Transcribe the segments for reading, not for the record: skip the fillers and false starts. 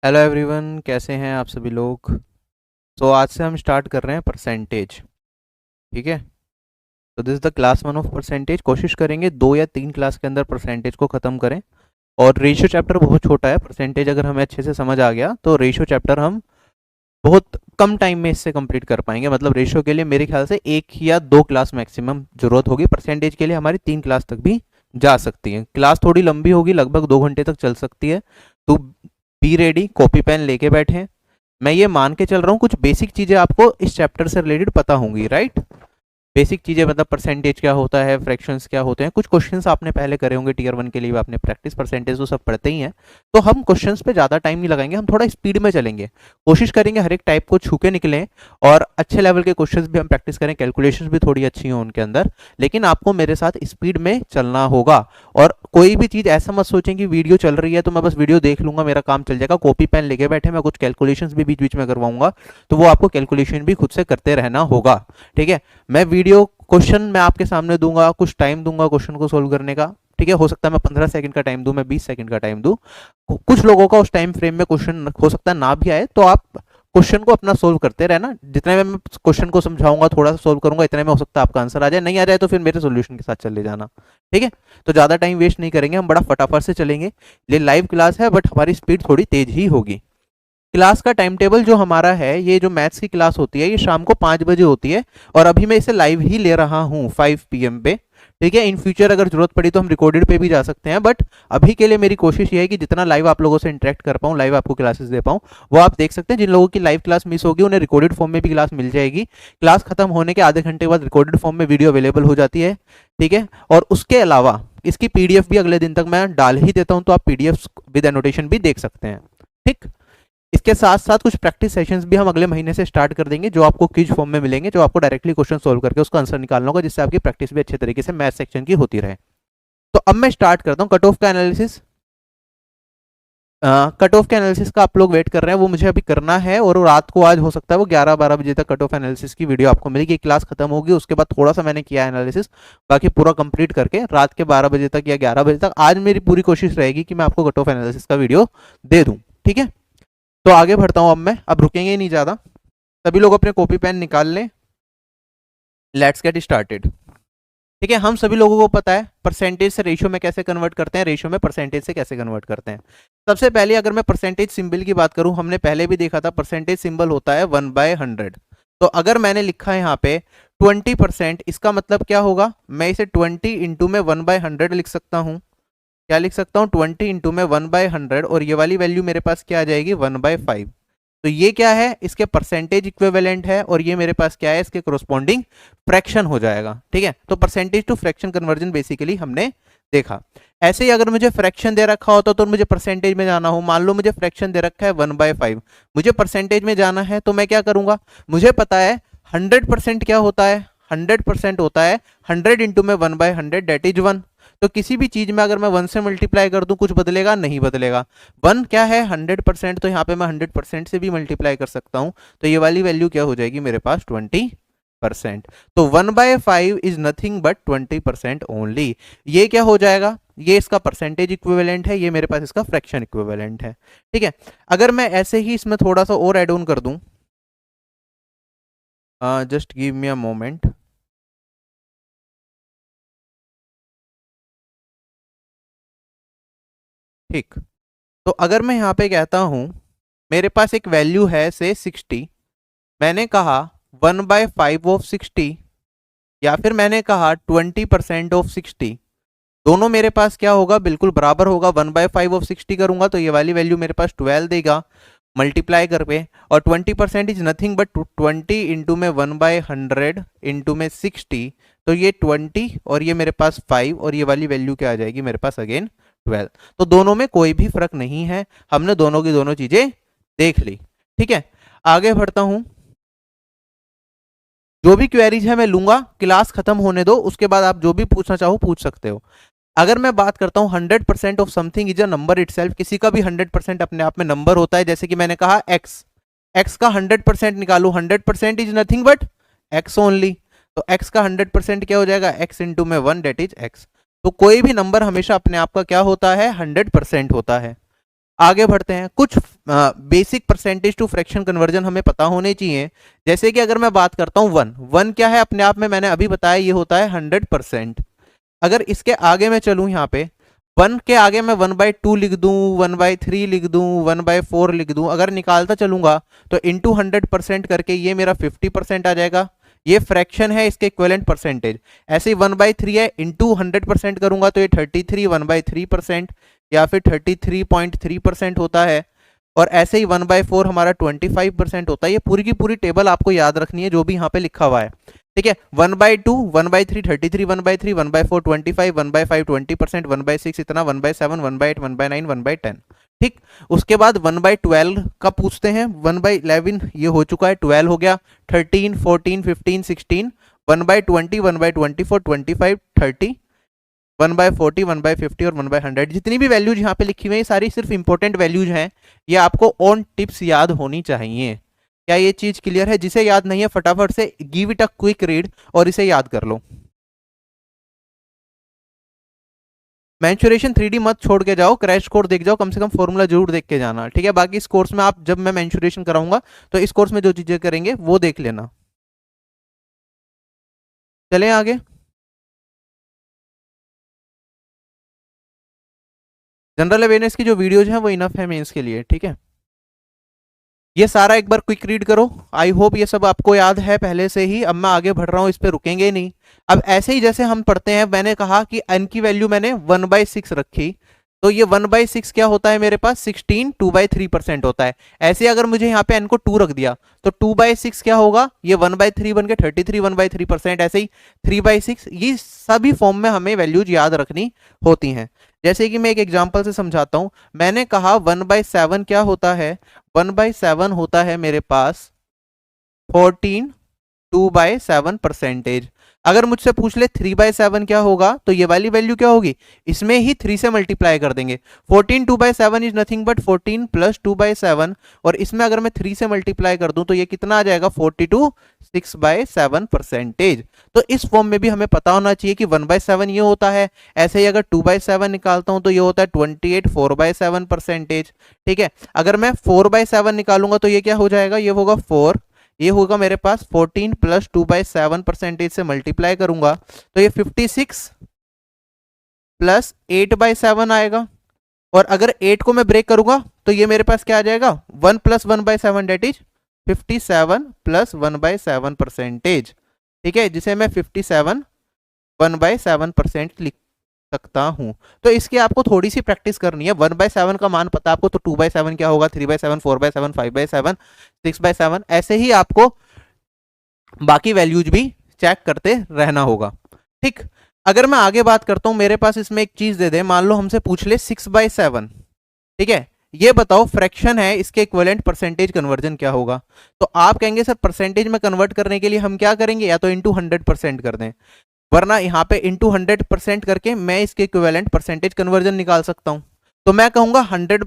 Hello everyone, कैसे हैं आप सभी लोग। तो आज से हम स्टार्ट कर रहे हैं परसेंटेज। ठीक है। तो this is the class 1 of percentage. कोशिश करेंगे 2 या 3 क्लास के अंदर परसेंटेज को ख़त्म करें। और रेशियो चैप्टर बहुत छोटा है। परसेंटेज अगर हमें अच्छे से समझ आ गया तो रेशियो चैप्टर हम बहुत कम टाइम में इससे कंप्लीट कर पाएंगे। मतलब रेशियो के लिए मेरे ख्याल से 1 या 2 क्लास मैक्सिमम जरूरत होगी। परसेंटेज के लिए हमारी 3 क्लास तक भी जा सकती है। क्लास थोड़ी लंबी होगी, लगभग 2 घंटे तक चल सकती है। तो बी रेडी, कॉपी पेन लेके बैठे। मैं ये मान के चल रहा हूँ कुछ बेसिक चीज़ें आपको इस चैप्टर से रिलेटेड पता होंगी, राइट। बेसिक चीज़ें मतलब परसेंटेज क्या होता है, फ्रैक्शंस क्या होते हैं। कुछ क्वेश्चंस आपने पहले करे होंगे टीयर 1 के लिए, आपने प्रैक्टिस परसेंटेज तो सब पढ़ते ही हैं। तो हम क्वेश्चंस पे ज़्यादा टाइम नहीं लगाएंगे, हम थोड़ा स्पीड में चलेंगे। कोशिश करेंगे हर एक टाइप को छू के निकलें। और अच्छे लेवल के क्वेश्चंस भी हम प्रैक्टिस करें, कैलकुलेशंस भी थोड़ी अच्छी हों उनके अंदर। लेकिन आपको मेरे साथ स्पीड में चलना होगा। और कोई भी चीज़ ऐसा मत सोचें कि वीडियो चल रही है तो मैं बस वीडियो देख लूंगा, मेरा काम चल जाएगा। कॉपी पेन लेके बैठे, मैं कुछ कैलकुलेशंस भी बीच बीच में करवाऊंगा। तो वो आपको कैलकुलेशन भी खुद से करते रहना होगा। ठीक है। मैं वीडियो क्वेश्चन मैं आपके सामने दूंगा, कुछ टाइम दूंगा क्वेश्चन को सोल्व करने का। ठीक है। हो सकता है मैं 15 सेकंड का टाइम दूं, मैं 20 सेकंड का टाइम दूं। कुछ लोगों का उस टाइम फ्रेम में क्वेश्चन हो सकता है ना भी आए, तो आप क्वेश्चन को अपना सोल्व करते रहना। जितने में मैं क्वेश्चन को समझाऊंगा, थोड़ा सा सोल्व करूंगा, इतने में हो सकता है आपका आंसर आ जाए। नहीं आ जाए तो फिर मेरे सोल्यूशन के साथ चले जाना। ठीक है। तो ज़्यादा टाइम वेस्ट नहीं करेंगे, हम बड़ा फटाफट से चलेंगे। ये लाइव क्लास है बट हमारी स्पीड थोड़ी तेज ही होगी। क्लास का टाइम टेबल जो हमारा है, ये जो मैथ्स की क्लास होती है ये शाम को 5 बजे होती है। और अभी मैं इसे लाइव ही ले रहा हूँ 5 PM पे। ठीक है। इन फ्यूचर अगर जरूरत पड़ी तो हम रिकॉर्डेड पे भी जा सकते हैं, बट अभी के लिए मेरी कोशिश ये है कि जितना लाइव आप लोगों से इंटरेक्ट कर पाऊँ, लाइव आपको क्लासेस दे पाऊँ। वो आप देख सकते हैं। जिन लोगों की लाइव क्लास मिस होगी उन्हें रिकॉर्डेड फॉर्म में भी क्लास मिल जाएगी। क्लास खत्म होने के आधे घंटे बाद रिकॉर्डेड फॉर्म में वीडियो अवेलेबल हो जाती है। ठीक है। और उसके अलावा इसकी पीडीएफ भी अगले दिन तक मैं डाल ही देता हूँ, तो आप पीडीएफ विद एनोटेशन भी देख सकते हैं। ठीक। इसके साथ साथ कुछ प्रैक्टिस सेशंस भी हम अगले महीने से स्टार्ट कर देंगे, जो आपको क्विज फॉर्म में मिलेंगे, जो आपको डायरेक्टली क्वेश्चन सोल्व करके उसका आंसर निकालना होगा, जिससे आपकी प्रैक्टिस भी अच्छे तरीके से मैथ सेक्शन की होती रहे। तो अब मैं स्टार्ट करता हूँ कट ऑफ का एनालिसिस। कट ऑफ के एनालिसिस का आप लोग वेट कर रहे हैं, वो मुझे अभी करना है। और रात को आज हो सकता है वो 11-12 बजे तक कट ऑफ एनालिसिस की वीडियो आपको मिलेगी। क्लास खत्म होगी उसके बाद थोड़ा सा मैंने किया एनालिसिस, बाकी पूरा कंप्लीट करके रात के 12 बजे तक या 11 बजे तक आज मेरी पूरी कोशिश रहेगी कि मैं आपको कट ऑफ एनालिसिस का वीडियो दे दूँ। ठीक है। तो आगे बढ़ता हूं। अब मैं अब रुकेंगे ही नहीं ज़्यादा। सभी लोग अपने कॉपी पेन निकाल लें। Let's get started. ठीक है। हम सभी लोगों को पता है परसेंटेज से रेशियो में कैसे कन्वर्ट करते हैं, रेशियो में परसेंटेज से कैसे कन्वर्ट करते हैं। सबसे पहले अगर मैं परसेंटेज सिंबल की बात करूं, हमने पहले भी देखा था परसेंटेज सिंबल होता है 1/100। तो अगर मैंने लिखा है यहाँ पे 20%, इसका मतलब क्या होगा, मैं इसे 20 इंटू में 1/100 लिख सकता हूँ। क्या लिख सकता हूँ, 20 इंटू में 1/100। और ये वाली वैल्यू मेरे पास क्या आ जाएगी, 1/5। तो ये क्या है, इसके परसेंटेज इक्विवेलेंट है। और ये मेरे पास क्या है, इसके कोरोस्पॉन्डिंग फ्रैक्शन हो जाएगा। ठीक है। तो percentage to fraction conversion basically हमने देखा। ऐसे ही अगर मुझे फ्रैक्शन दे रखा होता तो मुझे परसेंटेज में जाना हो, मान लो मुझे फ्रैक्शन दे रखा है 1/5, मुझे परसेंटेज में जाना है, तो मैं क्या करूंगा, मुझे पता है 100% क्या होता है, 100% होता है 100 इंटू में 1/100 डेट इज 1। तो किसी भी चीज में अगर मैं 1 से मल्टीप्लाई कर दूं कुछ बदलेगा नहीं, बदलेगा। 1 क्या है, 100%, तो यहाँ पे मैं 100% से भी मल्टीप्लाई कर सकता हूँ। तो ये वाली वैल्यू क्या हो जाएगी मेरे पास, 20%। तो 1/5 इज नथिंग बट 20% ओनली। ये क्या हो जाएगा, ये इसका परसेंटेज इक्विवेलेंट है, ये मेरे पास इसका फ्रैक्शन इक्विवेलेंट है। ठीक है। अगर मैं ऐसे ही इसमें थोड़ा सा और एड ऑन कर दूं, just give me a moment. ठीक। तो अगर मैं यहाँ पे कहता हूँ मेरे पास एक वैल्यू है से 60, मैंने कहा 1/5 ऑफ 60, या फिर मैंने कहा 20% ऑफ 60, दोनों मेरे पास क्या होगा, बिल्कुल बराबर होगा। 1/5 ऑफ 60 करूंगा तो ये वाली वैल्यू मेरे पास 12 देगा मल्टीप्लाई कर पे। और 20% इज नथिंग बट 20 इंटू में 1/100 इंटू में 60, तो ये 20 और ये मेरे पास 5, और ये वाली वैल्यू क्या आ जाएगी मेरे पास, अगेन 12। तो दोनों में कोई भी फर्क नहीं है, हमने दोनों की दोनों चीजें देख ली। ठीक है। आगे बढ़ता हूं। जो भी क्वेरीज है मैं लूंगा, क्लास खत्म होने दो, उसके बाद आप जो भी पूछना चाहो पूछ सकते हो। अगर मैं बात करता हूं 100% of something is a number itself, किसी का भी 100% अपने आप में नंबर होता है। जैसे कि मैंने कहा एक्स, एक्स का 100% निकालू, 100% is nothing but x only. तो एक्स का 100% क्या हो जाएगा, एक्स इंटू में 1 डेट इज एक्स। तो कोई भी नंबर हमेशा अपने आप का क्या होता है, 100% होता है। आगे बढ़ते हैं। कुछ basic percentage to fraction conversion हमें पता होने चाहिए। जैसे कि अगर मैं बात करता हूँ वन, वन क्या है अपने आप में, मैंने अभी बताया ये होता है 100%। अगर इसके आगे मैं चलूँ यहाँ पे, वन के आगे मैं 1/2 लिख दूं, 1/3 लिख दूं, 1/4 लिख दूं, अगर निकालता चलूंगा तो इंटू 100% करके ये मेरा 50% आ जाएगा। ये फ्रैक्शन है, इसके इक्विवेलेंट परसेंटेज। ऐसे ही 1/3 है, इंटू 100% करूंगा तो ये 33 1/3% या फिर 33.3% होता है। और ऐसे ही 1/4 हमारा 25% होता है। ये पूरी की पूरी टेबल आपको याद रखनी है जो भी यहाँ पे लिखा हुआ है, ठीक है। 1/2, 1/3 33, 1/3 1/4 25, 1/5 20%, 1/6 इतना, 1/7 1/8 1/9 1/10, ठीक। उसके बाद 1/12 का पूछते हैं, 1/11 ये हो चुका है, 12 हो गया, 13 14 15 16, 1/20 1/24 25 30, 1/40 1/50 और 1/100। जितनी भी वैल्यूज यहाँ पे लिखी हुई है सारी सिर्फ इंपॉर्टेंट वैल्यूज हैं, ये आपको ऑन टिप्स याद होनी चाहिए। क्या ये चीज क्लियर है? जिसे याद नहीं है फटाफट से give it a quick read और इसे याद कर लो। मेंसुरेशन 3D मत छोड़ के जाओ, क्रैश कोर्स देख जाओ, कम से कम फॉर्मूला जरूर देख के जाना, ठीक है। बाकी इस कोर्स में आप, जब मैं मेंसुरेशन कराऊंगा तो इस कोर्स में जो चीजें करेंगे वो देख लेना। चलें आगे। जनरल अवेयरनेस की जो वीडियोज हैं वो इनफ है मेंस के लिए, ठीक है। ये सारा एक बार क्विक रीड करो। आई होप ये सब आपको याद है पहले से ही। अब मैं आगे बढ़ रहा हूँ, इस पे रुकेंगे नहीं। अब ऐसे ही जैसे हम पढ़ते हैं, मैंने कहा कि n की वैल्यू मैंने 1/6 रखी, तो ये 1/6 क्या होता है मेरे पास, 16 2/3% होता है। ऐसे अगर मुझे यहाँ पे n को 2 रख दिया तो 2/6 क्या होगा, ये 1/3 बन के 33 1/3%। ऐसे ही 3/6, ये सभी फॉर्म में हमें वैल्यूज याद रखनी होती हैं। जैसे कि मैं एक एग्जांपल से समझाता हूं। मैंने कहा 1/7 क्या होता है, 1/7 होता है मेरे पास 14 2/7%। अगर मुझसे पूछ ले 3/7 क्या होगा, तो ये वाली वैल्यू क्या होगी, इसमें ही 3 से मल्टीप्लाई कर देंगे। 14 2/7 इज नथिंग बट 14 प्लस 2/7, और इसमें अगर मैं 3 से मल्टीप्लाई कर दूं तो ये कितना आ जाएगा, 42 6/7%। तो इस फॉर्म में भी हमें पता होना चाहिए कि 1/7 ये होता है। ऐसे ही अगर 2/7 निकालता हूं तो ये होता है 28 4/7%, ठीक है। अगर मैं 4/7 निकालूंगा तो ये क्या हो जाएगा, ये होगा 4, ये होगा मेरे पास 14 प्लस 2/7% से मल्टीप्लाई करूंगा तो ये 56 प्लस 8/7 आएगा। और अगर 8 को मैं ब्रेक करूंगा तो ये मेरे पास क्या आ जाएगा, 1 प्लस 1/7 डेट इज 57 प्लस 1/7%, ठीक है, जिसे मैं 57 1/7% लिख सकता हूं। तो इसकी आपको थोड़ी सी प्रैक्टिस करनी है। 1/7 का मान पता आपको, तो 2/7 क्या होगा, 3/7 4/7 5/7 6/7। ऐसे ही आपको बाकी वैल्यूज भी चेक करते रहना होगा, ठीक। अगर मैं आगे बात करता हूं, मेरे पास इसमें एक चीज दे दे, मान लो हमसे पूछ ले 6/7, ठीक है, ये बताओ फ्रैक्शन है, इसके इक्विवेलेंट परसेंटेज कन्वर्जन क्या होगा। तो आप कहेंगे सर परसेंटेज में कन्वर्ट करने के लिए हम क्या करेंगे, या तो इंटू 100% कर दें, वरना यहाँ पे इंटू 100% करके मैं इसके इक्विवेलेंट परसेंटेज कन्वर्जन निकाल सकता हूं। तो मैं कहूंगा 100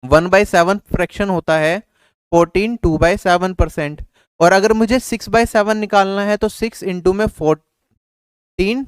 1/7 फ्रैक्शन होता है 14 2/7%। और अगर मुझे 6/7 निकालना है तो 6 इंटू में 14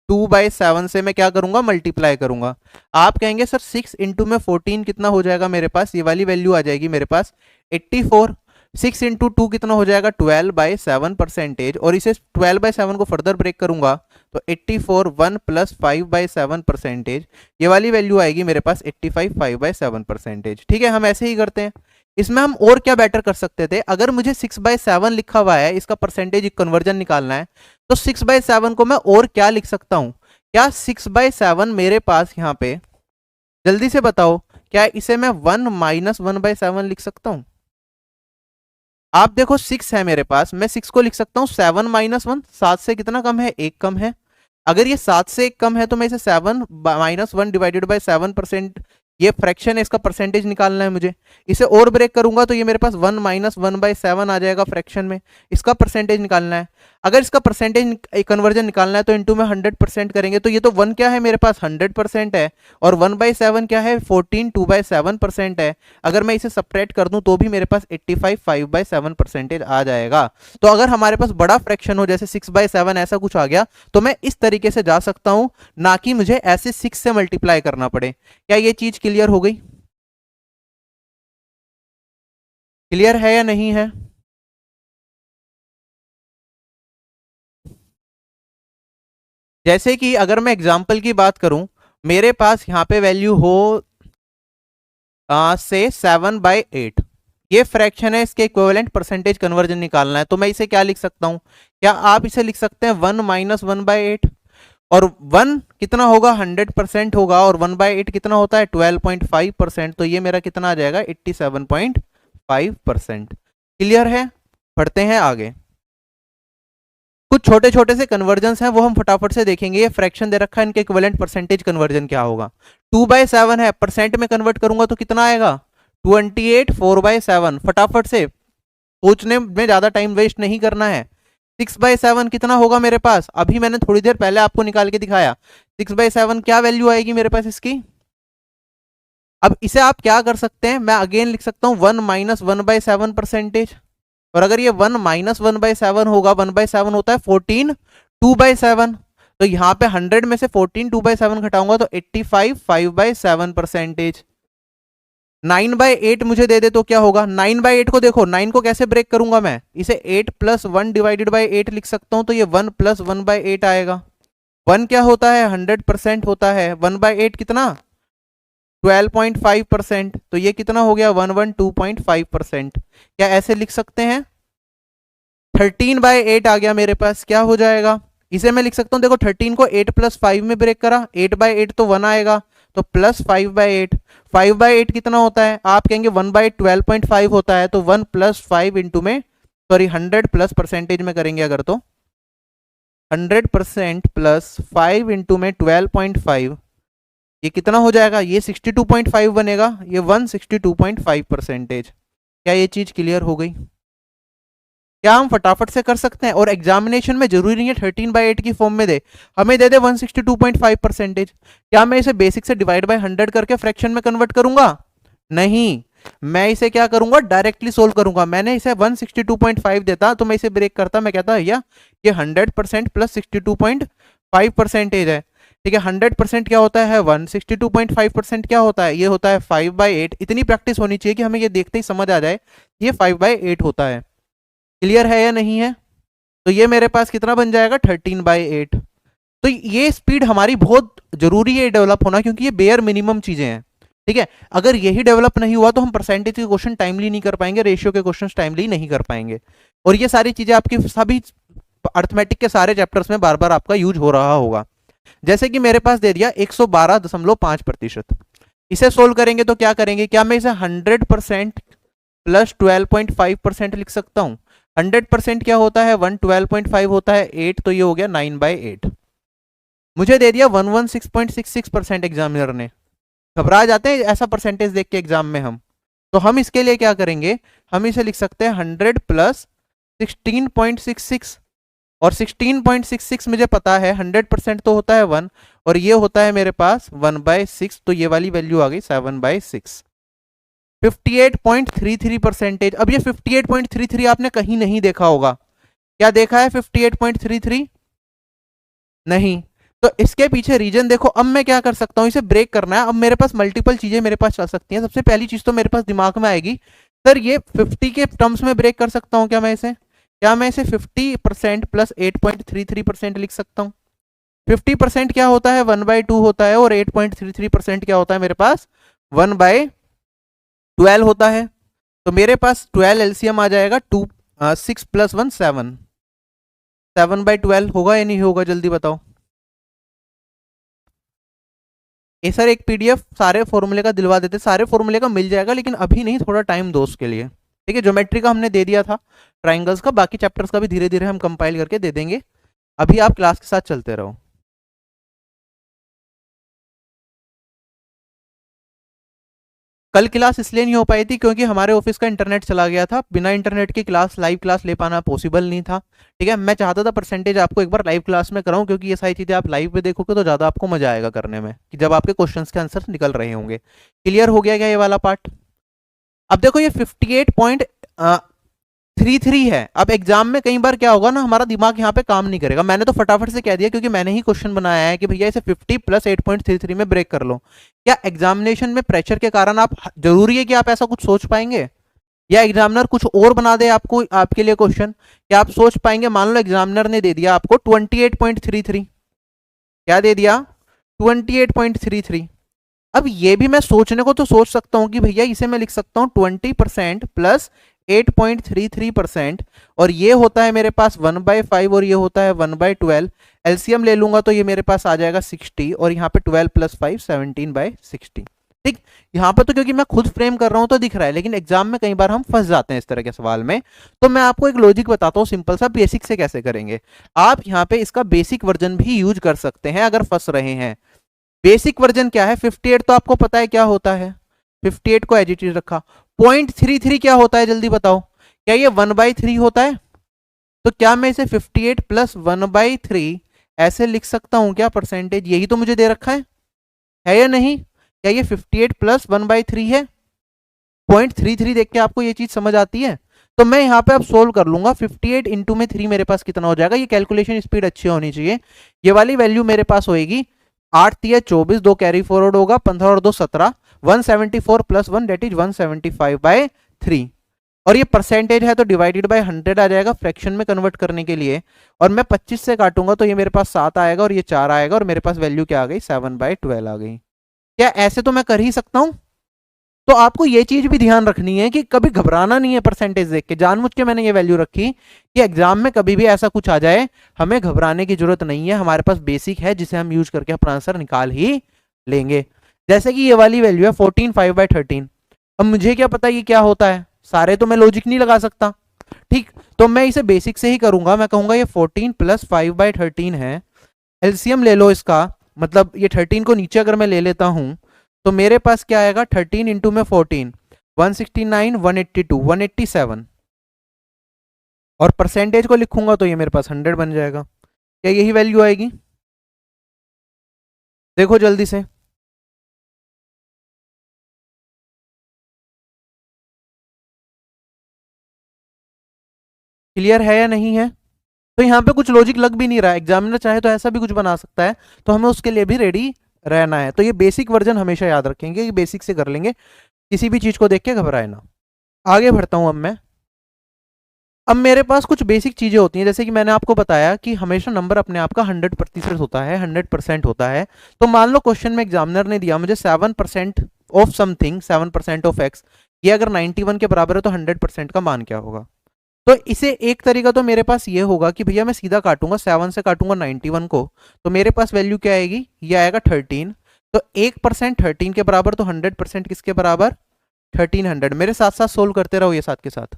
2/7 से मैं क्या करूंगा, मल्टीप्लाई करूंगा। आप कहेंगे सर 6 इंटू में 14 कितना हो जाएगा मेरे पास, ये वाली वैल्यू आ जाएगी मेरे पास 84। 6 इंटू 2 कितना हो जाएगा, 12/7%। और इसे 12/7 को फर्दर ब्रेक करूंगा तो 84 1 प्लस 5/7%, ये वाली वैल्यू आएगी मेरे पास 85 5/7%, ठीक है। हम ऐसे ही करते हैं। इसमें हम और क्या बेटर कर सकते थे, अगर मुझे 6/7 लिखा हुआ है, इसका परसेंटेज कन्वर्जन निकालना है, तो 6/7 को मैं और क्या लिख सकता हूं, क्या 6/7 मेरे पास यहाँ पे, जल्दी से बताओ, क्या इसे मैं 1 माइनस 1/7 लिख सकता हूं। आप देखो 6 है मेरे पास, मैं 6 को लिख सकता हूं 7 माइनस 1, 7 से कितना कम है, 1 कम है। अगर ये 7 से 1 कम है तो मैं इसे 7 माइनस 1 डिवाइडेड बाई 7%, ये फ्रैक्शन है, इसका परसेंटेज निकालना है मुझे। इसे और ब्रेक करूंगा तो ये मेरे पास 1 माइनस 1/7 आ जाएगा फ्रैक्शन में, इसका परसेंटेज निकालना है। अगर इसका परसेंटेज कन्वर्जन निकालना है तो इंटू में 100% करेंगे, तो ये तो 1 क्या है मेरे पास 100% है, और 1/7 क्या है 14 2/7% है। अगर मैं इसे सब्ट्रैक्ट कर दूं तो भी मेरे पास 85 5/7% आ जाएगा। तो अगर हमारे पास बड़ा फ्रैक्शन हो, जैसे 6/7 ऐसा कुछ आ गया, तो मैं इस तरीके से जा सकता हूं, ना कि मुझे ऐसे 6 से मल्टीप्लाई करना पड़े। क्या ये चीज क्लियर हो गई? क्लियर है या नहीं है? जैसे कि अगर मैं एग्जाम्पल की बात करूं, मेरे पास यहाँ पे वैल्यू हो से 7/8, ये फ्रैक्शन है, इसके इक्विवेलेंट परसेंटेज कन्वर्जन निकालना है, तो मैं इसे क्या लिख सकता हूं? क्या आप इसे लिख सकते हैं 1 - 1/8? और 1 कितना होगा? 100% होगा, और 1/8 कितना होता है? 12.5%। तो ये मेरा कितना आ जाएगा? 87.5%। क्लियर है? पढ़ते हैं आगे। कुछ छोटे छोटे से कन्वर्जन्स हैं, वो हम फटाफट से देखेंगे। ये फ्रैक्शन दे रखा है, इनके इक्विवेलेंट परसेंटेज कन्वर्जन क्या होगा? 2/7 है, परसेंट में कन्वर्ट करूंगा तो कितना आएगा? 28। 4/7, फटाफट से सोचने में ज्यादा टाइम वेस्ट नहीं करना है। 6/7 कितना होगा मेरे पास? अभी मैंने थोड़ी देर पहले आपको निकाल के दिखाया। 6/7 क्या वैल्यू आएगी मेरे पास इसकी? अब इसे आप क्या कर सकते हैं, मैं अगेन लिख सकता हूं 1 - 1/7 परसेंटेज। और अगर ये 1 - 1/7 होगा, 1/7 होता है 14 2/7, तो यहाँ पे 100 में से 14 2/7 घटाऊंगा तो 85 5/7 परसेंटेज। 9/8 मुझे दे दे तो क्या होगा? 9/8 को देखो, 9 को कैसे ब्रेक करूंगा मैं? इसे 8 + 1 डिवाइडेड बाई 8 लिख सकता हूं, तो ये 1 + 1/8 आएगा। 1 क्या होता है? 100% होता है। 1/8 कितना? 12.5%। तो ये कितना हो गया? 112.5%। क्या ऐसे लिख सकते हैं? 13/8 आ गया मेरे पास, क्या हो जाएगा? इसे मैं लिख सकता हूं, देखो 13 को 8 + 5 में ब्रेक करा, 8/8 तो 1 आएगा, तो प्लस 5/8। 5/8 कितना होता है? आप कहेंगे 1/12.5 होता है, तो 1 + 5 इंटू में, सॉरी 100 प्लस परसेंटेज में करेंगे अगर, तो 100% प्लस 5 इंटू में 12.5, ये कितना हो जाएगा? ये 62.5 बनेगा, ये 162.5 परसेंटेज। क्या ये चीज क्लियर हो गई? क्या हम फटाफट से कर सकते हैं? और एग्जामिनेशन में जरूरी नहीं है 13/8 की फॉर्म में दे, हमें दे दे 162.5 परसेंटेज। क्या मैं इसे बेसिक से डिवाइड बाय 100 करके फ्रैक्शन में कन्वर्ट करूंगा? नहीं, मैं इसे क्या करूंगा? डायरेक्टली सोल्व करूंगा। मैंने इसे 162.5 देता तो मैं इसे ब्रेक करता, मैं कहता भैया ये 100% प्लस 62.5 परसेंटेज है। ठीक है, 100% क्या होता है? 1, 62.5% क्या होता है? ये होता है 5/8। इतनी प्रैक्टिस होनी चाहिए कि हमें ये देखते ही समझ आ जाए ये 5/8 होता है। क्लियर है या नहीं है? तो ये मेरे पास कितना बन जाएगा? 13/8। तो ये स्पीड हमारी बहुत जरूरी है डेवलप होना, क्योंकि ये बेयर मिनिमम चीजें हैं। ठीक है, अगर यही डेवलप नहीं हुआ तो हम परसेंटेज के क्वेश्चन टाइमली नहीं कर पाएंगे, रेशियो के क्वेश्चन टाइमली नहीं कर पाएंगे। और ये सारी चीजें आपकी सभी अर्थमेटिक के सारे चैप्टर्स में बार बार आपका यूज हो रहा होगा। जैसे कि मेरे पास दे दिया 112.5%, इसे सोल्व करेंगे तो क्या करेंगे? क्या मैं इसे 100% प्लस 12.5% लिख सकता हूं? 100% क्या होता है? 112.5 होता है 8, तो ये हो गया 9/8। मुझे दे दिया 116.66% एग्जामिनर ने। घबरा जाते हैं ऐसा परसेंटेज देख के एग्जाम में हम, तो हम इसके लिए क्या करेंगे? हम इसे लिख सकते हैं 100 प्लस 16.66, और 16.66 मुझे पता है 100% तो होता है 1, और ये होता है मेरे पास 1/6, तो ये वाली वैल्यू आ गई 7/6। 58.33 परसेंटेज। अब ये 58.33 आपने कहीं नहीं देखा होगा, क्या देखा है 58.33? नहीं। तो इसके पीछे रीजन देखो। अब मैं क्या कर सकता हूं? इसे ब्रेक करना है। अब मेरे पास मल्टीपल चीजें मेरे पास चल सकती हैं। सबसे पहली चीज तो मेरे पास दिमाग में आएगी, सर ये 50 के टर्म्स में ब्रेक कर सकता हूं क्या मैं इसे? क्या मैं इसे 50% प्लस 8.33% लिख सकता हूं? 50% क्या होता है? 1/2 होता है, और 8.33% क्या होता है मेरे पास? 1/12 होता है। तो मेरे पास 12 एलसीएम आ जाएगा 6 + 1 7। 7/12 होगा या नहीं होगा? जल्दी बताओ। ये सर एक पीडीएफ सारे फॉर्मूले का दिलवा देते, सारे फॉर्मूले का मिल जाएगा, लेकिन अभी नहीं, थोड़ा टाइम दो उसके लिए। ठीक है, ज्योमेट्री का हमने दे दिया था, ट्राइंगल्स का, बाकी चैप्टर्स का भी धीरे धीरे हम कंपाइल करके दे देंगे। अभी आप क्लास के साथ चलते रहो। कल क्लास इसलिए नहीं हो पाई थी क्योंकि हमारे ऑफिस का इंटरनेट चला गया था। बिना इंटरनेट की क्लास, लाइव क्लास ले पाना पॉसिबल नहीं था। ठीक है, मैं चाहता था परसेंटेज आपको एक बार लाइव क्लास में कराऊं, क्योंकि ये सारी चीज़ें आप लाइव में देखोगे तो ज़्यादा आपको मजा आएगा करने में, कि जब आपके क्वेश्चंस के आंसर निकल रहे होंगे। क्लियर हो गया क्या ये वाला पार्ट? अब देखो ये 58.33 है। अब एग्जाम में कई बार क्या होगा ना, हमारा दिमाग यहाँ पे काम नहीं करेगा। मैंने तो फटाफट से कह दिया क्योंकि मैंने ही क्वेश्चन बनाया है कि भैया इसे 50 प्लस 8.33 में ब्रेक कर लो। क्या एग्जामिनेशन में प्रेशर के कारण आप, जरूरी है कि आप ऐसा कुछ सोच पाएंगे? या एग्जामिनर कुछ और बना दे आपको, आपके लिए क्वेश्चन, क्या आप सोच पाएंगे? मान लो एग्जामिनर ने दे दिया आपको 28.33, क्या दे दिया? 28.33। अब ये भी मैं सोचने को तो सोच सकता हूं कि भैया इसे मैं लिख सकता हूं 20% प्लस 8.33%, और ये होता है मेरे पास 1/5 और ये होता है 1/12। एलसीएम ले लूंगा तो ये मेरे पास आ जाएगा 60, और यहाँ पे 12 + 5 17/60। ठीक, यहाँ पे तो क्योंकि मैं खुद फ्रेम कर रहा हूं तो दिख रहा है, लेकिन एग्जाम में कई बार हम फंस जाते हैं इस तरह के सवाल में। तो मैं आपको एक लॉजिक बताता हूँ सिंपल सा, बेसिक से कैसे करेंगे। आप यहाँ पे इसका बेसिक वर्जन भी यूज कर सकते हैं अगर फंस रहे हैं। बेसिक वर्जन क्या है? 58 तो आपको पता है क्या होता है, 58 को एज इट इज रखा। 0.33 क्या होता है जल्दी बताओ? क्या ये 1/3 होता है? तो क्या मैं इसे 58 प्लस 1/3 ऐसे लिख सकता हूं क्या परसेंटेज? यही तो मुझे दे रखा है या नहीं? क्या ये 58 प्लस 1/3 है? 0.33 देख के आपको ये चीज समझ आती है? तो मैं यहाँ पे अब सोल्व कर लूंगा। 58 इंटू में 3 मेरे पास कितना हो जाएगा? ये कैलकुलेशन स्पीड अच्छी होनी चाहिए। ये वाली वैल्यू मेरे पास होगी 8 × 24, 2 कैरी फॉरवर्ड होगा, 15 और 2 17, 174 + 1 दैट इज 175/3। और ये परसेंटेज है तो डिवाइडेड बाय 100 आ जाएगा फ्रैक्शन में कन्वर्ट करने के लिए, और मैं 25 से काटूंगा तो ये मेरे पास 7 आएगा और ये 4 आएगा, और मेरे पास वैल्यू क्या आ गई? 7/12 आ गई। क्या ऐसे तो मैं कर ही सकता हूं? तो आपको ये चीज भी ध्यान रखनी है कि कभी घबराना नहीं है परसेंटेज देख के। जानबूझ के मैंने ये वैल्यू रखी कि एग्जाम में कभी भी ऐसा कुछ आ जाए हमें घबराने की जरूरत नहीं है, हमारे पास बेसिक है जिसे हम यूज करके अपना आंसर निकाल ही लेंगे। जैसे कि ये वाली वैल्यू है 14 5/13। अब मुझे क्या पता ये क्या होता है? सारे तो मैं लॉजिक नहीं लगा सकता। ठीक, तो मैं इसे बेसिक से ही करूंगा। मैं कहूंगा ये 14 + 5/13 है। एलसीएम ले लो इसका, मतलब ये 13 को नीचे अगर मैं ले लेता हूं तो मेरे पास क्या आएगा? 13 इंटू में 14, 169, 182, 187, और परसेंटेज को लिखूंगा तो ये मेरे पास 100 बन जाएगा। क्या यही वैल्यू आएगी? देखो जल्दी से। क्लियर है या नहीं है? तो यहाँ पे कुछ लॉजिक लग भी नहीं रहा है। एग्जामिनर चाहे तो ऐसा भी कुछ बना सकता है, तो हमें उसके लिए भी रेडी रहना है। तो ये बेसिक वर्जन हमेशा याद रखेंगे कि बेसिक से कर लेंगे, किसी भी चीज को देख के घबराए ना। आगे बढ़ता हूं अब मैं। अब मेरे पास कुछ बेसिक चीजें होती हैं, जैसे कि मैंने आपको बताया कि हमेशा नंबर अपने आप का 100% होता है, 100% होता है। तो मान लो क्वेश्चन में एग्जामिनर ने दिया मुझे 7% ऑफ समथिंग, 7% ऑफ एक्स, ये अगर 91 के बराबर है तो 100% का मान क्या होगा? तो इसे एक तरीका तो मेरे पास ये होगा कि भैया मैं सीधा काटूंगा, 7 से काटूंगा 91 को, तो मेरे पास वैल्यू क्या आएगी? ये आएगा 13। तो 1% 13 के बराबर, तो 100% किसके बराबर? 1300। मेरे साथ साथ सोल्व करते रहो ये साथ के साथ।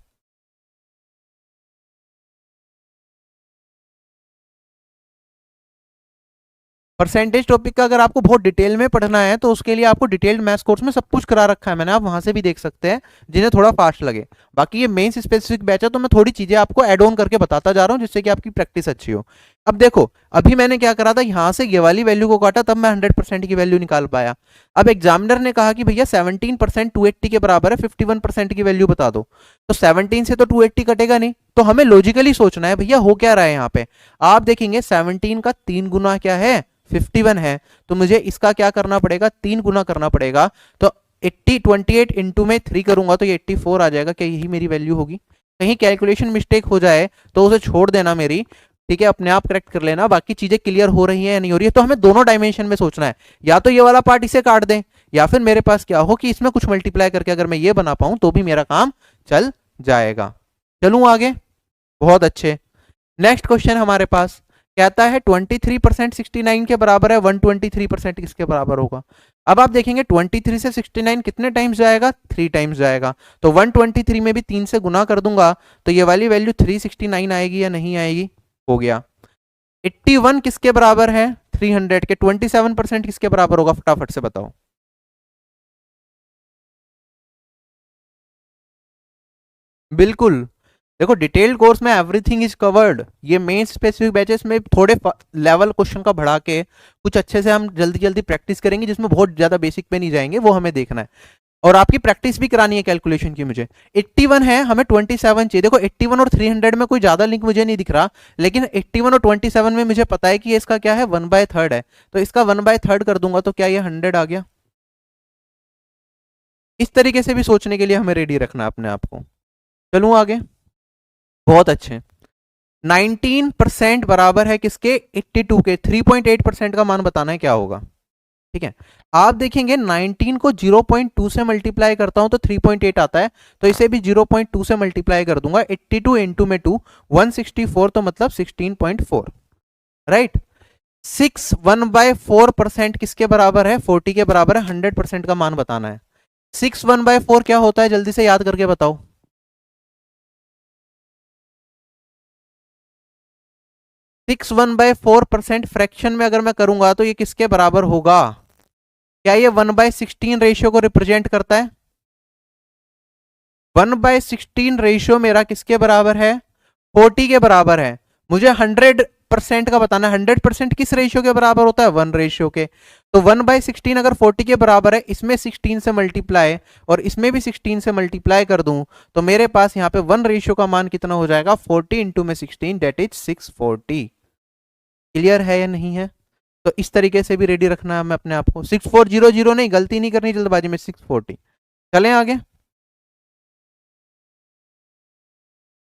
परसेंटेज टॉपिक का अगर आपको बहुत डिटेल में पढ़ना है तो उसके लिए आपको डिटेल्ड मैथ्स कोर्स में सब कुछ करा रखा है मैंने, आप वहां से भी देख सकते हैं जिन्हें थोड़ा फास्ट लगे। बाकी ये मेंस स्पेसिफिक बैच है तो मैं थोड़ी चीजें आपको ऐड ऑन करके बताता जा रहा हूं जिससे कि आपकी प्रैक्टिस अच्छी हो। अब देखो, अभी मैंने क्या करा था, यहां से ये वाली वैल्यू को काटा तब मैं 100% की वैल्यू निकाल पाया। अब एग्जामिनर ने कहा कि भैया 17% 280 के बराबर है, 51% की वैल्यू बता दो। तो 17 से तो 280 कटेगा नहीं, तो हमें लॉजिकली सोचना है भैया हो क्या रहा है यहाँ पे। आप देखेंगे 17 का 3 गुना क्या है? 51 है। तो मुझे इसका क्या करना पड़ेगा? 3 गुना करना पड़ेगा। तो 28 इंटू में 3 करूंगा तो ये 84 आ जाएगा। क्या यही मेरी वैल्यू होगी? कहीं कैलकुलेशन मिस्टेक हो जाए तो उसे छोड़ देना मेरी, ठीक है, अपने आप करेक्ट कर लेना। बाकी चीजें क्लियर हो रही है या नहीं हो रही है, तो हमें दोनों डायमेंशन में सोचना है। या तो ये वाला पार्ट इसे काट दें, या फिर मेरे पास क्या हो कि इसमें कुछ मल्टीप्लाई करके अगर मैं ये बना पाऊं तो भी मेरा काम चल जाएगा। चलूं आगे? बहुत अच्छे। नेक्स्ट क्वेश्चन हमारे पास कहता है 23% 69 के बराबर है, 123% किसके बराबर होगा? अब आप देखेंगे 23 से 69 कितने टाइम्स जाएगा? 3 टाइम्स जाएगा। तो 123 में भी 3 से गुना कर दूंगा तो ये वाली वैल्यू 369 आएगी या नहीं आएगी? हो गया। 81 किसके बराबर है? 300 के। 27% किसके बराबर होगा? फटाफट से बताओ। बिल्कुल। देखो डिटेल्ड कोर्स में एवरीथिंग इज कवर्ड। ये मेन स्पेसिफिक बैचेस में थोड़े लेवल क्वेश्चन का बढ़ा के कुछ अच्छे से हम जल्दी जल्दी प्रैक्टिस करेंगे, जिसमें बहुत ज्यादा बेसिक पे नहीं जाएंगे, वो हमें देखना है। और आपकी प्रैक्टिस भी करानी है कैलकुलेशन की मुझे। 81 है, हमें 27 चाहिए। देखो 81 और 300 में कोई ज्यादा लिंक मुझे नहीं दिख रहा, लेकिन 81 और 27 में मुझे पता है कि ये इसका क्या है? 1/3 है। तो इसका 1/3 कर दूंगा तो क्या ये 100 आ गया? इस तरीके से भी सोचने के लिए हमें रेडी रखना है अपने आप को। चलूं आगे, बहुत अच्छे। 19% बराबर है किसके, 82 के। 3.8% का मान बताना है क्या होगा, ठीक है। आप देखेंगे 19 को 0.2 से मल्टीप्लाई करता हूं तो 3.8 आता है, तो इसे भी 0.2 से मल्टीप्लाई कर दूंगा। 82 इंटू में 2 164, तो मतलब 16.4, राइट। 6 1/4% किसके बराबर है, 40 के बराबर है। 100% का मान बताना है। 6 1/4 क्या होता है, जल्दी से याद करके बताओ। 6 1/4% फ्रैक्शन में अगर मैं करूंगा तो ये किसके बराबर होगा, क्या ये 1/16 रेशियो को रिप्रेजेंट करता है। 1/16 रेशियो मेरा किसके बराबर है, 40 के बराबर है। मुझे 100% का बताना है। 100% किस रेशियो के बराबर होता है, 1 रेशियो के। तो 1/16 अगर 40 के बराबर है, इसमें 16 से मल्टीप्लाई और इसमें भी 16 से मल्टीप्लाई कर दूं, तो मेरे पास यहाँ पे 1 रेशियो का मान कितना हो जाएगा, 40 इंटू में 16, डेट इज 640। क्लियर है या नहीं है। तो इस तरीके से भी रेडी रखना है हमें अपने आप को। 6400 नहीं, गलती नहीं करनी जल्दबाजी में, 640। चलें आगे।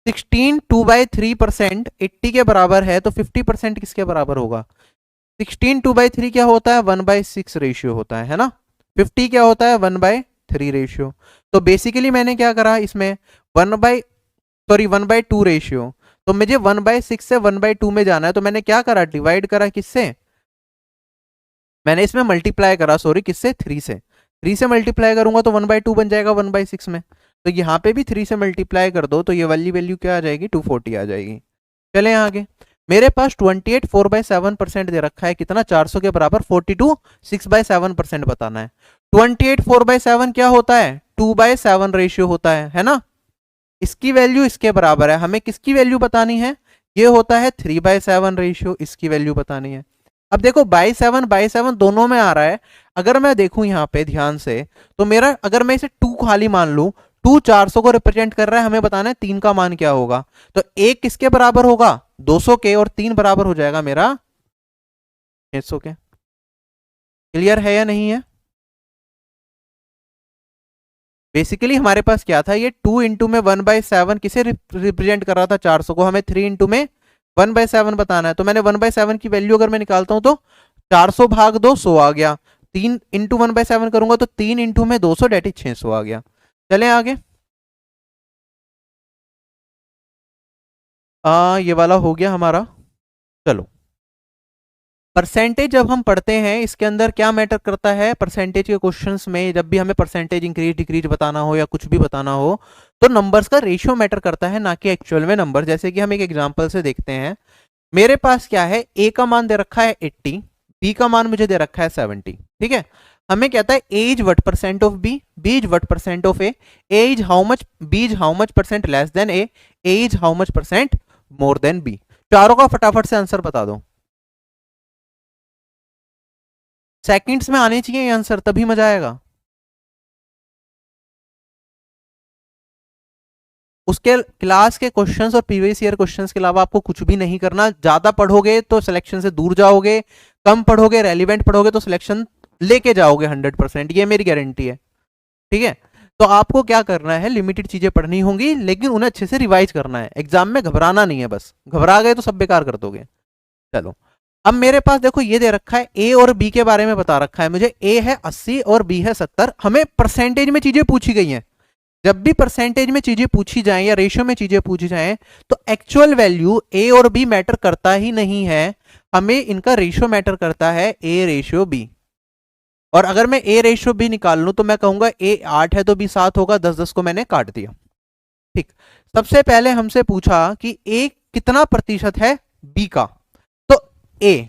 16 2/3% 80 के बराबर है, तो 50% किसके बराबर होगा। 16 2/3 क्या होता है, 1/6 रेशियो होता है ना। 50 क्या होता है, 1/3 रेशियो। तो बेसिकली मैंने क्या करा इसमें, 1/2 रेशियो। तो मुझे 1/6 से 1/2 में जाना है, तो मैंने क्या करा, डिवाइड करा किससे, मैंने इसमें मल्टीप्लाई करा, सॉरी किससे, 3 से। 3 से मल्टीप्लाई करूंगा तो 1/2 बन जाएगा 1/6 में। तो यहाँ पे भी 3 से मल्टीप्लाई कर दो तो ये वाली वैल्यू क्या आ जाएगी, 240 आ जाएगी। चले आगे। मेरे पास 28 4/7% दे रखा है, कितना, 400 के बराबर। 42 6/7% बताना है। 28 4/7 क्या होता है, 2/7 रेशियो होता है ना। इसकी वैल्यू इसके बराबर है, हमें किसकी वैल्यू बतानी है, ये होता है 3/7 रेशियो, इसकी वैल्यू बतानी है। अब देखो बाई सेवन दोनों में आ रहा है। अगर मैं देखूं यहाँ पे ध्यान से, तो मेरा, अगर मैं इसे 2 खाली मान लूं, 2 400 को रिप्रेजेंट कर रहा है, हमें बताना है 3 का मान क्या होगा। तो 1 किसके बराबर होगा, 200 के, और 3 बराबर हो जाएगा मेरा 600 के। क्लियर है या नहीं है। बेसिकली हमारे पास क्या था, ये 2 इंटू में 1/7 किसे रिप्रेजेंट कर रहा था, 400 को। हमें 3 इंटू में 1/7 बताना है, तो मैंने 1/7 की वैल्यू अगर मैं निकालता हूं तो 400 भाग 2 100 आ गया। 3 इंटू 1/7 करूंगा तो 3 इंटू में 200, डेट इज 600 आ गया। चलें आगे। ये वाला हो गया हमारा। चलो, परसेंटेज जब हम पढ़ते हैं, इसके अंदर क्या मैटर करता है, परसेंटेज के क्वेश्चंस में जब भी हमें परसेंटेज इंक्रीज डिक्रीज बताना हो या कुछ भी बताना हो, तो नंबर्स का रेशियो मैटर करता है, ना कि एक्चुअल में नंबर। जैसे कि हम एक एग्जांपल से देखते हैं। मेरे पास क्या है, ए का मान दे रखा है 80, बी का मान मुझे दे रखा है 70, ठीक है। हमें कहता है A is what percent of B, B is what percent of A is how much, B is how much percent less than A is how much percent more than B. चारों का फटाफट से आंसर बता दो। Seconds में आने चाहिए ये आंसर, तभी मजा आएगा। उसके क्लास के क्वेश्चंस और प्रीवियस ईयर क्वेश्चंस के अलावा आपको कुछ भी नहीं करना। ज्यादा पढ़ोगे तो सिलेक्शन से दूर जाओगे, कम पढ़ोगे रेलिवेंट पढ़ोगे तो सिलेक्शन लेके जाओगे 100%, ये मेरी गारंटी है, ठीक है। तो आपको क्या करना है, लिमिटेड चीजें पढ़नी होंगी, लेकिन उन्हें अच्छे से रिवाइज करना है। एग्जाम में घबराना नहीं है, बस घबरा गए तो सब बेकार कर दोगे। चलो, अब मेरे पास देखो ये दे रखा है, ए और बी के बारे में बता रखा है मुझे। ए है 80 और बी है 70। हमें परसेंटेज में चीजें पूछी गई हैं। जब भी परसेंटेज में चीजें पूछी जाएं या रेशियो में चीजें पूछी जाएं, तो एक्चुअल वैल्यू ए और बी मैटर करता ही नहीं है, हमें इनका रेशियो मैटर करता है, ए रेशियो बी। और अगर मैं ए रेशियो बी निकाल लूं तो मैं कहूंगा ए 8 है तो बी 7 होगा, 10 को मैंने काट दिया, ठीक। सबसे पहले हमसे पूछा कि ए कितना प्रतिशत है बी का, तो ए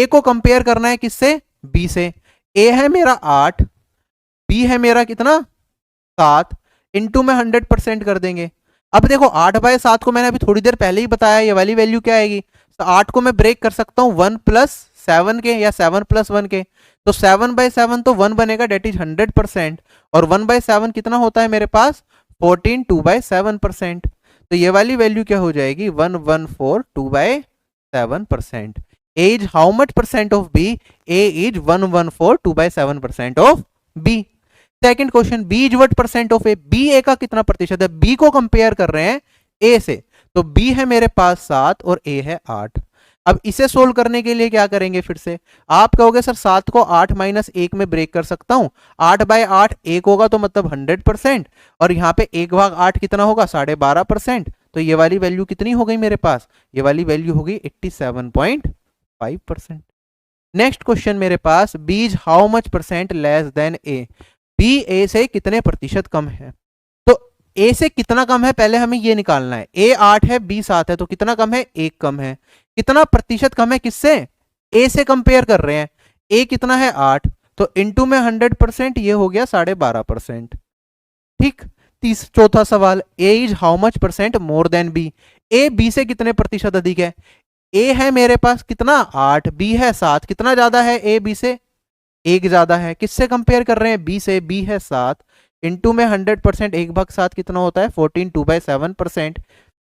को कंपेयर करना है किससे, बी से। ए है मेरा 8, बी है मेरा कितना 7, इंटू में 100% कर देंगे। अब देखो 8/7 को मैंने अभी थोड़ी देर पहले ही बताया, ये वाली वैल्यू क्या आएगी, तो 8 को मैं ब्रेक कर सकता हूं 1 + 7 के या 7 + 1 के। तो 7/7 तो 1 बनेगा, डेट इज 100%। और 1/7 कितना होता है मेरे पास, 14 2/7%। तो ये वाली वैल्यू क्या हो जाएगी, 114 2/7%। A is how much percent of B, A is 114 2/7% of B. Second question, B is what percent of A, B A का कितना प्रतिशत है, बी को कंपेयर कर रहे हैं ए से, तो बी है मेरे पास 7 और ए है 8। अब इसे सोल्व करने के लिए क्या करेंगे, फिर से आप कहोगे सर 7 को 8 माइनस 1 में ब्रेक कर सकता हूं, 8/8 1 होगा तो मतलब 100%, और यहाँ पे 1/8 कितना होगा 12.5%, तो ये वाली वैल्यू कितनी हो गई मेरे पास, ये वाली वैल्यू हो गई 87.5%। नेक्स्ट क्वेश्चन मेरे पास, B is how much percent less than A, B A से कितने प्रतिशत कम है, तो ए से कितना कम है पहले हमें ये निकालना है, ए 8 है बी 7 है, तो कितना कम है, 1 कम है, कितना प्रतिशत कम है किससे, ए से कंपेयर कर रहे हैं, ए कितना है 8, तो इनटू में 100%, ये हो गया 12.5%। ठीक, चौथा सवाल, A is how much percent more than B, A B से कितने प्रतिशत अधिक है, ए है मेरे पास कितना 8, बी है 7, कितना ज्यादा है ए बी से, 1 ज्यादा है, किससे कंपेयर कर रहे हैं, बी से, बी है 7, इनटू में 100%, 1/7 कितना होता है 14, 2/7%,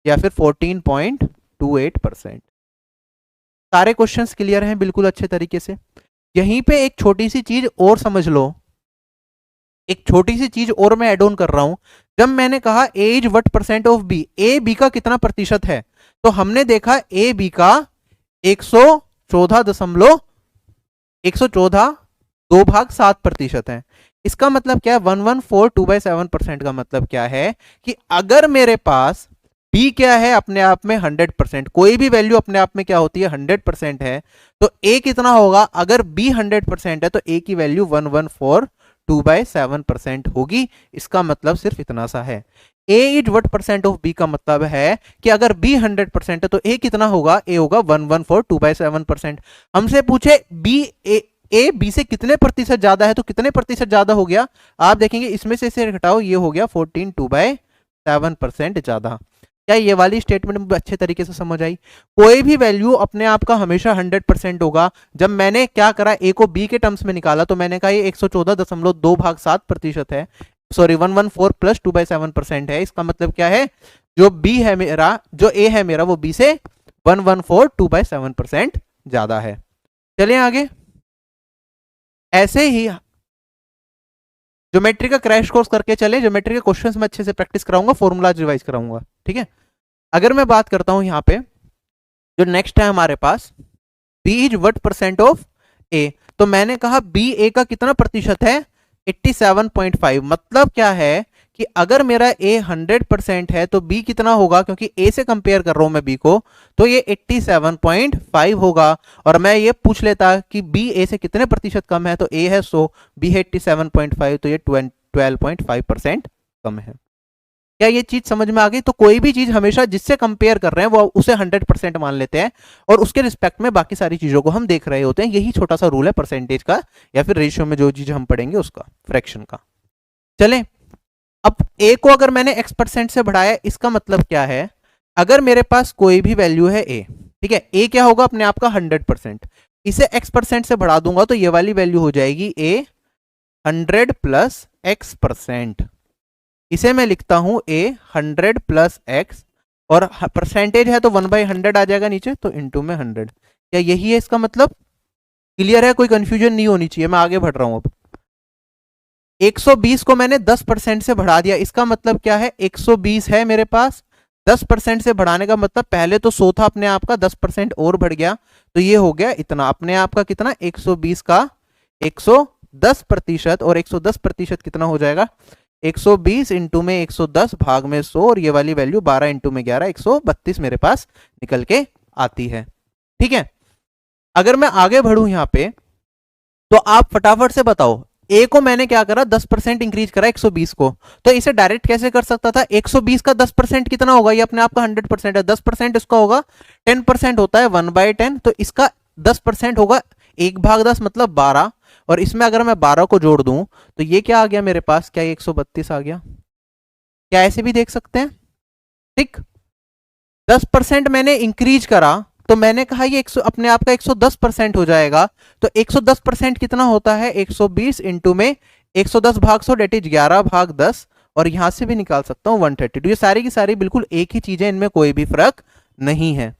या फिर 14.28%। सारे क्वेश्चंस क्लियर हैं बिल्कुल अच्छे तरीके से। यहीं पे एक छोटी सी चीज और समझ लो, एक छोटी सी चीज और मैं एड ऑन कर रहा हूं, जब मैंने कहा A is what percent of B, A B का कितना प्रतिशत है, तो हमने देखा ए बी का 114 2/7% है। इसका मतलब क्या है, 114 2/7% का मतलब क्या है कि अगर मेरे पास बी क्या है अपने आप में 100%, कोई भी वैल्यू अपने आप में क्या होती है 100% है, तो ए कितना होगा, अगर बी 100% है तो ए की वैल्यू 114 2/7% होगी। इसका मतलब सिर्फ इतना सा है, A is what percent of B का मतलब है कि अगर बी 100% है तो ए कितना होगा, ए होगा 114 2/7%। हमसे पूछे बी ए बी से कितने प्रतिशत ज्यादा है, तो कितने प्रतिशत ज्यादा हो गया, आप देखेंगे इसमें से इसे घटाओ, ये हो गया 14 2/7% ज्यादा। क्या ये वाली स्टेटमेंट अच्छे तरीके से समझ आई, कोई भी वैल्यू अपने आप का हमेशा 100% होगा। जब मैंने क्या करा, ए को बी के टर्म्स में निकाला, तो मैंने कहा ये 114.2/7% है, सॉरी 114 प्लस 2/7% है। इसका मतलब क्या है, जो बी है मेरा, जो ए है मेरा, वो बी से 114 2/7% ज्यादा है। चलिए आगे, ऐसे ही ज्योमेट्री का क्रैश कोर्स करके चले, ज्योमेट्री के क्वेश्चंस में अच्छे से प्रैक्टिस कराऊंगा, फॉर्मूलाज रिवाइज कराऊंगा, ठीक है। अगर मैं बात करता हूं यहाँ पे, जो नेक्स्ट है हमारे पास, B is what percent of A, तो मैंने कहा बी ए का कितना प्रतिशत है 87.5, मतलब क्या है कि अगर मेरा ए 100% है तो बी कितना होगा, क्योंकि ए से कंपेयर कर रहा हूं मैं बी को, तो ये 87.5 होगा। और मैं ये पूछ लेता कि बी ए से कितने प्रतिशत कम है, तो ए है 100, बी है 87.5, तो ये 12.5% कम है। क्या ये चीज समझ में आ गई, तो कोई भी चीज हमेशा जिससे कंपेयर कर रहे हैं वो उसे 100% मान लेते हैं, और उसके रिस्पेक्ट में बाकी सारी चीजों को हम देख रहे होते हैं। यही छोटा सा रूल है परसेंटेज का, या फिर रेशियो में जो चीज हम पढ़ेंगे उसका, फ्रैक्शन का। चलें, अब ए को अगर मैंने x% से बढ़ाया, इसका मतलब क्या है, अगर मेरे पास कोई भी वैल्यू है ए, ठीक है, ए क्या होगा अपने आप का 100%, इसे x% से बढ़ा दूंगा तो ये वाली वैल्यू हो जाएगी ए 100 प्लस x%। इसे मैं लिखता हूं ए 100 प्लस x, और परसेंटेज है तो 1/100 आ जाएगा नीचे, तो इनटू में 100। क्या यही है इसका मतलब, क्लियर है, कोई कंफ्यूजन नहीं होनी चाहिए। मैं आगे बढ़ रहा हूं, अब 120 को मैंने 10% से बढ़ा दिया, इसका मतलब क्या है, 120 है मेरे पास, 10% से बढ़ाने का मतलब पहले तो 100 था अपने आप का, 10% और बढ़ गया, तो ये हो गया इतना, अपने आप का कितना 120 का 110%, और 110% कितना हो जाएगा 120 इंटू में 110 भाग में 100, और ये वाली वैल्यू 12 इंटू में 11 132 मेरे पास निकल के आती है। ठीक है, अगर मैं आगे बढ़ूं यहां पे, तो आप फटाफट से बताओ, ए को मैंने क्या करा 10% इंक्रीज करा 120 को, तो इसे डायरेक्ट कैसे कर सकता था, 120 का 10% कितना होगा, ये अपने आप का 100% है, 10% इसका होगा 10% होता है 1/10, तो इसका 10% होगा 1/10 मतलब 12, और इसमें अगर मैं 12 को जोड़ दूं तो ये क्या आ गया मेरे पास, क्या ये 132 आ गया, क्या ऐसे भी देख सकते हैं। ठीक, 10% मैंने इंक्रीज करा, तो मैंने कहा ये अपने आप का 110% हो जाएगा, तो 110% कितना होता है 120 इंटू में 110 भाग 100 डेट इज 11/10, और यहां से भी निकाल सकता हूं 132। ये सारी की सारी बिल्कुल एक ही चीज है, इनमें कोई भी फर्क नहीं है।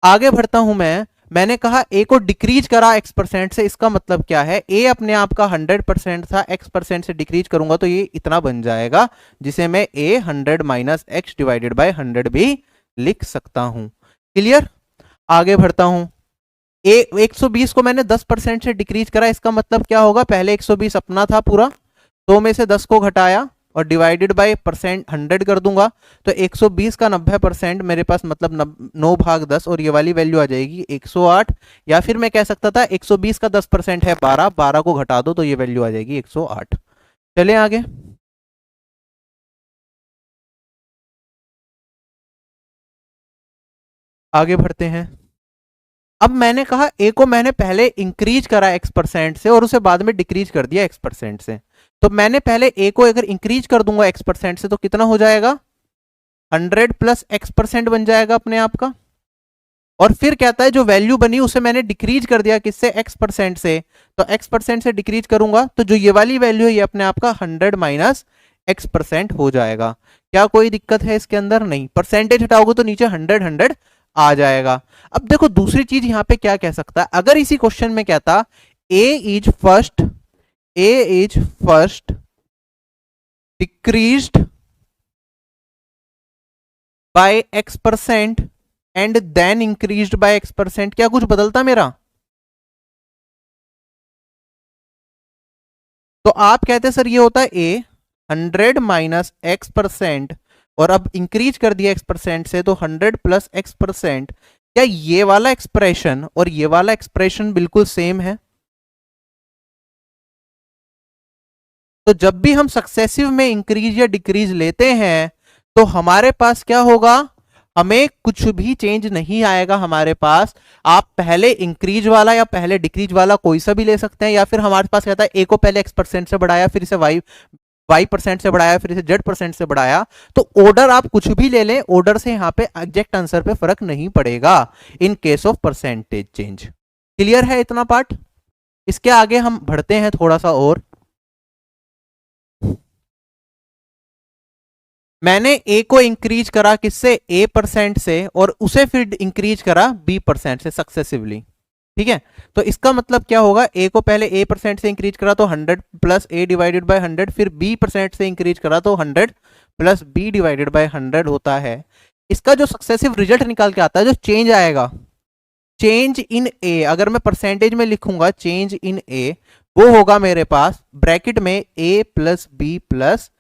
आगे बढ़ता हूं मैं, मैंने कहा ए को डिक्रीज करा x% से, इसका मतलब क्या है, ए अपने आप का 100% था, x% से डिक्रीज करूंगा तो ये इतना बन जाएगा, जिसे मैं a 100 minus x divided by 100 भी लिख सकता हूं। क्लियर? आगे बढ़ता हूं। ए 120 को मैंने 10% से डिक्रीज करा, इसका मतलब क्या होगा, पहले 120 अपना था पूरा, 100 में से 10 को घटाया और डिवाइडेड बाय परसेंट 100 कर दूंगा, तो 120 का 90% मेरे पास मतलब 9/10, और ये वाली वैल्यू आ जाएगी 108। या फिर मैं कह सकता था 120 का 10% है 12, 12 को घटा दो तो ये वैल्यू आ जाएगी 108। चले आगे। आगे बढ़ते हैं। अब मैंने कहा ए को मैंने पहले इंक्रीज करा x% से और उसे बाद में डिक्रीज कर दिया x% से, तो मैंने पहले ए को अगर इंक्रीज कर दूंगा x% से तो कितना हो जाएगा, 100 प्लस x% बन जाएगा अपने आप का। और फिर कहता है जो वैल्यू बनी उसे मैंने डिक्रीज कर दिया किससे, x% से, तो x% से डिक्रीज करूंगा तो जो ये वाली वैल्यू है ये अपने आप का 100 माइनस x% हो जाएगा। क्या कोई दिक्कत है इसके अंदर? नहीं। परसेंटेज हटाओगे तो नीचे 100 100 आ जाएगा। अब देखो दूसरी चीज यहां पे क्या कह सकता है, अगर इसी क्वेश्चन में कहता A is first decreased by x% and then increased by x%, क्या कुछ बदलता मेरा? तो आप कहते सर ये होता है ए 100 माइनस x% और अब इंक्रीज कर दिया x% से तो 100 प्लस x%। क्या ये वाला एक्सप्रेशन और ये वाला एक्सप्रेशन बिल्कुल सेम है? तो जब भी हम सक्सेसिव में इंक्रीज या डिक्रीज लेते हैं तो हमारे पास क्या होगा, हमें कुछ भी चेंज नहीं आएगा हमारे पास। आप पहले इंक्रीज वाला या पहले डिक्रीज वाला कोई सा भी ले सकते हैं, या फिर हमारे पास कहता है ए को पहले x% से बढ़ाया, फिर इसे y% से बढ़ाया, फिर इसे z% से बढ़ाया, तो ऑर्डर आप कुछ भी ले लें, ऑर्डर से यहां पे एग्जैक्ट आंसर पे फर्क नहीं पड़ेगा in case of percentage change. Clear है इतना पार्ट? इसके आगे हम बढ़ते हैं थोड़ा सा और। मैंने ए को इंक्रीज करा किससे, a% से, और उसे फिर इंक्रीज करा b% से सक्सेसिवली। ठीक है, तो इसका मतलब क्या होगा, ए को पहले a% से इंक्रीज करा तो 100 प्लस a डिवाइडेड बाय 100, फिर b% से इंक्रीज करा तो 100 प्लस b डिवाइडेड बाय 100 होता है। इसका जो सक्सेसिव रिजल्ट निकाल के आता है, जो चेंज आएगा, चेंज इन ए, अगर मैं परसेंटेज में लिखूंगा चेंज इन ए, वो होगा मेरे पास ब्रैकेट में a plus b plus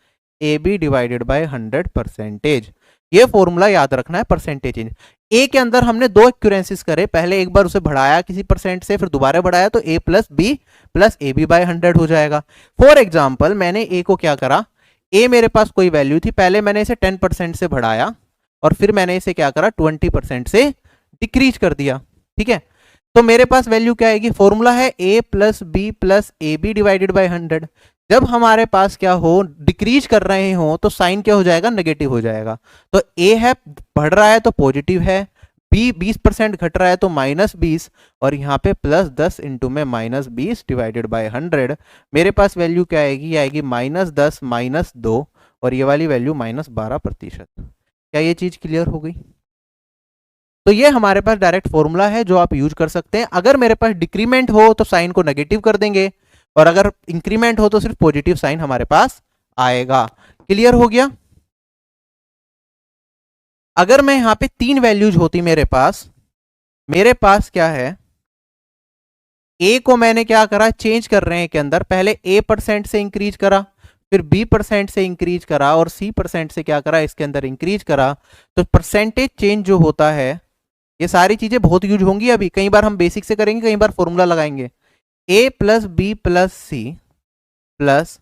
a b divided by 100%। ये फॉर्मूला याद रखना है परसेंटेज चेंज। ए के अंदर हमने दो एक्यूरेंसीज करे, पहले एक बार उसे बढ़ाया किसी परसेंट से, फिर दोबारा बढ़ाया तो a प्लस बी बाय 100 हो जाएगा। फॉर एग्जाम्पल मैंने a को क्या करा, a मेरे पास कोई वैल्यू थी, पहले मैंने इसे 10% से बढ़ाया और फिर मैंने इसे क्या करा 20% से डिक्रीज कर दिया। ठीक है, तो मेरे पास वैल्यू क्या आएगी, फॉर्मूला है a plus a b divided by 100। जब हमारे पास क्या हो, डिक्रीज कर रहे हो तो साइन क्या हो जाएगा, नेगेटिव हो जाएगा। तो ए है बढ़ रहा है तो पॉजिटिव है, बी 20% घट रहा है तो -20, और यहाँ पे +10 इंटू में -20 डिवाइडेड बाय 100। मेरे पास वैल्यू क्या आएगी, आएगी -10 -2, और ये वाली वैल्यू -12%। क्या ये चीज क्लियर हो गई? तो ये हमारे पास डायरेक्ट फॉर्मूला है जो आप यूज कर सकते हैं। अगर मेरे पास डिक्रीमेंट हो तो साइन को नेगेटिव कर देंगे, और अगर इंक्रीमेंट हो तो सिर्फ पॉजिटिव साइन हमारे पास आएगा। क्लियर हो गया? अगर मैं यहां पे 3 वैल्यूज होती मेरे पास क्या है, ए को मैंने क्या करा, चेंज कर रहे हैं के अंदर, पहले a% से इंक्रीज करा, फिर b% से इंक्रीज करा, और c% से क्या करा, इसके अंदर इंक्रीज करा। तो परसेंटेज चेंज जो होता है, ये सारी चीजें बहुत यूज होंगी, अभी कई बार हम बेसिक से करेंगे, कई बार फॉर्मूला लगाएंगे। a plus b plus c plus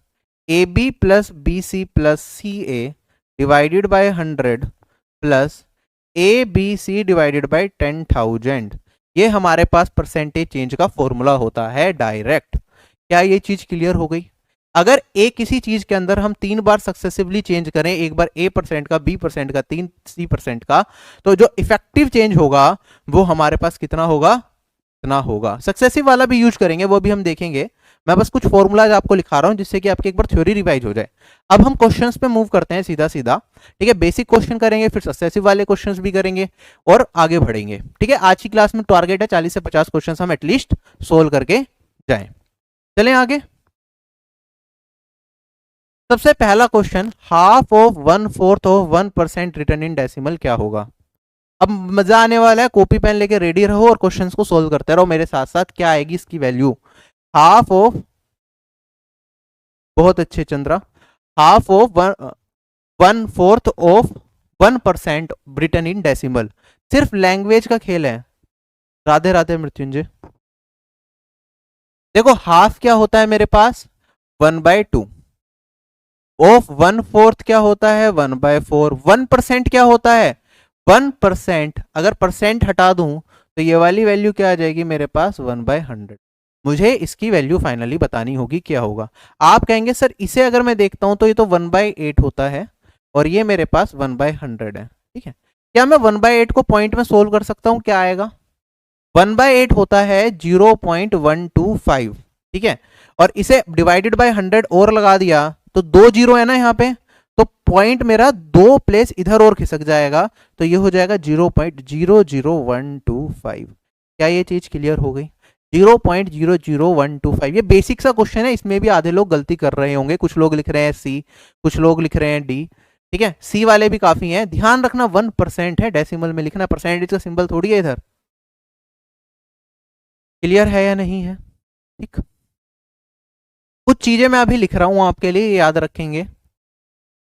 a b plus b c plus c a divided by 100 plus a B c divided by 10,000, ये हमारे पास परसेंटेज चेंज का फॉर्मूला होता है डायरेक्ट। क्या ये चीज क्लियर हो गई? अगर ए किसी चीज के अंदर हम 3 बार सक्सेसिवली चेंज करें, एक बार a% का, b% का, 3 c% का, तो जो इफेक्टिव चेंज होगा वो हमारे पास कितना होगा, इतना होगा। सक्सेसिव वाला भी यूज करेंगे, वो भी हम देखेंगे, मैं बस कुछ फॉर्मूलाज आपको लिखा रहा हूँ जिससे कि आपकी एक बार थ्योरी रिवाइज हो जाए। अब हम क्वेश्चंस पे मूव करते हैं सीधा सीधा, ठीक है। बेसिक क्वेश्चन करेंगे, फिर सक्सेसिव वाले क्वेश्चंस भी करेंगे और आगे बढ़ेंगे, ठीक है। आज की क्लास में टारगेट है 40 से 50 क्वेश्चंस हम एटलीस्ट सोल्व करके जाएं। चलें आगे। सबसे पहला question, half of 1/4 of 1% return in decimal क्या होगा। अब मजा आने वाला है, कॉपी पेन लेके रेडी रहो और क्वेश्चंस को सोल्व करते रहो मेरे साथ साथ। क्या आएगी इसकी वैल्यू, हाफ ऑफ, बहुत अच्छे Chandra, half of 1/4 of 1% return in decimal. सिर्फ लैंग्वेज का खेल है। राधे राधे मृत्युंजय। देखो हाफ क्या होता है मेरे पास 1/2 ऑफ 1/4 क्या होता है 1/4। 1% क्या होता है 1%। अगर परसेंट हटा दूं तो ये वाली वैल्यू क्या आ जाएगी मेरे पास 1/100। मुझे इसकी वैल्यू फाइनली बतानी होगी क्या होगा। आप कहेंगे सर इसे अगर मैं देखता हूं तो ये तो 1/8 होता है और ये मेरे पास 1/100 है, ठीक है। क्या मैं 1/8 को पॉइंट में सोल्व कर सकता हूं, क्या आएगा 1/8 होता है 0.125, ठीक है। और इसे डिवाइडेड बाय 100 और लगा दिया तो 2 जीरो है ना यहाँ पे, तो पॉइंट मेरा 2 प्लेस इधर और खिसक जाएगा, तो ये हो जाएगा 0.00125। क्या ये चीज क्लियर हो गई। 0.00125। ये बेसिक सा क्वेश्चन है, इसमें भी आधे लोग गलती कर रहे होंगे। कुछ लोग लिख रहे हैं सी, कुछ लोग लिख रहे हैं डी, ठीक है। सी वाले भी काफी हैं। ध्यान रखना 1% है, डेसिमल में लिखना, परसेंटेज का सिंबल थोड़ी है इधर। क्लियर है या नहीं है, ठीक। कुछ चीजें मैं अभी लिख रहा हूं आपके लिए, याद रखेंगे।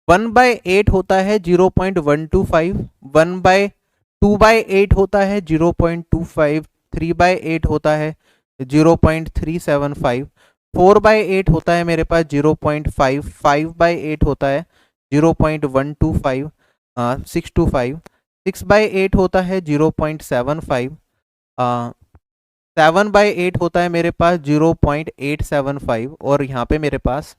1/8 होता है 0.125, 1/2/8 होता है 0.25, 3/8 होता है 0.375, 4/8 होता है मेरे पास 0.5, 5/8 होता है 0.125, 625, 6/8 होता है 0.75, 7/8 होता है मेरे पास 0.875 और यहाँ पे मेरे पास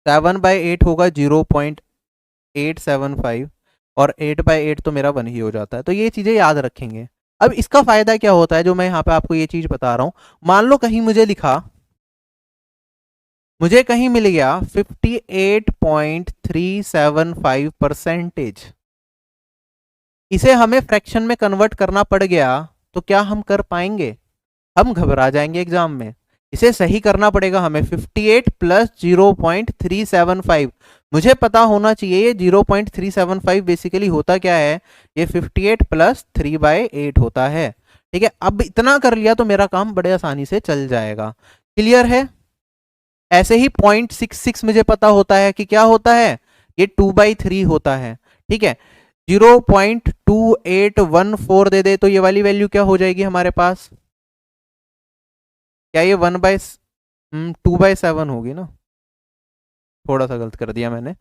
7/8 होगा 0.875 और 8/8 तो मेरा 1 ही हो जाता है। तो ये चीज़ें याद रखेंगे। अब इसका फायदा क्या होता है जो मैं यहाँ पे आपको ये चीज़ बता रहा हूँ। मान लो कहीं मुझे कहीं मिल गया 58.375%, इसे हमें फ्रैक्शन में कन्वर्ट करना पड़ गया तो क्या हम कर पाएंगे, हम घबरा जाएंगे एग्जाम में। इसे सही करना पड़ेगा हमें। 58 प्लस 0.375, मुझे पता होना चाहिए ये 0.375 बेसिकली होता क्या है, ये 58 प्लस 3/8 होता है, ठीक है। अब इतना कर लिया तो मेरा काम बड़े आसानी से चल जाएगा। क्लियर है। ऐसे ही 0.66 मुझे पता होता है कि क्या होता है, ये 2/3 होता है, ठीक है। 0.2814 दे दे तो ये वाली वैल्यू क्या हो जाएगी हमारे पास, क्या ये 2/7 होगी ना, थोड़ा सा गलत कर दिया मैंने,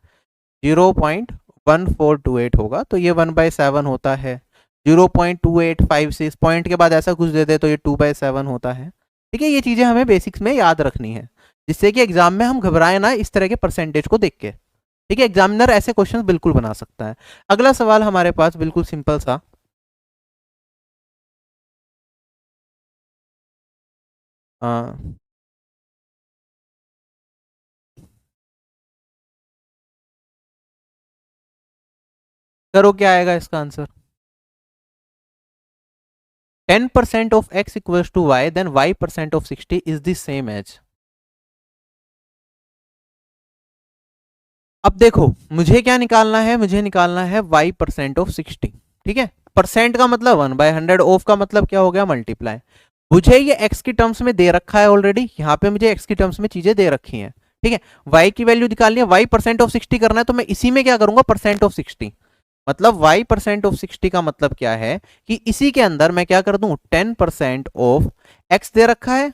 0.1428 होगा तो ये 1/7 होता है। 0.2856 पॉइंट के बाद ऐसा कुछ दे दे तो ये 2/7 होता है, ठीक है। ये चीजें हमें बेसिक्स में याद रखनी है जिससे कि एग्जाम में हम घबराए ना इस तरह के परसेंटेज को देख के, ठीक है। एग्जामिनर ऐसे क्वेश्चंस बिल्कुल बना सकता है। अगला सवाल हमारे पास बिल्कुल सिंपल सा, करो क्या आएगा इसका answer. 10% of x equals to y, then y% of 60 is the same as। अब देखो मुझे क्या निकालना है, मुझे निकालना है y% of 60, ठीक है। परसेंट का मतलब 1/100, ऑफ का मतलब क्या हो गया मल्टीप्लाई। मुझे ये x की टर्म्स में दे रखा है ऑलरेडी, यहाँ पे मुझे x की टर्म्स में चीजें दे रखी हैं, ठीक है। y की वैल्यू निकालनी है, y% of 60 करना है तो मैं इसी में क्या करूंगा परसेंट ऑफ 60, मतलब y% ऑफ 60 का मतलब क्या है कि इसी के अंदर मैं क्या कर दूं 10% ऑफ x दे रखा है,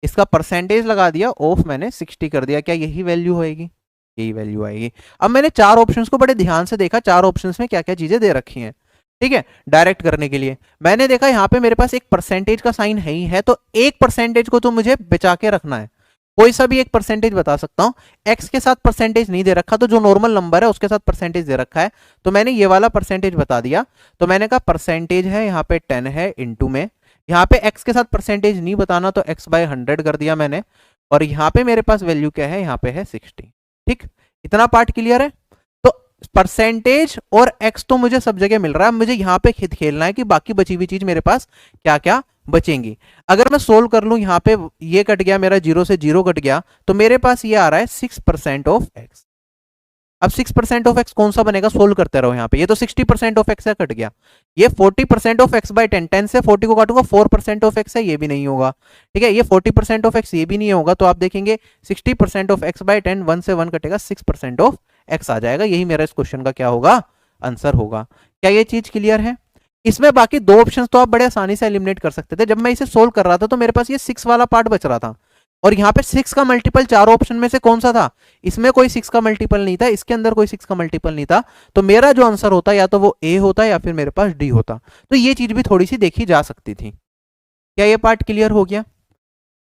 इसका परसेंटेज लगा दिया, ऑफ मैंने 60 कर दिया। क्या यही वैल्यू होएगी, यही वैल्यू आएगी। अब मैंने चार ऑप्शंस को बड़े ध्यान से देखा, चार ऑप्शंस में क्या क्या चीजें दे रखी हैं, ठीक है। डायरेक्ट करने के लिए मैंने देखा यहाँ पे मेरे पास एक परसेंटेज का साइन है ही है, तो एक परसेंटेज को तो मुझे बचा के रखना है। कोई सा भी एक परसेंटेज बता सकता हूं, एक्स के साथ परसेंटेज नहीं दे रखा तो जो नॉर्मल नंबर है उसके साथ परसेंटेज दे रखा है, तो मैंने ये वाला परसेंटेज बता दिया। तो मैंने कहा परसेंटेज है यहाँ पे 10 है, इंटू में यहाँ पे x के साथ परसेंटेज नहीं बताना तो x बाय 100 कर दिया मैंने, और यहाँ पे मेरे पास वैल्यू क्या है, यहाँ पे है 60। ठीक, इतना पार्ट क्लियर है। तो परसेंटेज और x तो मुझे सब जगह मिल रहा है, मुझे यहाँ पे खुद खेलना है कि बाकी बची हुई चीज मेरे पास क्या क्या बचेंगी। अगर मैं सोल्व कर लूं, यहाँ पे ये कट गया मेरा, 0 से 0 कट गया, तो मेरे पास ये आ रहा है 6% ऑफ x। अब 6% ऑफ x कौन सा बनेगा, सोल्व करते रहो यहाँ पे। ये तो 60% ऑफ x है, कट गया। ये 40% ऑफ x बाय 10, 10 से 40 को काटूंगा, 4% ऑफ x है, ये भी नहीं होगा। ठीक है, ये 40% ऑफ x, ये भी नहीं होगा। तो आप देखेंगे 60% ऑफ x बाय 10, 1 से 1 कटेगा, 6% ऑफ x आ जाएगा। यही मेरा इस क्वेश्चन का क्या होगा, आंसर होगा। क्या ये चीज क्लियर है? इसमें बाकी दो ऑप्शंस तो आप बड़े आसानी से एलिमिनेट कर सकते थे। जब मैं इसे सोल्व कर रहा था तो मेरे पास ये 6 वाला पार्ट बच रहा था, और यहाँ पे 6 का मल्टीपल चारों ऑप्शन में से कौन सा था, इसमें कोई 6 का मल्टीपल नहीं था, इसके अंदर कोई 6 का मल्टीपल नहीं था। तो मेरा जो आंसर होता या तो वो ए होता या फिर मेरे पास डी होता। तो ये चीज भी थोड़ी सी देखी जा सकती थी। क्या ये पार्ट क्लियर हो गया?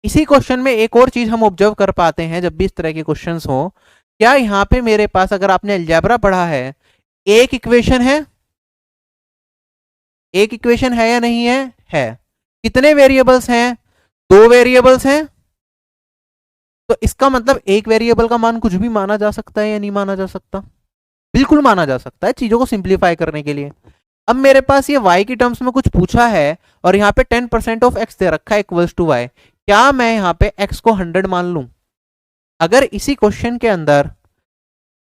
इसी क्वेश्चन में एक और चीज हम ऑब्जर्व कर पाते हैं जब भी इस तरह के क्वेश्चन हो। क्या यहाँ पे मेरे पास, अगर आपने अलजेब्रा पढ़ा है, एक इक्वेशन है, एक इक्वेशन है या नहीं है? है। कितने वेरिएबल्स हैं? 2 वेरिएबल्स हैं। तो इसका मतलब एक वेरिएबल का मान कुछ भी माना जा सकता है या नहीं माना जा सकता? बिल्कुल माना जा सकता है, चीजों को सिंप्लीफाई करने के लिए। अब मेरे पास ये y की टर्म्स में कुछ पूछा है, और यहाँ पे 10% ऑफ x दे रखा है इक्वल्स टू y। क्या मैं यहाँ पे x को 100 मान लूं? अगर इसी क्वेश्चन के अंदर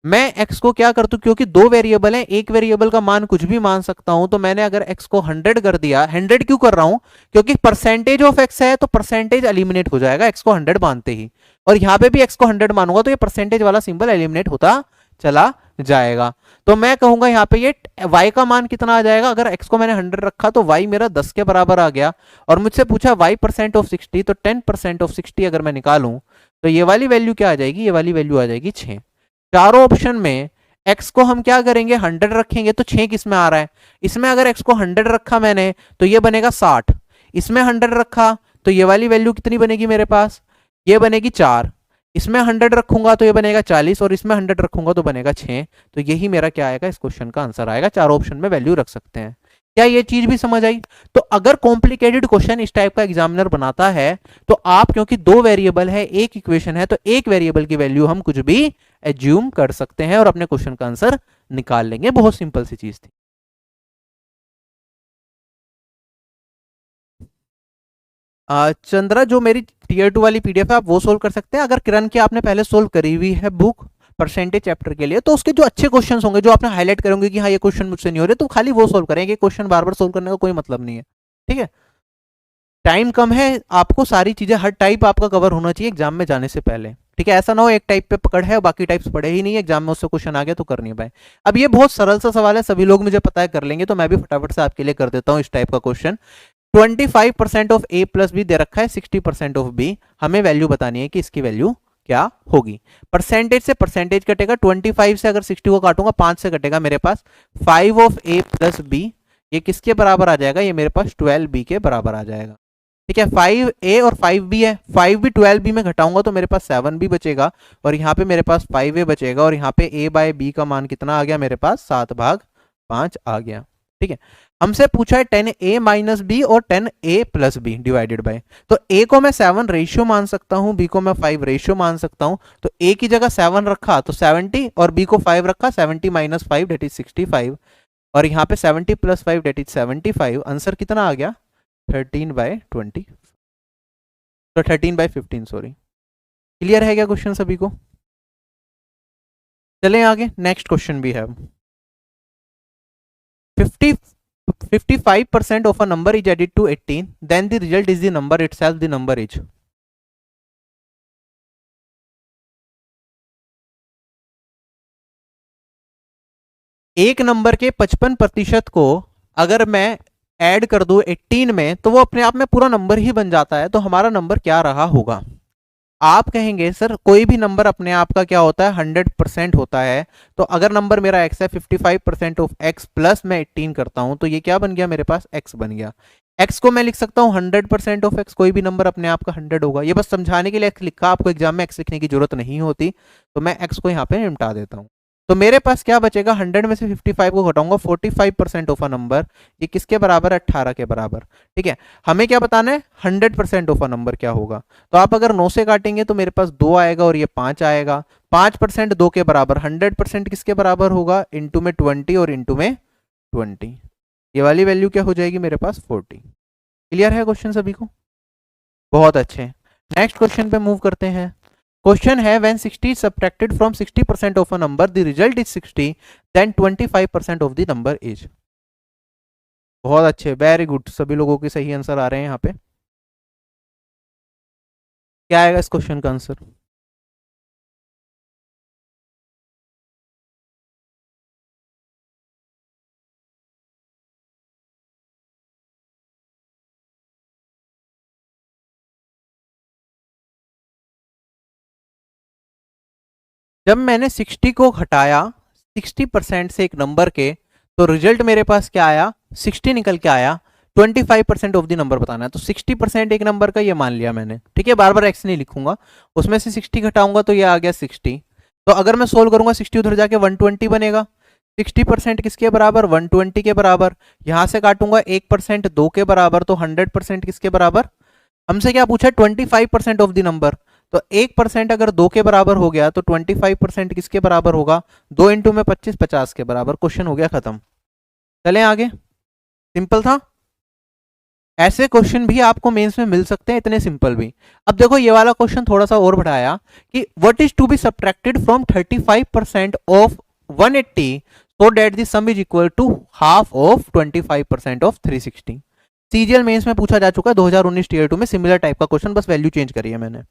मैं x को क्या कर दूं, क्योंकि 2 वेरिएबल हैं, एक वेरिएबल का मान कुछ भी मान सकता हूं, तो मैंने अगर x को 100 कर दिया, 100 क्यों कर रहा हूं, क्योंकि परसेंटेज ऑफ x है, तो परसेंटेज एलिमिनेट हो जाएगा x को 100 मानते ही। और यहां पे भी x को 100 मानूंगा तो ये परसेंटेज वाला सिंबल एलिमिनेट होता चला जाएगा। तो मैं कहूंगा यहाँ पे ये y का मान कितना आ जाएगा, अगर x को मैंने 100 रखा तो y मेरा 10 के बराबर आ गया, और मुझसे पूछा y% ऑफ 60, तो 10% ऑफ 60 अगर मैं निकालूं तो ये वाली वैल्यू क्या आ जाएगी, ये वाली वैल्यू आ जाएगी 6। चारों ऑप्शन में x को हम क्या करेंगे, 100 रखेंगे, तो 6 किस में आ रहा है, इसमें अगर x को 100 रखा मैंने तो ये बनेगा 60, इसमें 100 रखा तो ये वाली वैल्यू कितनी बनेगी मेरे पास, ये बनेगी 4, इसमें 100 रखूंगा तो ये बनेगा 40, और इसमें 100 रखूंगा तो बनेगा 6। तो यही मेरा क्या आएगा, इस क्वेश्चन का आंसर आएगा। चारों ऑप्शन में वैल्यू रख सकते हैं। क्या ये चीज भी समझ आई? तो अगर कॉम्प्लिकेटेड क्वेश्चन इस टाइप का एग्जामिनर बनाता है, तो आप, क्योंकि 2 वेरिएबल है, एक इक्वेशन है, तो एक वेरिएबल की वैल्यू हम कुछ भी एज्यूम कर सकते हैं और अपने क्वेश्चन का आंसर निकाल लेंगे। बहुत सिंपल सी चीज थी। चंद्रा, जो मेरी टीयर 2 वाली पीडीएफ है आप वो सोल्व कर सकते हैं। अगर किरण की आपने पहले सोल्व करी हुई है बुक परसेंटेज चैप्टर के लिए, तो उसके जो अच्छे क्वेश्चंस होंगे, जो आपने हाईलाइट करोगे कि हाँ ये क्वेश्चन मुझसे नहीं हो रहे, तो खाली वो सोल्व करेंगे। क्वेश्चन बार बार सोल्व करने का कोई मतलब नहीं है। ठीक है, टाइम कम है, आपको सारी चीजें, हर टाइप आपका कवर होना चाहिए एग्जाम में जाने से पहले। ठीक है, ऐसा ना हो एक टाइप पे पकड़ है और बाकी टाइप्स पढ़े ही नहीं, एग्जाम में उससे क्वेश्चन आ गया तो कर नहीं पाए। अब ये बहुत सरल सा सवाल है, सभी लोग मुझे पता है कर लेंगे, तो मैं भी फटाफट से आपके लिए कर देता हूँ इस टाइप का question. 25% of a plus B दे रखा है, 60% ऑफ b, हमें वैल्यू बतानी है कि इसकी वैल्यू क्या होगी। परसेंटेज से परसेंटेज कटेगा, 25 से अगर 60 को काटूंगा 5 से कटेगा मेरे पास 5 ऑफ a प्लस b, ये किसके बराबर आ जाएगा, ये मेरे पास 12b के बराबर आ जाएगा। ठीक है, 5a और 5b है, 5 भी 12b में घटाऊंगा तो मेरे पास 7b बचेगा, और यहाँ पे मेरे पास 5a बचेगा, और यहाँ पे a बाय b का मान कितना आ गया मेरे पास, 7/5 आ गया। ठीक है, हमसे पूछा है 10a माइनस बी और 10a plus b divided by, तो a को मैं 7 रेशियो मान सकता हूं, b को मैं 5 रेशियो मान सकता हूं। तो a की जगह 7 रखा तो 70, और b को 5 रखा, 70 माइनस 5 डेट इज 65, और यहाँ पे 70 प्लस 5 डेट इज 75। आंसर कितना आ गया, 13/20, तो 13/15 सॉरी। क्लियर है क्या क्वेश्चन सभी को? चलें आगे, नेक्स्ट क्वेश्चन भी है। 55% of a number is added to 18, then the result is the number itself, the number is। एक नंबर के 55% को अगर मैं ऐड कर दूं 18 में, तो वो अपने आप में पूरा नंबर ही बन जाता है। तो हमारा नंबर क्या रहा होगा? आप कहेंगे सर कोई भी नंबर अपने आप का क्या होता है, 100% होता है। तो अगर नंबर मेरा x है, 55% ऑफ x प्लस मैं 18 करता हूं, तो ये क्या बन गया मेरे पास, x बन गया। x को मैं लिख सकता हूं 100% ऑफ x, कोई भी नंबर अपने आप का 100 होगा। ये बस समझाने के लिए x लिखा, आपको एग्जाम में x लिखने की जरूरत नहीं होती, तो मैं x को यहाँ पे निपटा देता हूँ। तो मेरे पास क्या बचेगा, 100 में से 55 को घटाऊंगा, 45% ऑफ अ नंबर, ये किसके बराबर है, 18 के बराबर। ठीक है, हमें क्या बताना है, 100% ऑफ अ नंबर क्या होगा। तो आप अगर 9 से काटेंगे तो मेरे पास 2 आएगा और ये 5 आएगा। 5% 2 के बराबर, 100% किसके बराबर होगा, इंटू में 20 और इंटू में 20, ये वाली वैल्यू क्या हो जाएगी मेरे पास, 40। क्लियर है क्वेश्चन सभी को, बहुत अच्छे। नेक्स्ट क्वेश्चन पे मूव करते हैं। क्वेश्चन है when 60 is subtracted from 60% of a number the result is 60, then 25% of the number is। बहुत अच्छे, वेरी गुड, सभी लोगों के सही आंसर आ रहे हैं यहाँ पे। क्या आएगा इस क्वेश्चन का आंसर, जब मैंने 60 को घटाया 60% से एक नंबर के, तो रिजल्ट मेरे पास क्या आया, 60 निकल के आया। 25% ऑफ द नंबर बताना है, तो 60% एक नंबर का ये मान लिया मैंने। ठीक है, बार बार एक्स नहीं लिखूंगा, उसमें से 60 घटाऊंगा तो ये आ गया 60। तो अगर मैं सोल्व करूंगा 60 उधर जाके 120 बनेगा। 60% किसके बराबर, 120 के बराबर। यहां से काटूंगा 1% 2 के बराबर, तो 100% किसके बराबर, हमसे क्या पूछा, 25% ऑफ द नंबर। तो 1% अगर 2 के बराबर हो गया तो 25% किसके बराबर होगा, 2 इंटू में 25, 50 के बराबर। क्वेश्चन हो गया खत्म। चलें आगे, सिंपल था। ऐसे क्वेश्चन भी आपको मेंस में मिल सकते हैं, इतने सिंपल भी। अब देखो ये वाला क्वेश्चन थोड़ा सा और बढ़ाया कि what is to be subtracted from 35% of 180 so that the sum is equal to half of 25% of 360। CGL mains में पूछा जा चुका है 2019 टीयर 2 में, सिमिलर टाइप का क्वेश्चन, बस वैल्यू चेंज करी है मैंने।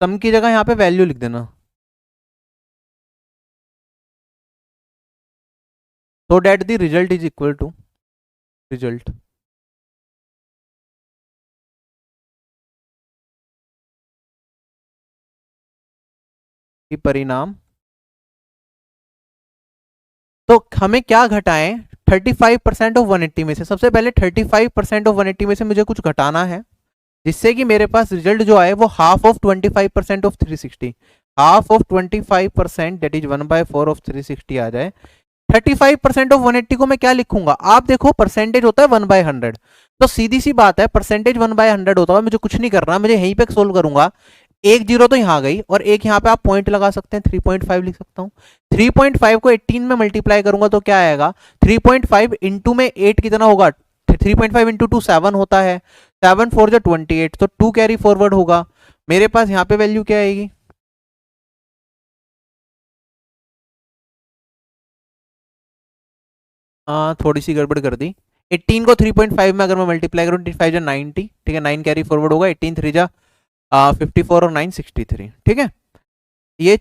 सम की जगह यहाँ पे वैल्यू लिख देना, so that the result is equal to result। कि परिणाम, तो हमें क्या घटाएं, 35% ऑफ 180 में से। सबसे पहले 35% ऑफ 180 में से मुझे कुछ घटाना है, जिससे कि मेरे पास रिजल्ट जो आए वो half of 25% of 360, half of 25% that is 1/4 of 360 आ जाए। 35% ऑफ 180 को मैं क्या लिखूंगा, आप देखो परसेंटेज होता है 1/100, तो सीधी सी बात है परसेंटेज 1/100 होता है। मुझे कुछ नहीं करना, मुझे यहीं पे सोल्व करूंगा। एक जीरो तो यहां गई और एक यहां पे आप पॉइंट लगा सकते हैं, 3.5 लिख सकता हूं। 3.5 को 18 में मल्टीप्लाई करूंगा तो क्या आएगा, 3.5 इंटू में 8 कितना होगा, 3.5 इंटू 2 7 होता है, 7 4 जो 28, तो 2 कैरी फॉरवर्ड होगा। मेरे पास यहाँ पे वैल्यू क्या आएगी, थोड़ी सी गड़बड़ कर दी। 18 को 3.5 में अगर मैं मल्टीप्लाई करूँ, 5 जा 90, ठीक है, 9 कैरी फॉरवर्ड होगा, 18 3 जा 54 और 9 63। ठीक है, ये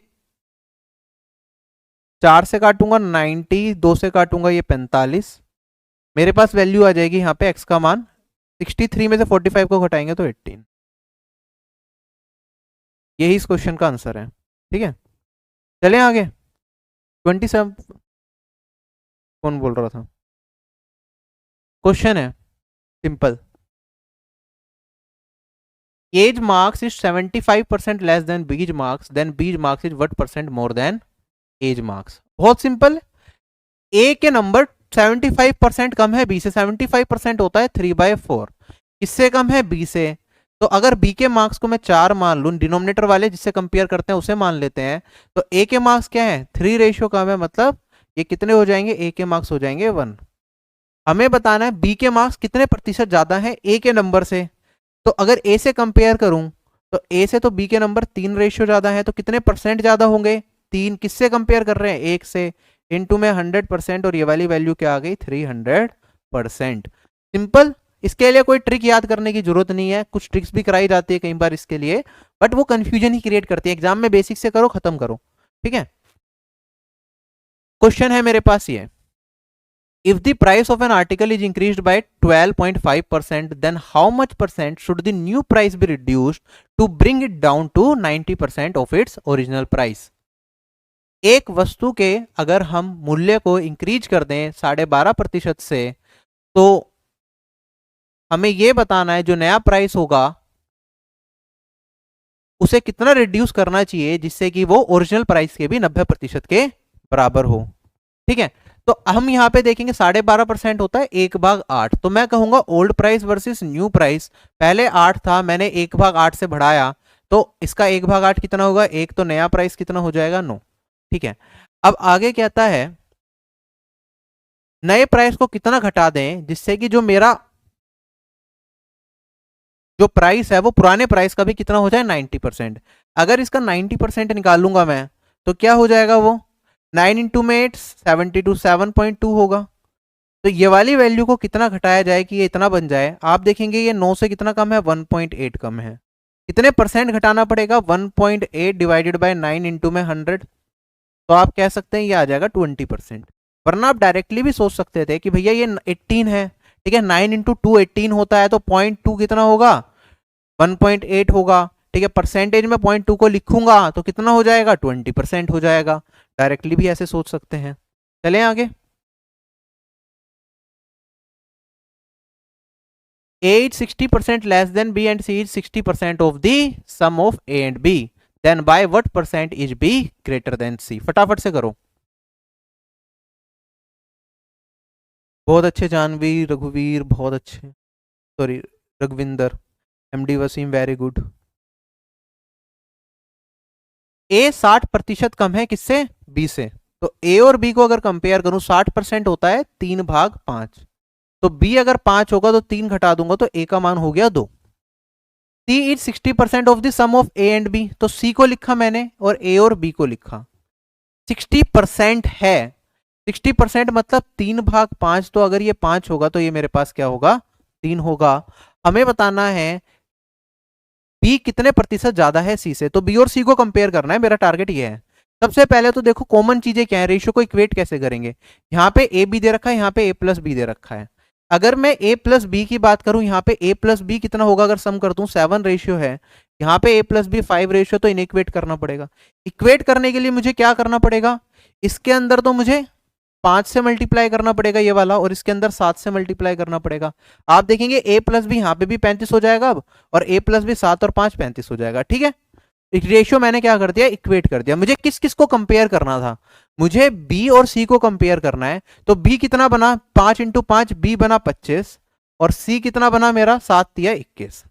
4 से काटूंगा 90, 2 से काटूंगा ये 45, मेरे पास वैल्यू आ जाएगी यहाँ पे एक्स का मान 63 में से 45 को घटाएंगे तो 18। यही इस क्वेश्चन का आंसर है। ठीक है, चलें आगे। 27, कौन बोल रहा था, क्वेश्चन है simple. A's marks is 75% less than B's marks, then B's marks is what percent more than A's marks. बहुत सिंपल, ए के नंबर 75% कम है बी से, 75% होता है 3/4, इससे कम है बी से। तो अगर बी के मार्क्स को मैं 4 मान लूं, डिनोमिनेटर वाले जिससे कंपेयर करते हैं उसे मान लेते हैं, तो ए के मार्क्स क्या है, 3 रेशियो कम है, मतलब ये कितने हो जाएंगे, ए के मार्क्स हो जाएंगे 1। हमें बताना है बी के मार्क्स कितने प्रतिशत ज्यादा है ए के नंबर से। तो अगर ए से कंपेयर करूं तो ए से तो बी के नंबर 3 रेशियो ज्यादा है, तो कितने परसेंट ज्यादा होंगे, 3। किससे कंपेयर कर रहे हैं, 1 से, इनटू में 100%, और ये वाली वैल्यू क्या आ गई, 300%। सिंपल, इसके लिए कोई ट्रिक याद करने की जरूरत नहीं है, कुछ ट्रिक्स भी कराई जाती है कई बार इसके लिए, बट वो कंफ्यूजन ही क्रिएट करती है। एग्जाम में बेसिक से करो, खत्म करो। ठीक है, क्वेश्चन है मेरे पास ये, if the price of an article is increased by 12.5%, then how much percent should the new price be reduced to bring it down to 90% of its original price। एक वस्तु के अगर हम मूल्य को इंक्रीज कर दें 12.5% से, तो हमें यह बताना है जो नया प्राइस होगा उसे कितना रिड्यूस करना चाहिए जिससे कि वो ओरिजिनल प्राइस के भी 90% के बराबर हो। ठीक है, तो हम यहां पे देखेंगे 12.5% होता है 1/8, तो मैं कहूंगा old price versus new price. पहले 8 था, मैंने 1/8 से बढ़ाया, तो इसका 1/8 कितना होगा, एक, तो नया प्राइस कितना हो जाएगा, 9। ठीक है, अब आगे कहता है नए प्राइस को कितना घटा दें जिससे कि जो मेरा जो प्राइस है वो पुराने प्राइस का भी कितना हो जाए, 90%। अगर इसका 90% निकालूंगा मैं तो क्या हो जाएगा, वो 9 इंटू में 8 72 7.2 होगा। तो ये वाली वैल्यू को कितना घटाया जाए कि ये इतना बन जाए, आप देखेंगे ये 9 से कितना कम है, 1.8 कम है। कितने परसेंट घटाना पड़ेगा, 1.8 डिवाइडेड बाय 9 इंटू में 100, तो आप कह सकते हैं ये आ जाएगा 20%। वरना आप डायरेक्टली भी सोच सकते थे कि भैया ये 18 है, ठीक है, 9 इंटू 2 18 होता है, तो 0.2 कितना होगा, 1.8 होगा। ठीक है, परसेंटेज में 0.2 को लिखूंगा तो कितना हो जाएगा, 20% हो जाएगा। डायरेक्टली भी ऐसे सोच सकते हैं। चलें आगे। A is 60% less than B and C is 60% of the sum of A and B, then by what percent is B greater than C? फटाफट से करो। बहुत अच्छे जानवी, रघुवीर बहुत अच्छे, sorry Raghvinder, MD Wasim very good. A 60% कम है किससे, बी से, तो ए और बी को अगर कंपेयर करूं 60% होता है 3/5, तो बी अगर 5 होगा तो 3 घटा दूंगा तो ए का मान हो गया 2। C is 60% of the sum of A and B, तो सी को लिखा मैंने और ए और बी को लिखा। 60% है, 60% मतलब 3/5, तो अगर ये 5 होगा तो ये मेरे पास क्या होगा, 3 होगा। हमें बताना है बी कितने प्रतिशत ज्यादा है सी से, तो बी और सी को कंपेयर करना है, मेरा टारगेट ये है। सबसे पहले तो देखो कॉमन चीजें क्या है, रेशियो को इक्वेट कैसे करेंगे। यहाँ पे ए बी दे रखा है, यहाँ पे ए प्लस बी दे रखा है। अगर मैं ए प्लस बी की बात करूं, यहाँ पे ए प्लस बी कितना होगा, अगर सम कर दूं 7 रेशियो है, यहाँ पे ए प्लस बी 5 रेशियो, तो इन्हें इक्वेट करना पड़ेगा। इक्वेट करने के लिए मुझे क्या करना पड़ेगा, इसके अंदर तो मुझे 5 से मल्टीप्लाई करना पड़ेगा ये वाला, और इसके अंदर 7 से मल्टीप्लाई करना पड़ेगा। आप देखेंगे ए प्लस बी यहाँ पे भी 35 हो जाएगा अब, और ए प्लस बी 7 और 5 35 हो जाएगा। ठीक है, रेशियो मैंने क्या कर दिया, इक्वेट कर दिया। मुझे किस किस को कंपेयर करना था, मुझे बी और सी को कंपेयर करना है। तो बी कितना बना, 5 इंटू 5, बी बना 25, और सी कितना बना मेरा, 7×3 = 21।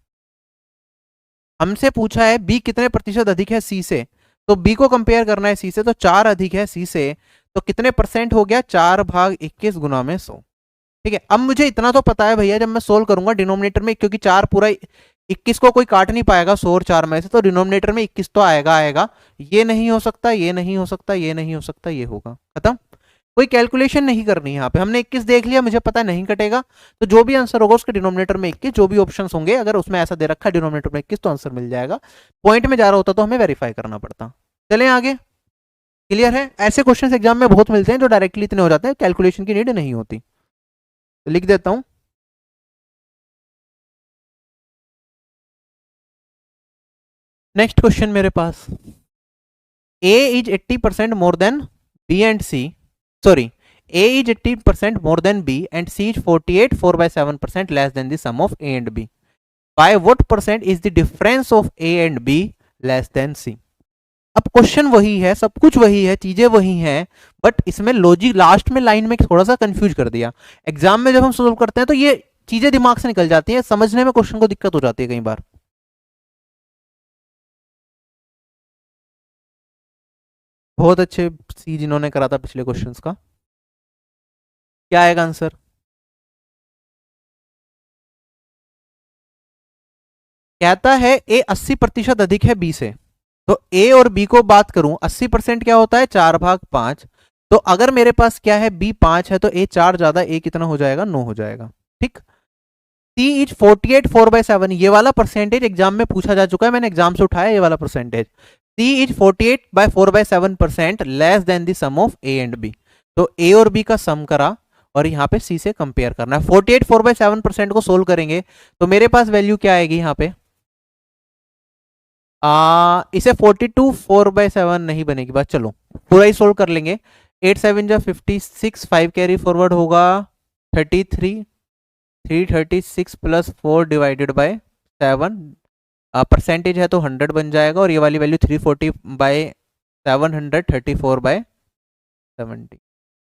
हमसे पूछा है बी कितने प्रतिशत अधिक है सी से, तो बी को कंपेयर करना है सी से, तो 4 अधिक है सी से, तो कितने परसेंट हो गया, 4/21 गुना में 100। ठीक है, अब मुझे इतना तो पता है भैया, जब मैं सोल्व करूंगा डिनोमिनेटर में, क्योंकि 4 पूरा 21 को कोई काट नहीं पाएगा 100 और 4 में से, तो डिनोमिनेटर में 21 तो आएगा आएगा। ये नहीं हो सकता, ये नहीं हो सकता, ये नहीं हो सकता, ये होगा, खत्म। कोई कैलकुलेशन नहीं करनी यहाँ पे, हमने 21 देख लिया, मुझे पता नहीं कटेगा, तो जो भी आंसर होगा उसके डिनोमिनेटर में 21, जो भी ऑप्शन होंगे अगर उसमें ऐसा दे रखा है डिनोमिनेटर में 21 तो आंसर मिल जाएगा। पॉइंट में जा रहा होता तो हमें वेरीफाई करना पड़ता। चलें आगे। क्लियर है, ऐसे क्वेश्चन एग्जाम में बहुत मिलते हैं जो डायरेक्टली इतने हो जाते हैं, कैलकुलेशन की नीड नहीं होती। तो लिख देता हूं, नेक्स्ट क्वेश्चन मेरे पास, A is 80% more than B and C, sorry, A is 80% more than B and C is 48 4/7% less than the sum of A and B. By what percent is the difference of A and B less than C? अब question वही है, सब कुछ वही है, चीजें वही हैं, बट इसमें लॉजिक लास्ट में लाइन में थोड़ा सा कंफ्यूज कर दिया। एग्जाम में जब हम सोल्व करते हैं तो ये चीजें दिमाग से निकल जाती हैं, समझने में क्वेश्चन को दिक्कत हो जाती है कई बार। बहुत अच्छे सी जिन्होंने करा था पिछले क्वेश्चंस का, क्या आएगा आंसर, कहता है ए 80% अधिक है बी से। तो ए और बी को बात करूं, 80% क्या होता है, 4/5, तो अगर मेरे पास क्या है, बी 5 है, तो ए 4 ज्यादा ए कितना हो जाएगा, 9 हो जाएगा। ठीक, सी इज 48 4/7, ये वाला परसेंटेज एग्जाम में पूछा जा चुका है, मैंने एग्जाम से उठाया ये वाला percentage. C is 48/4/7% less than the sum of A and B, तो ए और बी का सम करा और यहाँ पे सी से कंपेयर करना है। 48 4/7% को सोल्व करेंगे तो मेरे पास वैल्यू क्या आएगी यहाँ पे, इसे 42 4/7 नहीं बनेगी बात, चलो पूरा ही सोल्व कर लेंगे। 8 7 जा 56, 5 कैरी फॉरवर्ड होगा 33, 336 प्लस 4 डिवाइडेड बाय 7, परसेंटेज है तो 100 बन जाएगा, और ये वाली वैल्यू 340/700, 34/70,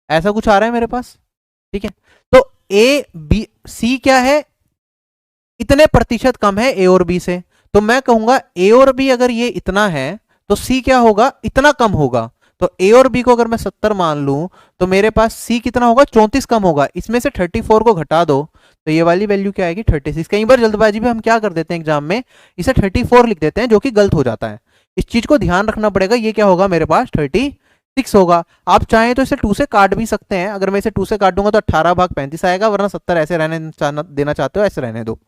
ऐसा कुछ आ रहा है मेरे पास। ठीक है, तो ए बी सी क्या है, इतने प्रतिशत कम है ए और बी से, तो मैं कहूंगा ए और बी अगर ये इतना है तो सी क्या होगा, इतना कम होगा। तो ए और बी को अगर मैं 70 मान लूं तो मेरे पास सी कितना होगा, 34 कम होगा। इसमें से 34 को घटा दो तो ये वाली वैल्यू क्या आएगी, 36। कई बार जल्दबाजी में हम क्या कर देते हैं एग्जाम में, इसे 34 लिख देते हैं, जो कि गलत हो जाता है। इस चीज को ध्यान रखना पड़ेगा। ये क्या होगा मेरे पास, 36 होगा। आप चाहें तो इसे 2 से काट भी सकते हैं। अगर मैं इसे 2 से काट दूंगा तो 18/35 आएगा, वरना 70 ऐसे रहने देना चाहते हो ऐसे रहने दो।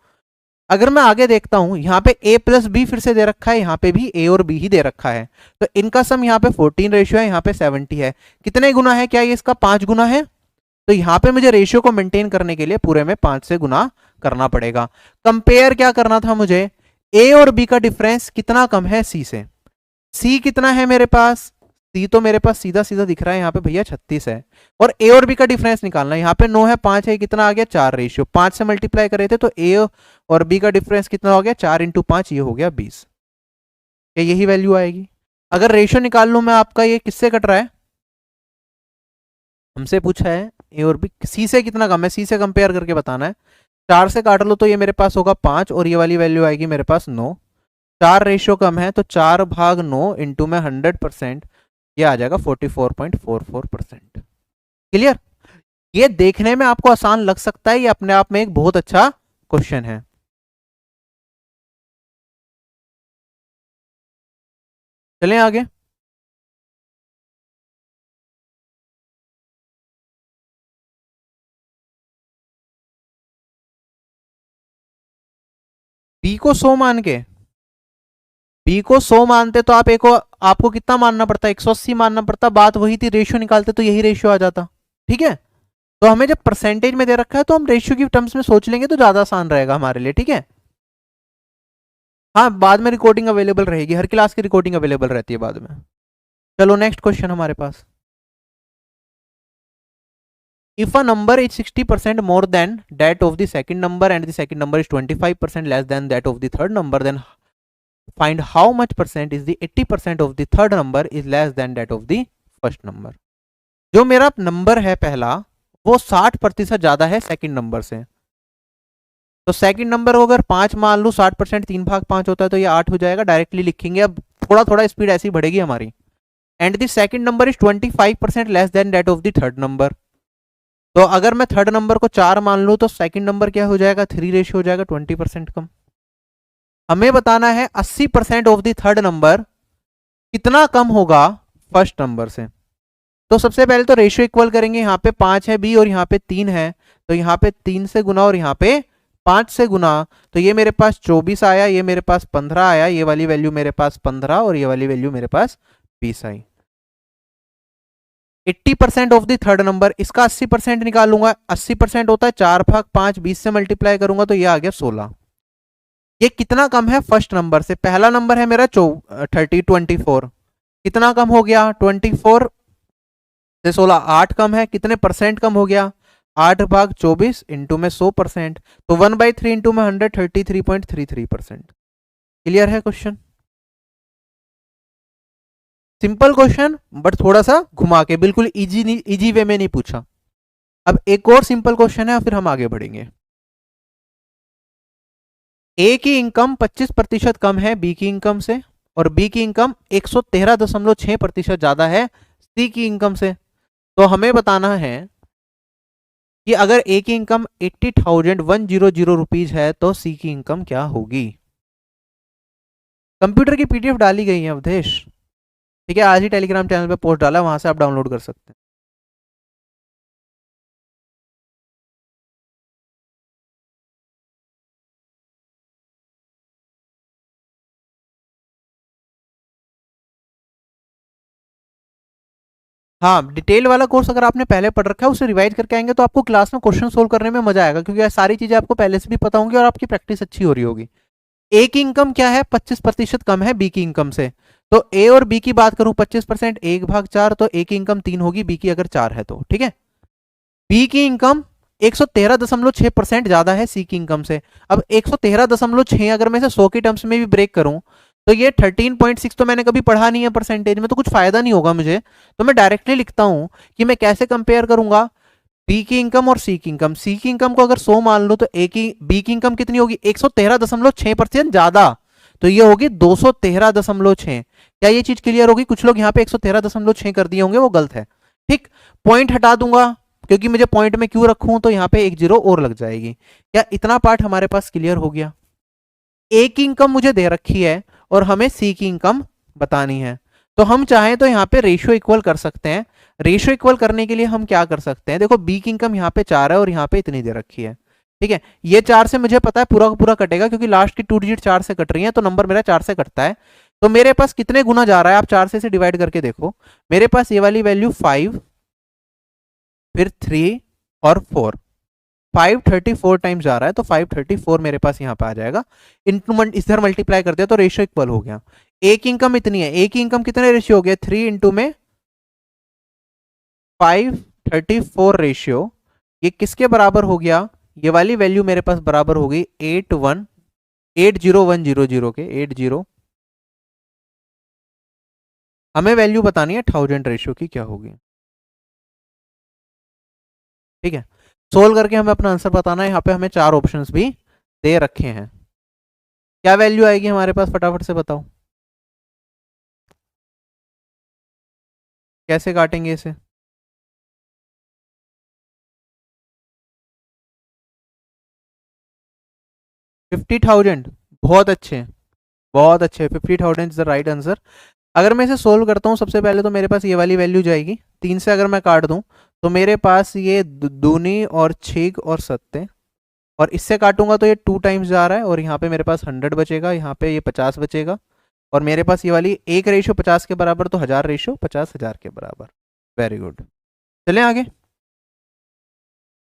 अगर मैं आगे देखता हूं, यहाँ पे a प्लस बी फिर से दे रखा है, यहाँ पे भी a और b ही दे रखा है, तो इनका सम यहाँ पे 14 रेशियो है, यहाँ पे 70 है। कितने गुना है, क्या ये इसका 5 गुना है? तो यहाँ पे मुझे रेशियो को मेंटेन करने के लिए पूरे में 5 से गुना करना पड़ेगा। कंपेयर क्या करना था मुझे, a और b का डिफरेंस कितना कम है c से। c कितना है मेरे पास, c तो मेरे पास सीधा सीधा दिख रहा है यहाँ पे भैया 36 है, और a और b का डिफरेंस निकालना है। यहाँ पे 9 है, 5 है, कितना आ गया 4 रेशियो, 5 से मल्टीप्लाई करे थे तो a और b का डिफरेंस कितना हो गया 4 × 5, ये हो गया 20। क्या यही वैल्यू आएगी? अगर रेशियो निकाल लूं मैं आपका, ये किससे कट रहा है, हमसे पूछा है ए और बी, सी से कितना कम है, सी से कंपेयर करके बताना है। 4 से काट लो तो ये मेरे पास होगा 5, और ये वाली वैल्यू आएगी मेरे पास 9। 4 रेशियो कम है तो 4/9 इंटू में 100%, ये आ जाएगा 44.44%। क्लियर? ये देखने में आपको आसान लग सकता है, ये अपने आप में एक बहुत अच्छा क्वेश्चन है। चलें आगे। बी को 100 मान के, बी को 100 मानते तो आप को आपको कितना मानना पड़ता, 180 मानना पड़ता। बात वही थी, रेशियो निकालते तो यही रेशियो आ जाता। ठीक है, तो हमें जब परसेंटेज में दे रखा है तो हम रेशियो की टर्म्स में सोच लेंगे तो ज्यादा आसान रहेगा हमारे लिए। ठीक है, हाँ बाद में रिकॉर्डिंग अवेलेबल रहेगी, हर क्लास की रिकॉर्डिंग अवेलेबल रहती है बाद में। चलो नेक्स्ट क्वेश्चन हमारे पास, if a number is 60% more than that of the second number and the second number is 25% less than that of the third number, then find how much percent is the 80% of the third number is less than that of the first number। जो मेरा number है पहला वो 60% ज्यादा है second number से, तो second number को अगर 5 मान लूं, 60% 3/5 होता है तो ये 8 हो जाएगा, डायरेक्टली लिखेंगे। अब थोड़ा थोड़ा स्पीड ऐसी बढ़ेगी हमारी। And the second number is 25% less than that of the third number, तो अगर मैं थर्ड नंबर को 4 मान लूं तो सेकंड नंबर क्या हो जाएगा, 3 रेशियो हो जाएगा, 20% कम। हमें बताना है 80% ऑफ द थर्ड नंबर कितना कम होगा फर्स्ट नंबर से। तो सबसे पहले तो रेशियो इक्वल करेंगे, यहाँ पे 5 है बी और यहाँ पे 3 है, तो यहाँ पे 3 से गुना और यहाँ पे 5 से गुना, तो ये मेरे पास 24 आया, ये मेरे पास 15 आया, ये वाली वैल्यू मेरे पास 15 और ये वाली वैल्यू मेरे पास 20 आई। 80% ऑफ द थर्ड नंबर, इसका 80% निकालूंगा। 80% होता है 4/5, 20 से मल्टीप्लाई करूंगा तो ये आ गया 16। ये कितना कम है फर्स्ट नंबर से, पहला नंबर है मेरा 24, कितना कम हो गया, 24 से 16 8 कम है, कितने परसेंट कम हो गया, 8/24 इंटू में 100%, तो 1/3 इंटू में 100, 33.33%। क्लियर है क्वेश्चन? सिंपल क्वेश्चन बट थोड़ा सा घुमा के, बिल्कुल इजी वे में नहीं पूछा। अब एक और सिंपल क्वेश्चन है फिर हम आगे बढ़ेंगे। ए की इनकम 25% कम है बी की इनकम से, और बी की इनकम 113.6% ज्यादा है सी की इनकम से। तो हमें बताना है कि अगर ए की इनकम 80,100 रुपीज है तो सी की इनकम क्या होगी। कंप्यूटर की पीडीएफ डाली गई है अवधेश, ठीक है, आज ही टेलीग्राम चैनल पे पोस्ट डाला, वहां से आप डाउनलोड कर सकते हैं। हाँ, डिटेल वाला कोर्स अगर आपने पहले पढ़ रखा है उसे रिवाइज करके आएंगे तो आपको क्लास में क्वेश्चन सोल्व करने में मजा आएगा, क्योंकि सारी चीजें आपको पहले से भी पता होंगी और आपकी प्रैक्टिस अच्छी हो रही होगी। ए की इनकम क्या है, 25% कम है बी की इनकम से। तो ए और बी की बात करूं 25%, 1/4, तो ए की इनकम 3 होगी, बी की अगर 4 है तो, ठीक है। बी की इनकम 113.6% ज्यादा है सी की इनकम से। अब 113.6 अगर मैं इसे 100 की टर्म्स में भी ब्रेक करूं तो ये 13.6 तो मैंने कभी पढ़ा नहीं है परसेंटेज में, तो कुछ फायदा नहीं होगा मुझे। तो मैं डायरेक्टली लिखता हूं कि मैं कैसे कंपेयर करूंगा बी की इनकम और सी की इनकम। सी की इनकम को अगर 100 मान लो तो ए की बी की इनकम कितनी होगी, 113.6% ज्यादा, तो ये होगी 213.6। क्या ये चीज क्लियर होगी? कुछ लोग यहाँ पे 113.6 कर दिए होंगे, वो गलत है। ठीक, पॉइंट हटा दूंगा क्योंकि मुझे पॉइंट में क्यों रखूं, तो यहाँ पे एक जीरो और लग जाएगी। क्या इतना पार्ट हमारे पास क्लियर हो गया? ए की इनकम मुझे दे रखी है और हमें सी की इनकम बतानी है, तो हम चाहें तो यहाँ पे रेशियो इक्वल कर सकते हैं। रेशियो इक्वल करने के लिए हम क्या कर सकते हैं, देखो बी की इनकम यहाँ पे 4 है और यहाँ पे इतनी दे रखी है, ठीक है। ये 4 से मुझे पता है पूरा का पूरा कटेगा क्योंकि लास्ट की 2 डिजिट 4 से कट रही है, तो नंबर मेरा 4 से कटता है। तो मेरे पास कितने गुना जा रहा है, आप 4 से डिवाइड करके देखो। मेरे पास ये वाली वैल्यू 5, फिर 3 और 4, 534 टाइम्स जा रहा है, तो 534 मेरे पास यहाँ पे आ जाएगा। इधर मल्टीप्लाई कर दिया तो रेशियो इक्वल हो गया। ए की इनकम इतनी है, ए की इनकम कितने रेशियो हो गया, 3 इंटू में 534 रेशियो, ये किसके बराबर हो गया, ये वाली वैल्यू मेरे पास बराबर हो गई 80100 के 80। हमें वैल्यू बतानी है 1000 रेशियो की क्या होगी, ठीक है। सोल्व करके हमें अपना आंसर बताना है। यहाँ पे हमें 4 ऑप्शंस भी दे रखे हैं। क्या वैल्यू आएगी हमारे पास, फटाफट से बताओ, कैसे काटेंगे इसे? 50,000, बहुत अच्छे, बहुत अच्छे, 50,000 इज द राइट आंसर। अगर मैं इसे सोल्व करता हूँ, सबसे पहले तो मेरे पास ये वाली वैल्यू जाएगी, 3 से अगर मैं काट दूं तो मेरे पास ये दूनी और 6 और 7, और इससे काटूंगा तो ये 2 टाइम्स जा रहा है, और यहाँ पे मेरे पास 100 बचेगा, यहाँ पे ये 50 बचेगा, और मेरे पास ये वाली एक रेशियो 50 के बराबर, तो 1000 रेशियो 50,000 के बराबर। वेरी गुड, चलें आगे।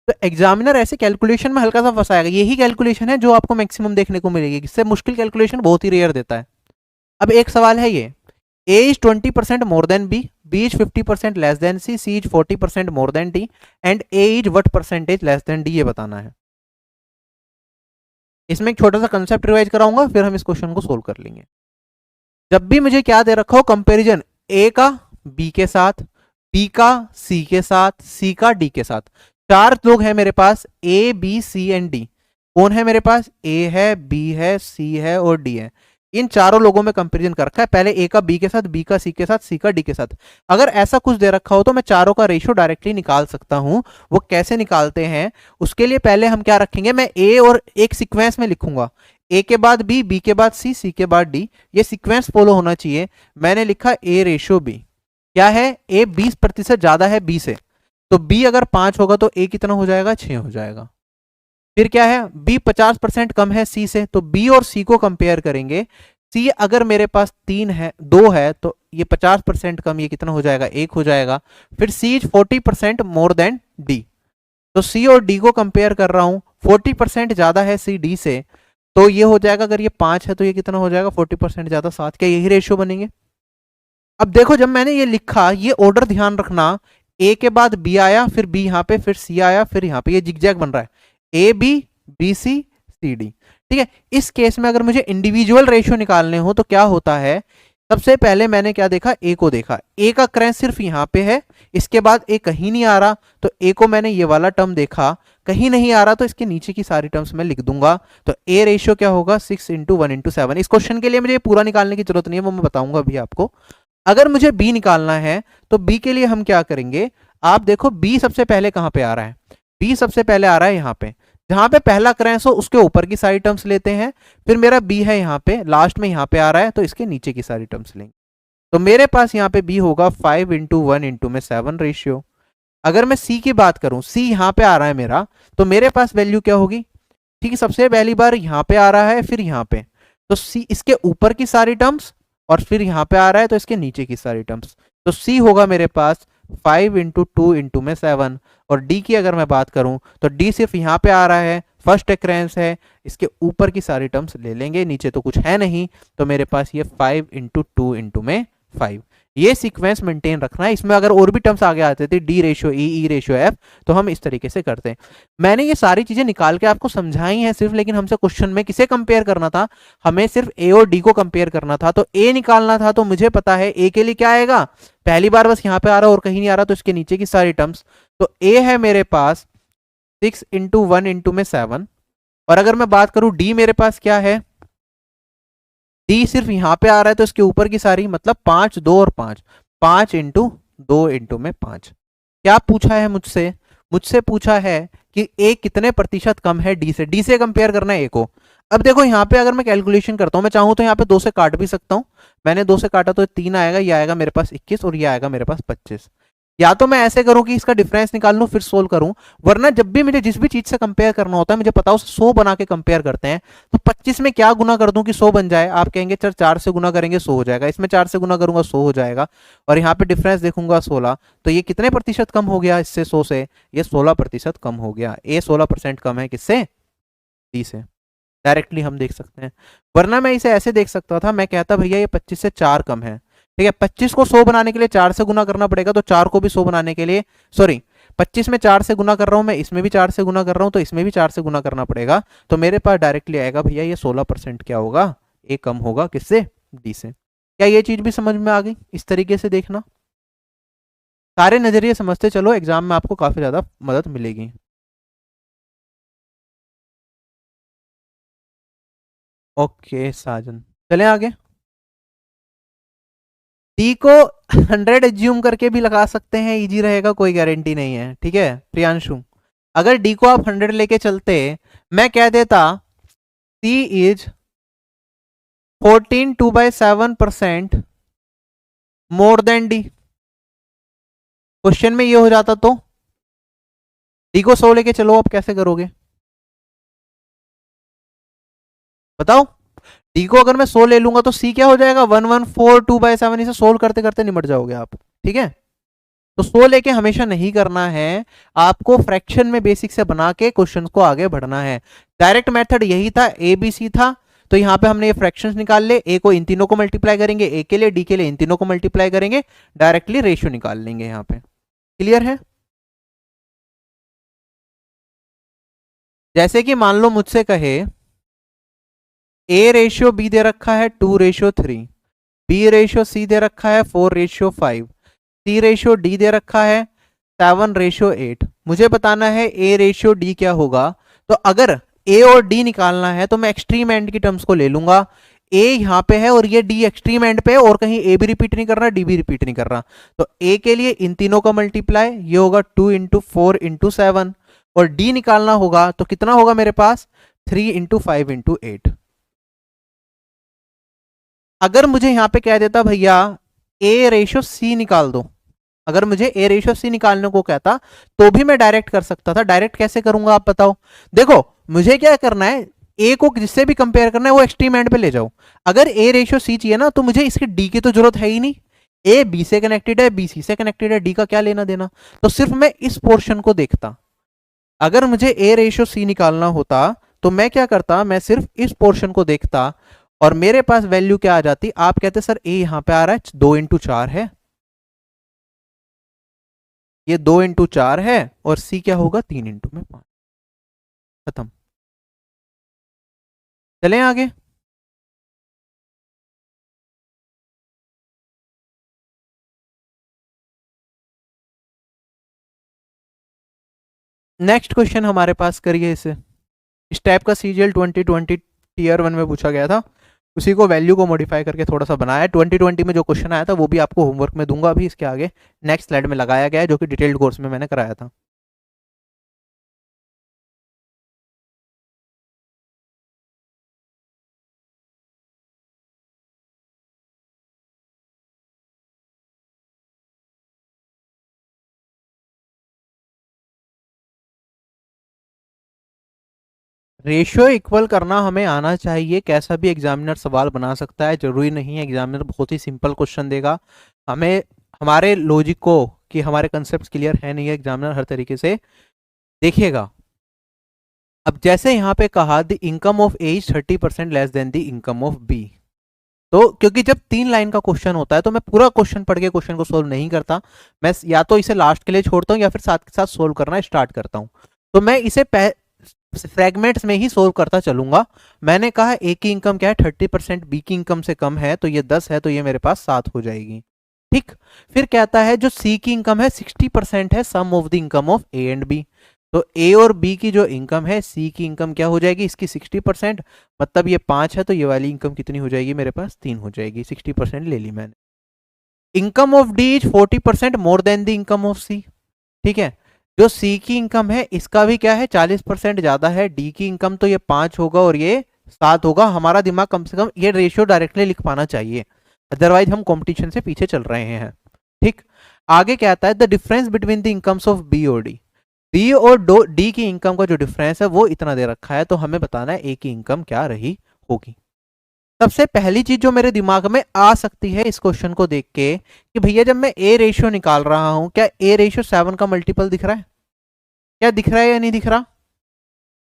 तो एग्जामिनर ऐसे कैलकुलेशन में हल्का सा फंसाएगा, यही कैलकुलेशन है जो आपको मैक्सिमम देखने को मिलेगी, इससे मुश्किल कैलकुलेशन बहुत ही रेयर देता है। अब एक सवाल है ये, A is 20% more than B, B is 50% less than C, C is 40% more than D, and A is what percentage less than D, ये बताना है। इसमें एक छोटा सा कंसेप्ट रिवाइज कराऊंगा, फिर हम इस क्वेश्चन को सोल्व कर लेंगे। जब भी मुझे क्या दे रखा हो, कंपेरिजन ए का बी के साथ, बी का सी के साथ, सी का डी के साथ, 4 लोग हैं मेरे पास, A B C and D. कौन है मेरे पास, ए है, बी है, सी है और डी है। इन चारों लोगों में कंपैरिजन कर रखा है, पहले ए का बी के साथ, बी का सी के साथ, सी का डी के साथ। अगर ऐसा कुछ दे रखा हो तो मैं चारों का रेशियो डायरेक्टली निकाल सकता हूं। वो कैसे निकालते हैं, उसके लिए पहले हम क्या रखेंगे, मैं ए और एक सीक्वेंस में लिखूंगा, ए के बाद बी, बी के बाद सी, सी के बाद डी, ये सीक्वेंस फॉलो होना चाहिए। मैंने लिखा ए रेशियो बी, क्या है, ए 20% ज्यादा है बी से, तो बी अगर 5 होगा तो ए कितना हो जाएगा, 6 हो जाएगा। फिर क्या है, बी 50% कम है सी से, तो बी और सी को कंपेयर करेंगे। सी अगर मेरे पास 3 है, 2 है, तो ये 50% कम, ये कितना हो जाएगा, 1 हो जाएगा। फिर सी इज 40% मोर देन डी, तो सी और डी को कंपेयर कर रहा हूं, 40% ज्यादा है सी डी से, तो ये हो जाएगा, अगर ये 5 है तो ये कितना हो जाएगा, 40% ज्यादा 7, क्या यही रेशियो बनेंगे? अब देखो जब मैंने ये लिखा, ये ऑर्डर ध्यान रखना, ए के बाद बी आया, फिर बी यहाँ पे, फिर सी आया, फिर यहाँ पे, ये जिगजैग बन रहा है, A B B C C D, ठीक है। इस केस में अगर मुझे इंडिविजुअल रेशियो निकालने हो तो क्या होता है, सबसे पहले मैंने क्या देखा, ए को देखा, ए का क्रैंच सिर्फ यहाँ पे है, इसके बाद ए कहीं नहीं आ रहा, तो ए को मैंने ये वाला टर्म देखा, कहीं नहीं आ रहा तो इसके नीचे की सारी टर्म्स मैं लिख दूंगा। तो ए रेशियो क्या होगा, 6 इंटू 1 इंटू 7। इस क्वेश्चन के लिए मुझे पूरा निकालने की जरूरत नहीं है, वो मैं बताऊंगा अभी आपको। अगर मुझे बी निकालना है तो बी के लिए हम क्या करेंगे, आप देखो बी सबसे पहले कहां पे आ रहा है, बी सबसे पहले आ रहा है यहाँ पे, जहां पे पहला क्रैंच हो उसके ऊपर की सारी टर्म्स लेते हैं। फिर मेरा बी है यहाँ पे, लास्ट में यहाँ पे आ रहा है, तो इसके नीचे की सारी टर्म्स लेंगे। तो मेरे पास यहाँ पे बी होगा 5 इंटू 1 इंटू में 7 रेशियो। अगर मैं सी की बात करूं, सी यहाँ पे आ रहा है मेरा, तो मेरे पास वैल्यू क्या होगी, ठीक है, सबसे पहली बार यहाँ पे आ रहा है, फिर यहाँ पे, तो सी इसके ऊपर की सारी टर्म्स, और फिर यहाँ पे आ रहा है तो इसके नीचे की सारी टर्म्स, तो सी होगा मेरे पास 5 इंटू 2 इंटू में 7। और डी की अगर मैं बात करूं तो डी सिर्फ यहाँ पे आ रहा है, फर्स्ट एक्रेंस है, इसके ऊपर की सारी टर्म्स ले लेंगे, नीचे तो कुछ है नहीं, तो मेरे पास ये 5 इंटू 2 इंटू में 5, ये सीक्वेंस मेंटेन रखना है। इसमें अगर और भी टर्म्स आगे आते थे, डी रेशियो ई रेशियो एफ, तो हम इस तरीके से करते हैं। मैंने ये सारी चीजें निकाल के आपको समझाई हैं सिर्फ, लेकिन हमसे क्वेश्चन में किसे कंपेयर करना था, हमें सिर्फ ए और डी को कंपेयर करना था। तो ए निकालना था, तो मुझे पता है ए के लिए क्या आएगा, पहली बार बस यहाँ पे आ रहा और कहीं नहीं आ रहा, तो इसके नीचे की सारी टर्म्स, तो ए है मेरे पास 6 इंटू 1 इंटू में 7। और अगर मैं बात करूं डी मेरे पास क्या है, डी सिर्फ यहां पे आ रहा है, तो इसके ऊपर की सारी मतलब 5 2 और 5, 5 इंटू 2 इंटू में 5। क्या पूछा है मुझसे, मुझसे पूछा है कि ए कितने प्रतिशत कम है डी से कंपेयर करना है ए को। अब देखो यहाँ पे अगर मैं कैलकुलेशन करता हूं, मैं चाहूं तो यहाँ पे 2 से काट भी सकता हूं, मैंने 2 से काटा तो 3 आएगा, ये आएगा मेरे पास 21 और ये आएगा मेरे पास 25। या तो मैं ऐसे करूं कि इसका डिफरेंस निकाल लूं फिर सोल्व करूं, वरना जब भी मुझे जिस भी चीज से कंपेयर करना होता है मुझे पता हो 100 बना के कंपेयर करते हैं, तो 25 में क्या गुना कर दूं कि 100 बन जाए। आप कहेंगे चल 4 से गुना करेंगे 100 हो जाएगा, इसमें 4 से गुना करूंगा 100 हो जाएगा, और यहाँ पे डिफरेंस देखूंगा 16, तो ये कितने प्रतिशत कम हो गया इससे 100 से, ये 16% कम हो गया। ए 16% कम है किससे, डी से, डायरेक्टली हम देख सकते हैं। वरना मैं इसे ऐसे देख सकता था, मैं कहता भैया ये 25 से 4 कम है, ठीक है, 25 को 100 बनाने के लिए 4 से गुना करना पड़ेगा, तो 4 को भी 100 बनाने के लिए, सॉरी 25 में 4 से गुना कर रहा हूं मैं, इसमें भी 4 से गुना कर रहा हूं, तो इसमें भी 4 से गुना करना पड़ेगा, तो मेरे पास डायरेक्टली आएगा भैया ये 16% क्या होगा, ए कम होगा किससे, डी से। क्या ये चीज भी समझ में आ गई, इस तरीके से देखना, सारे नजरिए समझते चलो, एग्जाम में आपको काफी ज्यादा मदद मिलेगी। ओके साजन, चलें आगे। डी को 100 एज्यूम करके भी लगा सकते हैं, इजी रहेगा, कोई गारंटी नहीं है, ठीक है प्रियांशु। अगर डी को आप 100 लेके चलते, मैं कह देता C is 14 2/7% more than D, question में ये हो जाता, तो डी को 100 लेके चलो, आप कैसे करोगे बताओ। डी को अगर मैं 100 ले लूंगा तो सी क्या हो जाएगा, 1142/7, इसे सोल्व करते करते निमट जाओगे आप, ठीक है। तो 100 लेके हमेशा नहीं करना है, आपको फ्रैक्शन में बेसिक से बना के क्वेश्चन को आगे बढ़ना है। डायरेक्ट मेथड यही था, ए बी सी था, तो यहां पे हमने ये फ्रैक्शंस निकाल ले, ए को इन तीनों को मल्टीप्लाई करेंगे, ए के लिए डी के लिए इन तीनों को मल्टीप्लाई करेंगे, डायरेक्टली रेशियो निकाल लेंगे यहाँ पे। क्लियर है। जैसे कि मान लो मुझसे कहे ए रेशियो बी दे रखा है 2:3, बी रेशियो सी दे रखा है 4:5, सी रेशियो डी दे रखा है 7:8, मुझे बताना है ए रेशियो डी क्या होगा। तो अगर ए और डी निकालना है तो मैं एक्सट्रीम एंड की टर्म्स को ले लूंगा, ए यहां पे है और ये डी एक्सट्रीम एंड पे है, और कहीं ए भी रिपीट नहीं कर रहा डी भी रिपीट नहीं कर रहा, तो ए के लिए इन तीनों का मल्टीप्लाई, ये होगा 2 इंटू 4 इंटू 7, और डी निकालना होगा तो कितना होगा मेरे पास 3 इंटू 5 इंटू 8। अगर मुझे यहां पे कह देता भैया ए रेशियो सी निकाल दो, अगर मुझे ए रेशियो सी निकालने को कहता तो भी मैं डायरेक्ट कर सकता था। डायरेक्ट कैसे करूंगा आप बताओ। देखो मुझे क्या करना है, ए को जिससे भी कंपेयर करना है वो एक्सट्रीम एंड पे ले जाओ। अगर ए रेशियो सी चाहिए ना तो मुझे इसकी डी की तो जरूरत है ही नहीं, ए बी से कनेक्टेड है, बी सी से कनेक्टेड है, डी का क्या लेना देना। तो सिर्फ मैं इस पोर्शन को देखता। अगर मुझे ए रेशियो सी निकालना होता तो मैं क्या करता, मैं सिर्फ इस पोर्शन को देखता और मेरे पास वैल्यू क्या आ जाती। आप कहते सर ए यहां पे आ रहा है 2 इंटू 4 है, ये 2 इंटू 4 है, और सी क्या होगा 3 इंटू में 5, खत्म। चलें आगे। नेक्स्ट क्वेश्चन हमारे पास करिए इसे। इस टाइप का सीजीएल 2020 टीयर 1 में पूछा गया था, उसी को वैल्यू को मॉडिफाई करके थोड़ा सा बनाया है। 2020 में जो क्वेश्चन आया था वो भी आपको होमवर्क में दूंगा अभी, इसके आगे नेक्स्ट स्लाइड में लगाया गया है, जो कि डिटेल्ड कोर्स में मैंने कराया था। रेशियो इक्वल करना हमें आना चाहिए, कैसा भी एग्जामिनर सवाल बना सकता है, जरूरी नहीं है एग्जामिनर बहुत ही सिंपल क्वेश्चन देगा। हमें हमारे लॉजिक को कि हमारे कंसेप्ट क्लियर है नहीं है, एग्जामिनर हर तरीके से देखिएगा। अब जैसे यहाँ पे कहा the income of A is 30% less than the income of B, तो क्योंकि जब 3 लाइन का क्वेश्चन होता है तो मैं पूरा क्वेश्चन पढ़ के क्वेश्चन को सोल्व नहीं करता, मैं या तो इसे लास्ट के लिए छोड़ता हूँ या फिर साथ के साथ सोल्व करना स्टार्ट करता हूँ। तो मैं इसे फ्रैगमेंट्स में ही सोल्व करता चलूंगा। मैंने कहा ए की इनकम क्या है 30%, बी की इनकम से कम है तो ये 10 है, तो ये मेरे पास 7 हो जाएगी। ठीक, फिर कहता है जो सी की इनकम है 60% है sum of the income of A and B, तो ए और बी की जो इनकम है, सी की इनकम क्या हो जाएगी इसकी 60%, मतलब ये 5 है तो ये वाली इनकम कितनी हो जाएगी मेरे पास 3 हो जाएगी, 60% ले ली मैंने। Income of D is 40% more than the income of C. ठीक है, जो सी की इनकम है इसका भी क्या है 40% ज्यादा है, डी की इनकम तो ये 5 होगा और ये 7 होगा। हमारा दिमाग कम से कम ये रेशियो डायरेक्टली लिख पाना चाहिए, अदरवाइज हम कंपटीशन से पीछे चल रहे हैं। ठीक, आगे क्या आता है the difference between the incomes of B और डी, बी और डी की इनकम का जो डिफरेंस है वो इतना दे रखा है, तो हमें बताना है ए की इनकम क्या रही होगी। सबसे पहली चीज जो मेरे दिमाग में आ सकती है इस क्वेश्चन को देख के कि भैया जब मैं ए रेशियो निकाल रहा हूं, क्या ए रेशियो 7 का मल्टीपल दिख रहा है, क्या दिख रहा है या नहीं दिख रहा?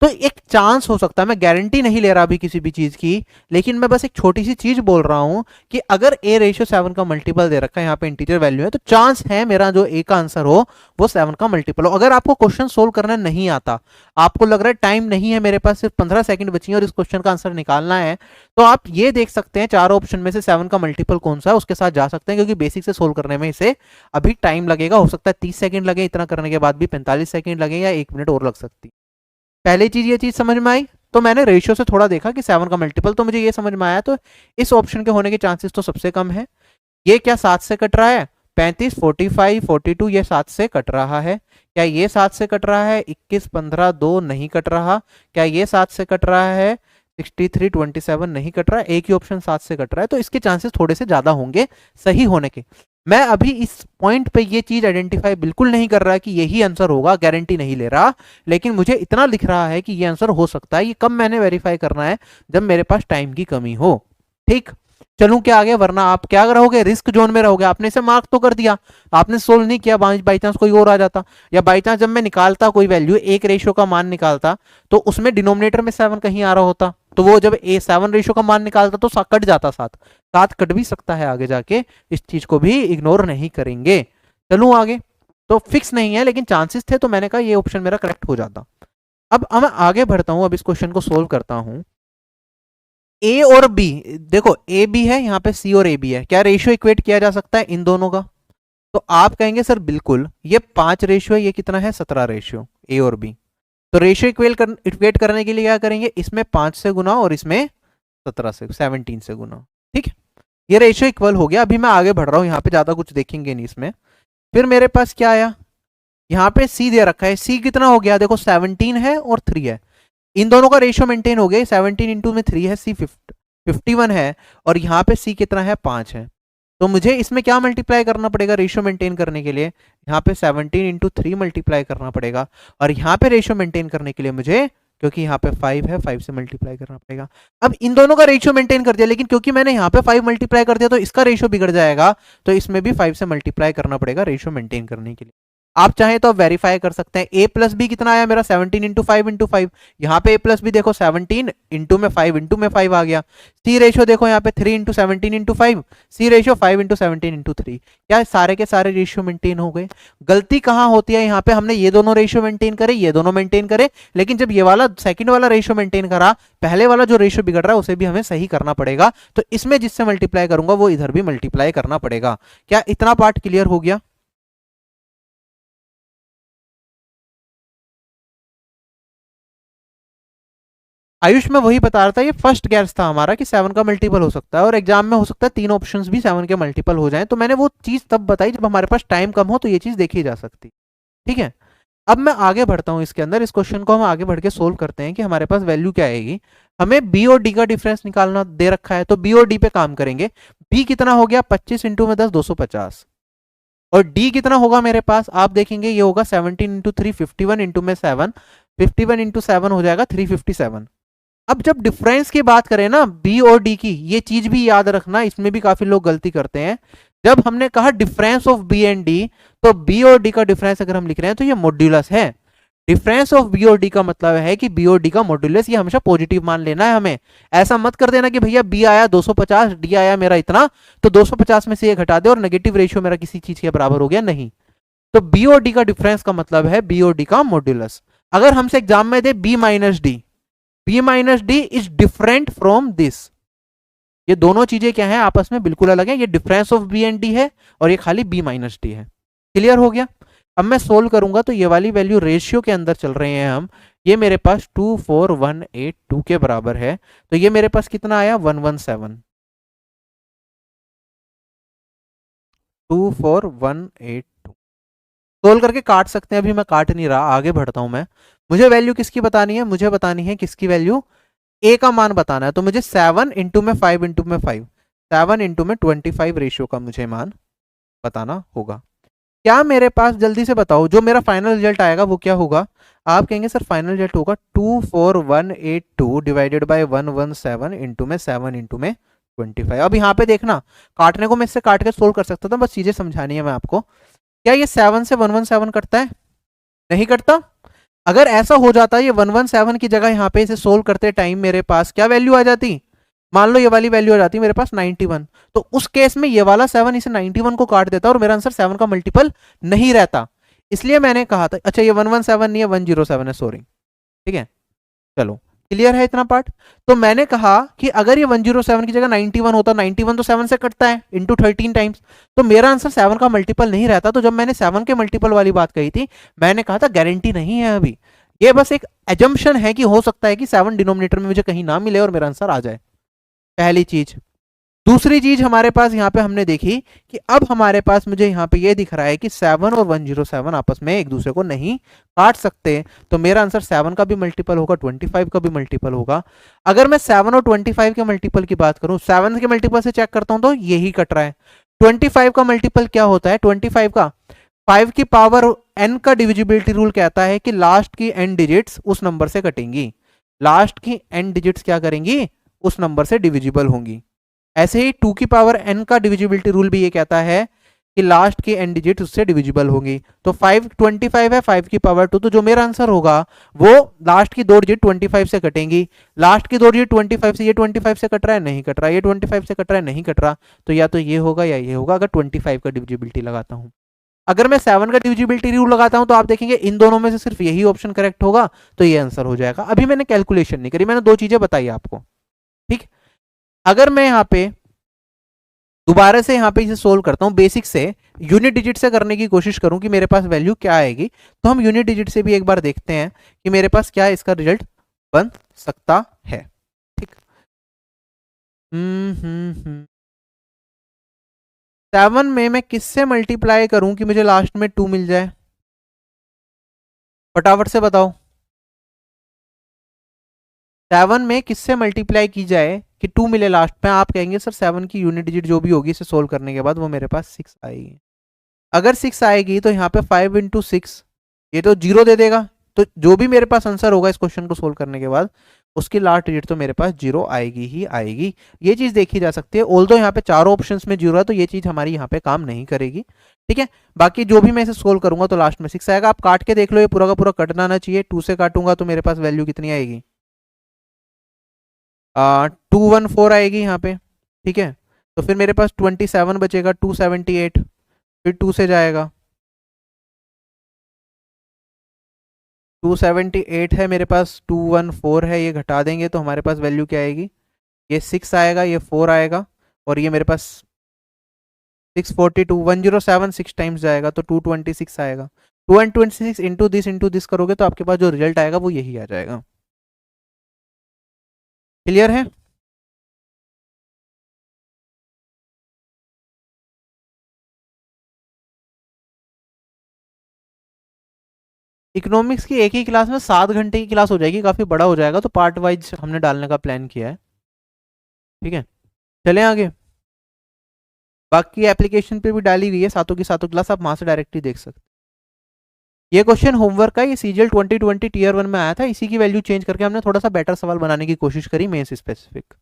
तो एक चांस हो सकता है, मैं गारंटी नहीं ले रहा अभी किसी भी चीज की, लेकिन मैं बस एक छोटी सी चीज बोल रहा हूं कि अगर ए रेशियो 7 का मल्टीपल दे रखा है, यहाँ पे इंटीजर वैल्यू है, तो चांस है मेरा जो ए का आंसर हो वो 7 का मल्टीपल हो। अगर आपको क्वेश्चन सोल्व करना नहीं आता, आपको लग रहा है टाइम नहीं है मेरे पास, सिर्फ 15 सेकंड बची है और इस क्वेश्चन का आंसर निकालना है, तो आप ये देख सकते हैं चारों ऑप्शन में से 7 का मल्टीपल कौन सा है उसके साथ जा सकते हैं, क्योंकि बेसिक से सोल्व करने में इसे अभी टाइम लगेगा, हो सकता है 30 सेकंड लगे, इतना करने के बाद भी 45 सेकंड लगे या 1 मिनट और लग सकती। पहली चीज ये चीज समझ में आई, तो मैंने रेशियो से थोड़ा देखा कि 7 का मल्टीपल, तो मुझे ये समझ में आया, तो इस ऑप्शन के होने के चांसेस तो सबसे कम है। ये क्या 7 से कट रहा है, 35, 45, 42 ये 7 से कट रहा है। क्या ये 7 से कट रहा है, 21, 15, 2 नहीं कट रहा। क्या ये 7 से कट रहा है, 63, 27 नहीं कट रहा है। एक ही ऑप्शन 7 से कट रहा है, तो इसके चांसेस थोड़े से ज्यादा होंगे सही होने के। मैं अभी इस पॉइंट पे ये चीज आइडेंटिफाई बिल्कुल नहीं कर रहा कि यही आंसर होगा, गारंटी नहीं ले रहा, लेकिन मुझे इतना दिख रहा है कि ये आंसर हो सकता है। ये कब मैंने वेरीफाई करना है, जब मेरे पास टाइम की कमी हो। ठीक, चलूं क्या आगे, वरना आप क्या रहोगे, रिस्क जोन में रहोगे। आपने इसे मार्क तो कर दिया, आपने सोल्व नहीं किया, बाई चांस कोई और आ जाता, या बाई चांस जब मैं निकालता कोई वैल्यू, एक रेशियो का मान निकालता, तो उसमें डिनोमिनेटर में 7 कहीं आ रहा होता, तो वो जब ए 7 रेशियो का मान निकालता तो कट जाता, 7 कट भी सकता है आगे जाके, इस चीज को भी इग्नोर नहीं करेंगे। चलूं आगे, तो फिक्स नहीं है लेकिन चांसेस थे, तो मैंने कहा ये ऑप्शन मेरा करेक्ट हो जाता। अब मैं आगे बढ़ता हूं, अब इस क्वेश्चन को सोल्व करता हूं। ए और बी, देखो ए बी है, यहाँ पे सी और ए बी है, क्या रेशियो इक्वेट किया जा सकता है इन दोनों का? तो आप कहेंगे सर बिल्कुल, ये 5 रेशियो है, ये कितना है 17 रेशियो, ए और बी। तो रेशियो इक्वेट करने के लिए क्या करेंगे, इसमें 5 से गुना और इसमें 17 से 17 से गुना। ठीक है, ये रेशियो इक्वल हो गया। अभी मैं आगे बढ़ रहा हूं, यहाँ पे ज्यादा कुछ देखेंगे नहीं इसमें। फिर मेरे पास क्या आया, यहाँ पे सी दे रखा है, सी कितना हो गया, देखो 17 है और 3 है, इन दोनों का रेशियो मेंटेन हो गया। 17 इंटू में 3 है, सी 51 है, और यहाँ पे सी कितना है 5 है, तो मुझे इसमें क्या मल्टीप्लाई करना पड़ेगा रेशियो मेंटेन करने के लिए, यहाँ पे 17 इंटू 3 मल्टीप्लाई करना पड़ेगा, और यहाँ पे रेशियो मेंटेन करने के लिए मुझे, क्योंकि यहाँ पे 5 है, 5 से मल्टीप्लाई करना पड़ेगा। अब इन दोनों का रेशियो मेंटेन कर दिया, लेकिन क्योंकि मैंने यहाँ पे 5 मल्टीप्लाई कर दिया तो इसका रेशियो बिगड़ जाएगा, तो इसमें भी 5 से मल्टीप्लाई करना पड़ेगा रेशियो मेंटेन करने के लिए। आप चाहें तो वेरीफाई कर सकते हैं। ए प्लस बी कितना आया मेरा, 17 इंटू 5 इंटू 5, यहाँ पे ए प्लस बी देखो 17 इंटू में 5 आ गया। सी रेशियो देखो यहाँ पे 3 इंटू 17 इंटू 5, सी रेशियो 5 इंटू 17 इंटू 3, क्या सारे के सारे रेशियो मेंटेन हो गए। गलती कहाँ होती है, यहाँ पे हमने ये दोनों रेशियो मेंटेन करे, ये दोनों मेंटेन करे, लेकिन जब ये वाला सेकंड वाला रेशियो मेंटेन करा, पहले वाला जो रेशियो बिगड़ रहा है उसे भी हमें सही करना पड़ेगा, तो इसमें जिससे मल्टीप्लाई करूंगा वो इधर भी मल्टीप्लाई करना पड़ेगा। क्या इतना पार्ट क्लियर हो गया? आयुष में वही बता रहा था, ये फर्स्ट गैस था हमारा कि 7 का मल्टीपल हो सकता है, और एग्जाम में हो सकता है 3 ऑप्शंस भी 7 के मल्टीपल हो जाएं, तो मैंने वो चीज तब बताई जब हमारे पास टाइम कम हो, तो ये चीज देखी जा सकती। ठीक है, अब मैं आगे बढ़ता हूं इसके अंदर, इस क्वेश्चन को हम आगे बढ़ के सोल्व करते हैं कि हमारे पास वैल्यू क्या आएगी। हमें बी और डी का डिफरेंस निकालना दे रखा है, तो बी और डी पे काम करेंगे। बी कितना हो गया, 25 इंटू में 10 250, और डी कितना होगा मेरे पास, आप देखेंगे ये होगा 17 इंटू 3 51 इंटू में 7, 51 इंटू 7 हो जाएगा 357। अब जब डिफरेंस की बात करें ना बी और डी की, ये चीज भी याद रखना, इसमें भी काफी लोग गलती करते हैं। जब हमने कहा difference of B and D, तो बी और डी का डिफरेंस अगर हम लिख रहे हैं तो ये मॉड्यूलस है। डिफरेंस ऑफ बी और डी का मतलब है कि बी और डी का मॉड्यूलस ये हमेशा पॉजिटिव मान लेना है हमें। ऐसा मत कर देना कि भैया बी आया 250, डी आया मेरा इतना, तो 250 में से ये घटा दे और नेगेटिव रेशियो मेरा किसी चीज के बराबर हो गया, नहीं। तो बी और डी का डिफरेंस का मतलब है बी और डी का मॉड्यूलस। अगर हमसे एग्जाम में दे B minus D, B minus D is different from this, ये दोनों चीजें क्या है आपस में बिल्कुल अलग है, ये difference of B and D है और ये खाली बी माइनस डी है। क्लियर हो गया। अब मैं सोल्व करूंगा तो ये वाली वैल्यू रेशियो के अंदर चल रहे हैं हम, ये मेरे पास 24182 के बराबर है, तो ये मेरे पास कितना आया 117, 24182। सोल्व करके काट सकते हैं, अभी मैं काट नहीं रहा, आगे बढ़ता हूं मैं। मुझे वैल्यू किसकी बतानी है, मुझे बतानी है किसकी वैल्यू, ए का मान बताना है। तो मुझे 7 इंटू में 5 इंटू में 5, 7 इंटू में 25 रेशियो का मुझे मान बताना होगा। क्या मेरे पास, जल्दी से बताओ, जो मेरा फाइनल रिजल्ट आएगा वो क्या होगा। आप कहेंगे सर फाइनल रिजल्ट होगा 24182 डिवाइडेड बाय 117 इंटू में 7 इंटू में 25। अब यहाँ पे देखना, काटने को मैं इससे काट के सोल्व कर सकता था, बस चीजें समझानी है मैं आपको। क्या ये 7 से 117 कटता है, नहीं कटता। अगर ऐसा हो जाता ये 117 की जगह यहाँ पे इसे सोल्व करते टाइम मेरे पास क्या वैल्यू आ जाती, मान लो ये वाली वैल्यू आ जाती मेरे पास 91, तो उस केस में ये वाला 7 इसे 91 को काट देता और मेरा आंसर 7 का मल्टीपल नहीं रहता। इसलिए मैंने कहा था, अच्छा ये 117 नहीं है 107 है, सॉरी, ठीक है, चलो क्लियर है इतना पार्ट। तो मैंने कहा कि अगर ये 107 की जगह 91 होता, 91 तो 7 से कटता है इंटू 13 टाइम्स, तो मेरा आंसर 7 का मल्टीपल नहीं रहता। तो जब मैंने 7 के मल्टीपल वाली बात कही थी, मैंने कहा था गारंटी नहीं है अभी, ये बस एक एजम्पशन है कि हो सकता है कि 7 डिनोमिनेटर में मुझे कहीं ना मिले और मेरा आंसर आ जाए, पहली चीज। दूसरी चीज हमारे पास यहाँ पे हमने देखी कि अब हमारे पास मुझे यहाँ पे ये दिख रहा है कि 7 और 107 आपस में एक दूसरे को नहीं काट सकते, तो मेरा आंसर 7 का भी मल्टीपल होगा, 25 का भी मल्टीपल होगा। अगर मैं 7 और 25 के मल्टीपल की बात करूं, 7 के मल्टीपल से चेक करता हूं तो यही कट रहा है। 25 का मल्टीपल क्या होता है, 25 का 5 की पावर n का डिविजिबिलिटी रूल कहता है कि लास्ट की n डिजिट्स उस नंबर से कटेंगी, लास्ट की n डिजिट्स क्या करेंगी, उस नंबर से डिविजिबल होंगी। ऐसे ही 2 की पावर n का डिविजिबिलिटी रूल भी ये कहता है कि लास्ट की n डिजिट उससे डिविजिबल होंगी। तो 25 है, 5 की पावर 2, तो जो मेरा आंसर होगा वो लास्ट की दो डिजिट 25 से कटेंगी। लास्ट की दो डिजिट 25 से, ये 25 से कट रहा है, नहीं कट रहा, ये 25 से कट रहा है, नहीं कट रहा, तो या तो ये होगा या ये होगा, अगर 25 का डिविजिबिलिटी लगाता हूँ। अगर मैं 7 का डिविजिबिलिटी रूल लगाता हूं तो आप देखेंगे इन दोनों में से सिर्फ यही ऑप्शन करेक्ट होगा, तो ये आंसर हो जाएगा। अभी मैंने कैलकुलेशन नहीं करी, मैंने दो चीजें बताई आपको, ठीक। अगर मैं यहाँ पे दोबारा से यहाँ पे इसे सोल्व करता हूँ बेसिक से, यूनिट डिजिट से करने की कोशिश करूँ कि मेरे पास वैल्यू क्या आएगी, तो हम यूनिट डिजिट से भी एक बार देखते हैं कि मेरे पास क्या इसका रिजल्ट बन सकता है, ठीक। 7 में मैं किससे मल्टीप्लाई करूं कि मुझे लास्ट में 2 मिल जाए, फटाफट से बताओ। 7 में किससे मल्टीप्लाई की जाए कि 2 मिले लास्ट में। आप कहेंगे सर 7 की यूनिट डिजिट जो भी होगी इसे सोल्व करने के बाद वो मेरे पास 6 आएगी। अगर 6 आएगी तो यहाँ पे 5 इंटू 6, ये तो 0 दे देगा, तो जो भी मेरे पास आंसर होगा इस क्वेश्चन को सोल्व करने के बाद उसकी लास्ट डिजिट तो मेरे पास 0 आएगी ही आएगी। ये चीज देखी जा सकती है। ऑल्दो यहाँ पे चारों ऑप्शंस में 0 है तो ये चीज हमारी यहाँ पे काम नहीं करेगी, ठीक है। बाकी जो भी मैं इसे सोल्व करूंगा तो लास्ट में 6 आएगा। आप काट के देख लो, ये पूरा का पूरा कटना ना चाहिए। 2 से काटूंगा तो मेरे पास वैल्यू कितनी आएगी, 214 आएगी यहाँ पे, ठीक है। तो फिर मेरे पास 27 बचेगा, 278, फिर 2 से जाएगा, 278 है मेरे पास, 214 है, ये घटा देंगे तो हमारे पास वैल्यू क्या आएगी, ये 6 आएगा, ये 4 आएगा, और ये मेरे पास 642, 107 6 टाइम्स जाएगा तो 226 आएगा। 226 इंटू दिस करोगे तो आपके पास जो रिजल्ट आएगा वो यही आ जाएगा। क्लियर है। इकोनॉमिक्स की एक ही क्लास में 7 घंटे की क्लास हो जाएगी, काफी बड़ा हो जाएगा, तो पार्ट वाइज हमने डालने का प्लान किया है, ठीक है। चलें आगे। बाकी एप्लीकेशन पे भी डाली हुई है सातों की सातों क्लास, आप वहां से डायरेक्टली देख सकते। ये क्वेश्चन होमवर्क का, ये सीजीएल 2020 टीयर 1 में आया था, इसी की वैल्यू चेंज करके हमने थोड़ा सा बेटर सवाल बनाने की कोशिश करी mains specific.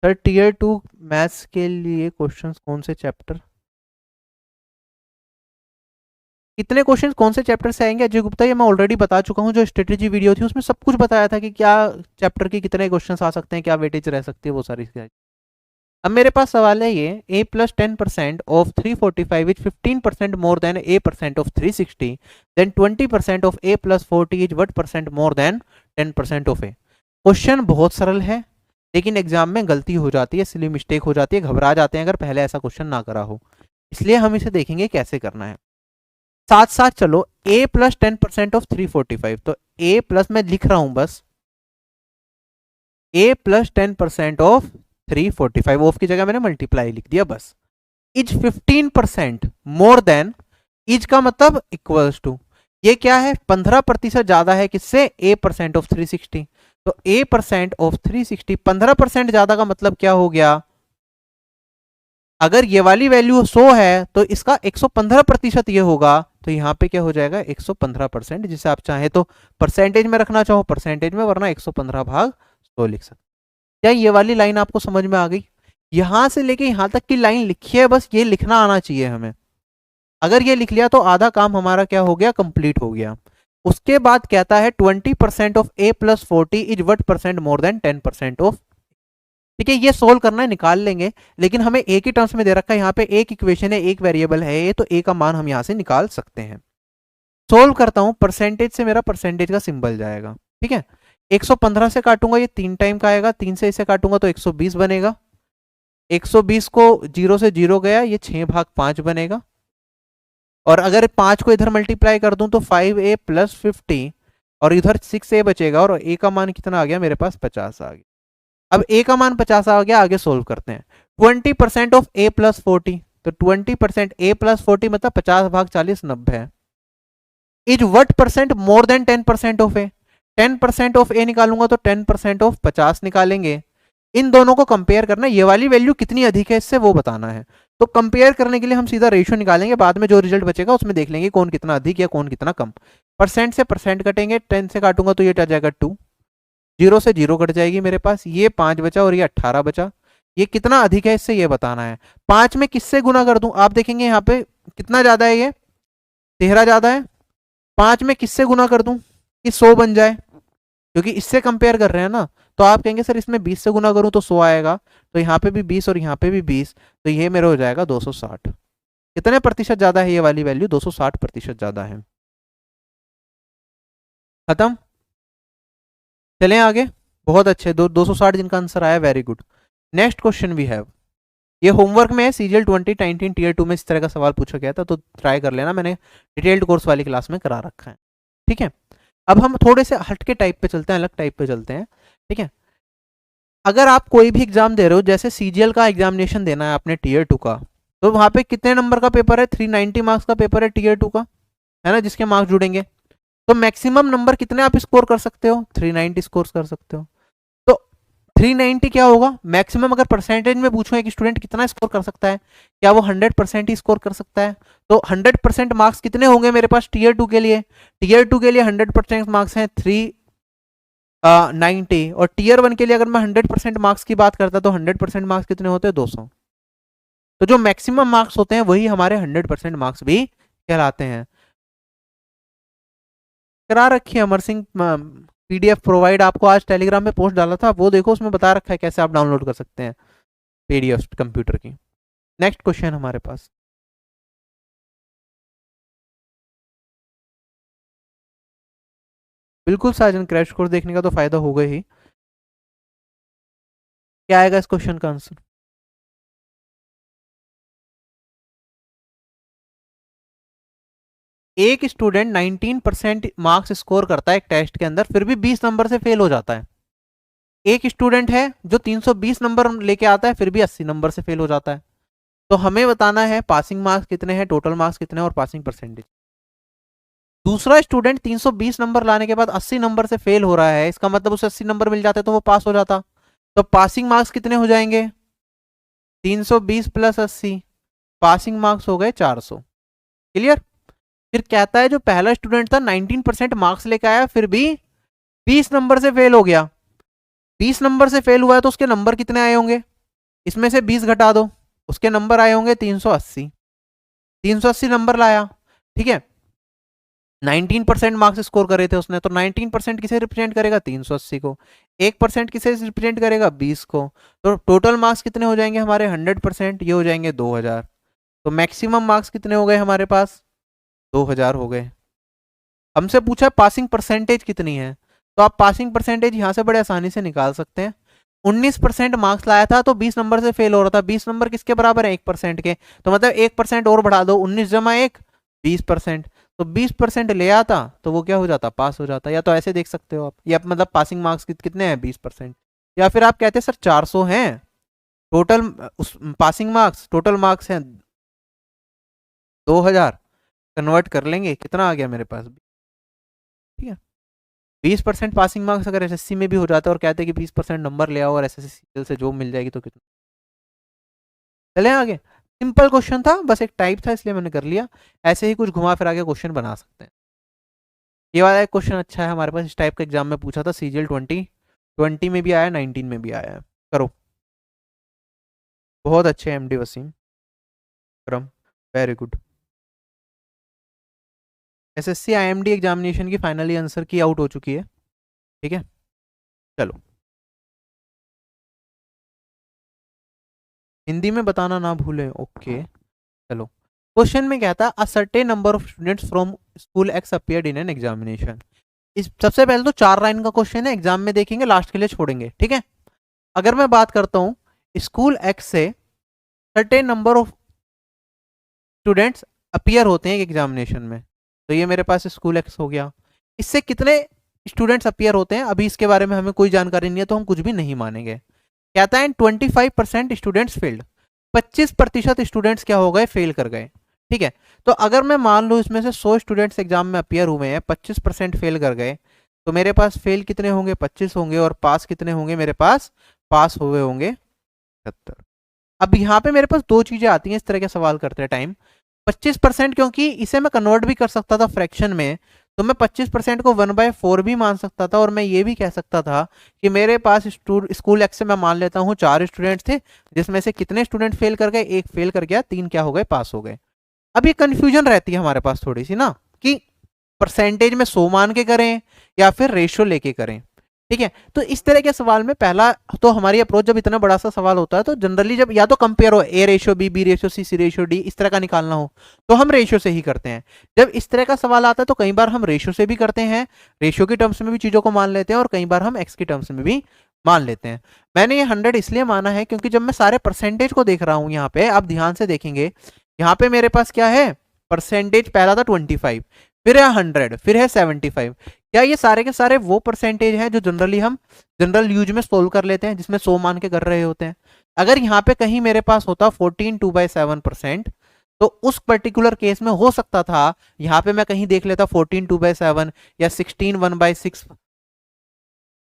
Sir tier 2 maths के लिए क्वेश्चंस कौन से चैप्टर कितने क्वेश्चन कौन से चैप्टर से आएंगे अजय गुप्ता, ये मैं ऑलरेडी बता चुका हूँ। जो स्ट्रेटेजी वीडियो थी उसमें सब कुछ बताया था कि क्या चैप्टर के कितने क्वेश्चन आ सकते हैं, क्या वेटेज रह सकती है, वो सारी चीजें। अब मेरे पास सवाल है ये, a plus 10% of 345 is 15% more than a percent of 360, then 20% of a plus 40 is what percent more than 10% of a। Question बहुत सरल है, लेकिन एग्जाम में गलती हो जाती है, सिली मिस्टेक हो जाती है, घबरा जाते हैं अगर पहले ऐसा क्वेश्चन ना करा हो। इसलिए हम इसे देखेंगे कैसे करना है। साथ साथ चलो, a प्लस 10% ऑफ 345, तो a प्लस मैं लिख रहा हूं बस, a प्लस 10% ऑफ 345, ऑफ की जगह मैंने मल्टीप्लाई लिख दिया बस, इज 15% मोर देन, इज का मतलब इक्वल्स टू, ये क्या है 15% ज्यादा है किससे, a परसेंट ऑफ 360। तो a परसेंट ऑफ 360 15% ज्यादा का मतलब क्या हो गया, अगर ये वाली वैल्यू 100 है तो इसका 115% ये होगा, तो यहाँ पे क्या हो जाएगा 115%, जिसे आप चाहे तो परसेंटेज में रखना चाहो परसेंटेज में, वरना 115 भाग 100 लिख सकते। क्या ये वाली लाइन आपको समझ में आ गई? यहां से लेके यहां तक की लाइन लिखी है, बस ये लिखना आना चाहिए हमें। अगर ये लिख लिया तो आधा काम हमारा क्या हो गया, कंप्लीट हो गया। उसके बाद कहता है 20% of a plus 40 is what percent more than 10% of. ठीक है, ये सोल्व करना है, निकाल लेंगे, लेकिन हमें a की टर्म्स में दे रखा है, यहाँ पे एक इक्वेशन है, एक वेरिएबल है ये, तो a का मान हम यहाँ से निकाल सकते हैं। सोल्व करता हूं, परसेंटेज से मेरा परसेंटेज का सिंबल जाएगा। ठीक है, 115 से काटूंगा ये 3 टाइम का आएगा, 3 से इसे काटूंगा तो 120 बनेगा, 120 को 0 से 0 गया, ये 6 भाग 5 बनेगा, और अगर 5 को इधर मल्टीप्लाई कर दूं तो 5a प्लस 50, और इधर 6a बचेगा, और a का मान कितना आ गया मेरे पास 50 आ गया। अब a का मान 50 आ गया, आगे सोल्व करते हैं। 20% ऑफ a प्लस 40, तो 20% a प्लस 40 मतलब 50 भाग 40 90 है। Is what percent more than 10% of A, 10% of A निकालूंगा तो 10% ऑफ 50 निकालेंगे। इन दोनों को कंपेयर करना, ये वाली वैल्यू कितनी अधिक है इससे वो बताना है। तो कंपेयर करने के लिए हम सीधा रेशियो निकालेंगे, बाद में जो रिजल्ट बचेगा उसमें देख लेंगे कौन कितना अधिक या कौन कितना कम। परसेंट से परसेंट कटेंगे, 10 से काटूंगा तो ये आ जाएगा 2, 0 से 0 कट जाएगी मेरे पास, ये 5 बचा और ये 18 बचा। ये कितना अधिक है इससे ये बताना है। 5 में किससे गुना कर दूं, आप देखेंगे यहाँ पे कितना ज्यादा है, ये 13 ज्यादा है। 5 में किससे गुना कर दूं कि 100 बन जाए, क्योंकि इससे कंपेयर कर रहे हैं ना। तो आप कहेंगे सर इसमें 20 से गुना करूं तो 100 आएगा, तो यहाँ पे भी 20 और यहाँ पे भी 20, तो ये मेरा हो जाएगा 260। कितने प्रतिशत ज्यादा है ये वाली वैल्यू, 260% ज्यादा है। खत्म, चलें आगे। बहुत अच्छे, 260 जिनका आंसर आया, very good. Next question we have, ये होमवर्क में है, सीजीएल 2019 टीयर 2 में इस तरह का सवाल पूछा गया था, तो ट्राई कर लेना, मैंने डिटेल्ड कोर्स वाली क्लास में करा रखा है। ठीक है, अब हम थोड़े से हटके टाइप पे चलते हैं, अलग टाइप पे चलते हैं। ठीक है, अगर आप कोई भी एग्जाम दे रहे हो, जैसे सीजीएल का एग्जामिनेशन देना है आपने टीयर 2 का, तो वहां पे कितने नंबर का पेपर है, 390 मार्क्स का पेपर है टीयर 2 का, है ना, जिसके मार्क्स जुड़ेंगे। तो मैक्सिमम नंबर कितने आप स्कोर कर सकते हो, 390 स्कोर कर सकते हो। तो 390 क्या होगा मैक्सिमम, अगर परसेंटेज में पूछूं एक स्टूडेंट कितना स्कोर कर सकता है, क्या वो 100% ही स्कोर कर सकता है। तो 100% मार्क्स कितने होंगे मेरे पास टीयर 2 के लिए, टीयर 2 के लिए 100% मार्क्स हैं 390, और टीयर 1 के लिए अगर मैं 100% मार्क्स की बात करता तो 100% मार्क्स कितने होते हैं 200। तो जो मैक्सिमम मार्क्स होते हैं वही हमारे 100% मार्क्स भी कहलाते हैं। करा रखी है अमर सिंह, पीडीएफ प्रोवाइड आपको आज टेलीग्राम में पोस्ट डाला था, वो देखो उसमें बता रखा है कैसे आप डाउनलोड कर सकते हैं पीडीएफ कंप्यूटर की। नेक्स्ट क्वेश्चन हमारे पास, बिल्कुल साजन, क्रैश कोर्स देखने का तो फायदा होगा ही। क्या आएगा इस क्वेश्चन का आंसर, एक स्टूडेंट 19% मार्क्स स्कोर करता है एक टेस्ट के अंदर, फिर भी 20 नंबर से फेल हो जाता है। एक स्टूडेंट है जो 320 नंबर लेके आता है, फिर भी 80 नंबर से फेल हो जाता है। तो हमें बताना है पासिंग मार्क्स कितने हैं, टोटल मार्क्स कितने हैं, और पासिंग परसेंटेज। दूसरा स्टूडेंट 320 नंबर लाने के बाद 80 नंबर से फेल हो रहा है, इसका मतलब उसे 80 नंबर मिल जाते तो वो पास हो जाता। तो पासिंग मार्क्स कितने हो जाएंगे, 320 प्लस 80, पासिंग मार्क्स हो गए 400। क्लियर। फिर कहता है जो पहला स्टूडेंट था 19% मार्क्स लेके आया, फिर भी 20 नंबर से फेल हो गया। 20 नंबर से फेल हुआ है तो उसके नंबर कितने आए होंगे, इसमें से 20 घटा दो, उसके नंबर आए होंगे 380। 380 नंबर लाया, ठीक है। 19% मार्क्स स्कोर करे थे उसने, तो 19% किसे रिप्रेजेंट करेगा? 380 को। 1% किसे रिप्रेजेंट करेगा? 20 को। तो टोटल मार्क्स कितने हो जाएंगे हमारे? 100%, ये हो जाएंगे 2000। तो मैक्सिमम मार्क्स कितने हो गए हमारे पास? 2000 हो गए। हमसे पूछा पासिंग परसेंटेज कितनी है, तो आप पासिंग परसेंटेज यहां से बड़े आसानी से निकाल सकते हैं। 19% मार्क्स लाया था तो 20 नंबर से फेल हो रहा था। 20 नंबर किसके बराबर है? 1% के। तो मतलब 1% और बढ़ा दो, 19 जमा 1, 20%। तो 20% ले आता तो वो क्या हो जाता? पास हो जाता। या तो ऐसे देख सकते हो आप, या मतलब पासिंग मार्क्स कितने हैं? 20%। या फिर आप कहते हैं सर 400 हैं टोटल, उस पासिंग मार्क्स टोटल मार्क्स हैं 2000, कन्वर्ट कर लेंगे, कितना आ गया मेरे पास? ठीक है। 20% पासिंग मार्क्स अगर एसएससी में भी हो जाता है और कहते हैं कि 20% नंबर ले आओ और एसएससी से जॉब मिल जाएगी, तो कितना? चले आगे। सिंपल क्वेश्चन था, बस एक टाइप था इसलिए मैंने कर लिया। ऐसे ही कुछ घुमा फिरा के क्वेश्चन बना सकते हैं। ये वाला एक क्वेश्चन अच्छा है हमारे पास, इस टाइप का एग्जाम में पूछा था, सीजीएल 20 में भी आया, 19 में भी आया है। करो। बहुत अच्छे एमडी वसीम क्रम, very good. SSC IMD examination की फाइनली आंसर की आउट हो चुकी है। ठीक है, चलो हिंदी में बताना ना भूलें, ओके। चलो, क्वेश्चन में क्या था? A certain number of students from school X appeared in an examination. इस सबसे पहले तो 4 लाइन का क्वेश्चन है, एग्जाम में देखेंगे, लास्ट के लिए छोड़ेंगे, ठीक है। अगर मैं बात करता हूं, स्कूल एक्स से certain number of students appear होते हैं एग्जामिनेशन में, तो ये मेरे पास स्कूल एक्स हो गया। इससे कितने स्टूडेंट्स अपीयर होते हैं अभी इसके बारे में हमें कोई जानकारी नहीं है, तो हम कुछ भी नहीं मानेंगे। कहता है 25% स्टूडेंट्स फेल्ड, 25% स्टूडेंट्स क्या हो गए? फेल कर गए। ठीक है, तो अगर मैं मान लूँ इसमें से 100 स्टूडेंट्स एग्जाम में अपीयर हुए हैं, 25% फेल कर गए, तो मेरे पास फेल कितने होंगे? 25 होंगे, और पास कितने होंगे मेरे पास? पास हुए होंगे 70। अब यहाँ पे मेरे पास दो चीजें आती हैं इस तरह के सवाल करते टाइम। 25%, क्योंकि इसे मैं कन्वर्ट भी कर सकता था फ्रैक्शन में, तो मैं 25% को 1/4 भी मान सकता था, और मैं ये भी कह सकता था कि मेरे पास स्कूल एक्स से मैं मान लेता हूँ 4 स्टूडेंट थे, जिसमें से कितने स्टूडेंट फेल कर गए? 1 फेल कर गया, 3 क्या हो गए? पास हो गए। अब ये कंफ्यूजन रहती है हमारे पास थोड़ी सी ना, कि परसेंटेज में 100 मान के करें या फिर रेशियो लेके करें। ठीक है, तो इस तरह के सवाल में पहला तो हमारी अप्रोच, जब इतना बड़ा सा सवाल होता है तो जनरली जब या तो कंपेयर हो, A ratio B ratio C ratio D, इस तरह का निकालना हो, तो हम रेशियो से ही करते हैं। जब इस तरह का सवाल आता है तो कई बार हम रेशियो से भी करते हैं, रेशियो की टर्म्स में भी चीजों को मान लेते हैं, और कई बार हम एक्स की टर्म्स में भी मान लेते हैं। मैंने ये 100 इसलिए माना है क्योंकि जब मैं सारे परसेंटेज को देख रहा हूं, यहाँ पे आप ध्यान से देखेंगे, यहाँ पे मेरे पास क्या है? परसेंटेज पहला था 25, फिर है 100, फिर है 75। क्या ये सारे के सारे वो परसेंटेज हैं जो जनरली हम जनरल यूज में सोल्व कर लेते हैं, जिसमें 100 मान के कर रहे होते हैं? अगर यहाँ पे कहीं मेरे पास होता 14 2/7%, तो उस पर्टिकुलर केस में हो सकता था यहाँ पे मैं कहीं देख लेता 14 2/7 या 16 1/6,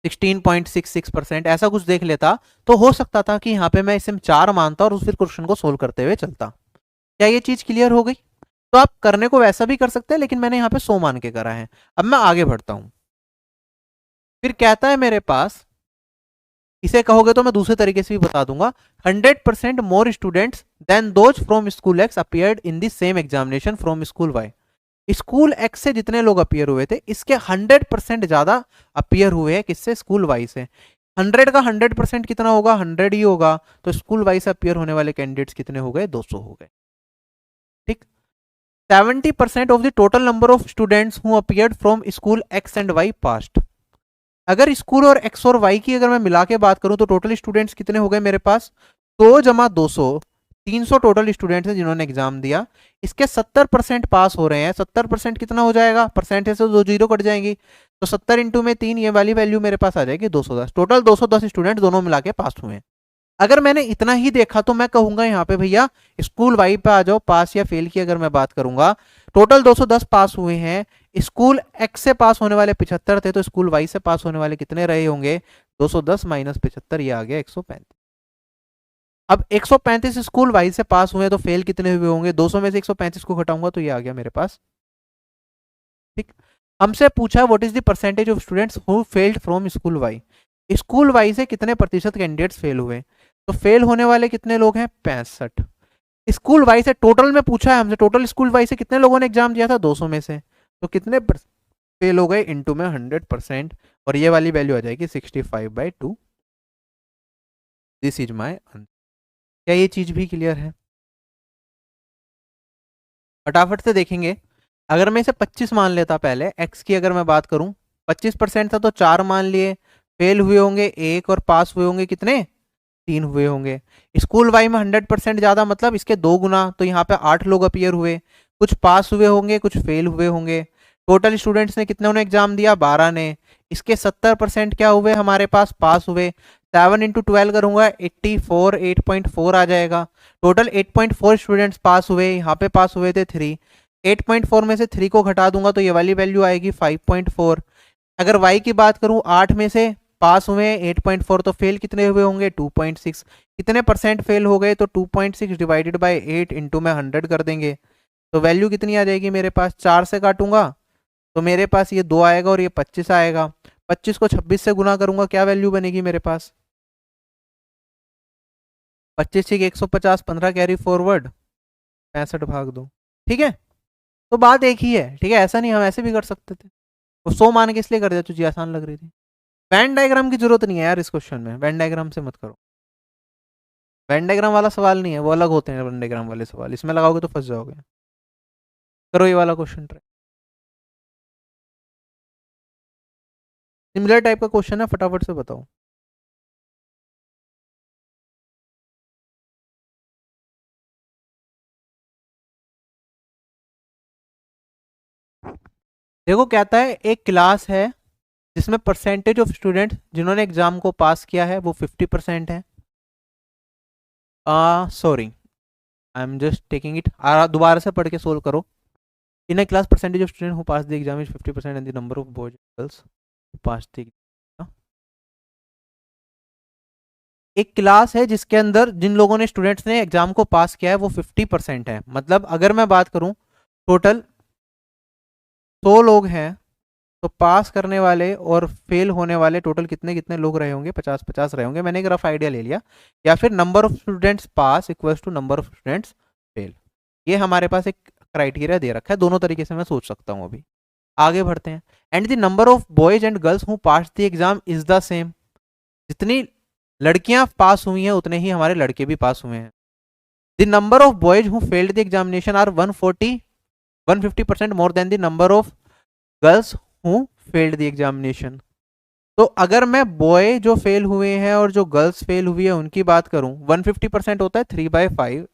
16.66%, ऐसा कुछ देख लेता, तो हो सकता था कि यहाँ पे मैं इसे 4 मानता और फिर क्वेश्चन को सोल्व करते हुए चलता। क्या ये चीज क्लियर हो गई? तो आप करने को वैसा भी कर सकते हैं, लेकिन मैंने यहाँ पे 100 मान के करा है। अब मैं आगे बढ़ता हूं, फिर कहता है मेरे पास, इसे कहोगे तो मैं दूसरे तरीके से भी बता दूंगा, 100% more students than those from school X appeared in the same examination from school Y. School X से जितने लोग अपीयर हुए थे, इसके 100% ज्यादा अपीयर हुए हैं किससे? स्कूल वाई से। 100 का 100% कितना होगा? 100 ही होगा। तो स्कूल वाई से अपीयर होने वाले कैंडिडेट्स कितने हो गए? 200 हो गए। ठीक। 70% of the total number of students who appeared from school X and Y passed. अगर स्कूल और एक्स और वाई की अगर मैं मिला के बात करूं तो टोटल स्टूडेंट्स कितने हो गए मेरे पास? 100 जमा 200, 300 टोटल स्टूडेंट्स हैं जिन्होंने एग्जाम दिया। इसके 70% पास हो रहे हैं। 70% कितना हो जाएगा? परसेंटेज से 2 जीरो कट जाएंगी, तो 70 इंटू में 3, ये वाली वैल्यू मेरे पास आ जाएगी 210। टोटल 210 स्टूडेंट दोनों मिला के पास हुए हैं। अगर मैंने इतना ही देखा तो मैं कहूंगा यहाँ पे भैया स्कूल वाई पे आ जाओ, पास या फेल की अगर मैं बात करूंगा, टोटल 210 पास हुए हैं। स्कूल एक्स से पास होने वाले 75 थे, तो स्कूल वाई से पास होने वाले कितने रहे होंगे? 210 माइनस 75, ये आ गया 135। अब 135 स्कूल वाई से पास हुए तो फेल कितने हुए होंगे? 200 में से 135 को घटाऊंगा तो ये आ गया मेरे पास। ठीक। हमसे पूछा what is the percentage of students who failed from school Y. School Y से कितने प्रतिशत कैंडिडेट्स फेल हुए? तो फेल होने वाले कितने लोग हैं? 65। स्कूल वाई से टोटल में पूछा है हमसे, टोटल स्कूल वाई से कितने लोगों ने एग्जाम दिया था? 200 में से। तो कितने फेल हो गए इंटू में 100%, और ये वाली वैल्यू आ जाएगी 65/2। This is my answer. क्या ये चीज भी क्लियर है? फटाफट से देखेंगे। अगर मैं इसे 25 मान लेता, पहले x की अगर मैं बात करूं, 25% था तो 4 मान लिए, फेल हुए होंगे 1 और पास हुए होंगे कितने, 3 हुए होंगे। स्कूल वाई में 100% ज्यादा मतलब इसके 2 गुना, तो यहाँ पे 8 लोग अपीयर हुए, कुछ पास हुए होंगे कुछ फेल हुए होंगे। टोटल स्टूडेंट्स ने कितने ने एग्जाम दिया, 12 ने। इसके 70% क्या हुए हमारे पास, पास हुए। 7 इंटू 12 करूंगा 84, 8.4 आ जाएगा। टोटल 8.4 स्टूडेंट्स पास हुए, यहाँ पे पास हुए थे 3। 8.4 में से 3 को घटा दूंगा तो ये वाली वैल्यू आएगी 5.4। अगर y की बात करूं, 8 में से पास हुए 8.4, तो फेल कितने हुए होंगे 2.6। कितने परसेंट फेल हो गए, तो 2.6 डिवाइडेड बाई 8 इंटू में 100 कर देंगे, तो वैल्यू कितनी आ जाएगी मेरे पास, 4 से काटूंगा तो मेरे पास ये 2 आएगा और ये 25 आएगा। 25 को 26 से गुना करूंगा, क्या वैल्यू बनेगी मेरे पास, 25 ठीक 150, 15 कैरी फॉरवर्ड 65/2। ठीक है, तो बात एक ही है। ठीक है, ऐसा नहीं, हम ऐसे भी कर सकते थे। वो 100 मान के इसलिए कर दिया, तुझे आसान लग रही थी। वेन डायग्राम की जरूरत नहीं है यार इस क्वेश्चन में, वेन डायग्राम से मत करो। वेन डायग्राम वाला सवाल नहीं है, वो अलग होते हैं वेन डायग्राम वाले सवाल, इसमें लगाओगे तो फंस जाओगे। करो ये वाला क्वेश्चन ट्राई। सिमिलर टाइप का क्वेश्चन है, फटाफट से बताओ। देखो कहता है एक क्लास है जिसमें परसेंटेज ऑफ स्टूडेंट जिन्होंने एग्जाम को पास किया है वो 50% है। Sorry, I am just taking it, दोबारा से पढ़ के सोल्व करो। In a class percentage of student who pass the exam is 50% and the number of boys girls who pass the. एक क्लास है जिसके अंदर जिन लोगों ने स्टूडेंट्स ने एग्जाम को पास किया है वो 50% है। मतलब अगर मैं बात करूं, टोटल 100 लोग हैं, तो पास करने वाले और फेल होने वाले टोटल कितने कितने लोग रहे होंगे, 50-50 रहे होंगे। मैंने एक रफ आइडिया ले लिया। या फिर number of students pass equals to number of students fail, ये हमारे पास एक क्राइटेरिया दे रखा है। दोनों तरीके से मैं सोच सकता हूँ। अभी आगे बढ़ते हैं। And the number of boys and girls who pass the exam is the same. जितनी लड़कियां पास हुई हैं उतने ही हमारे लड़के भी पास हुए हैं। The number of boys who failed the examination are 150% more than the number of girls who failed the examination. तो अगर मैं बॉय जो फेल हुए हैं और जो गर्ल्स फेल हुई है उनकी बात करूं, 150% होता है 3/5,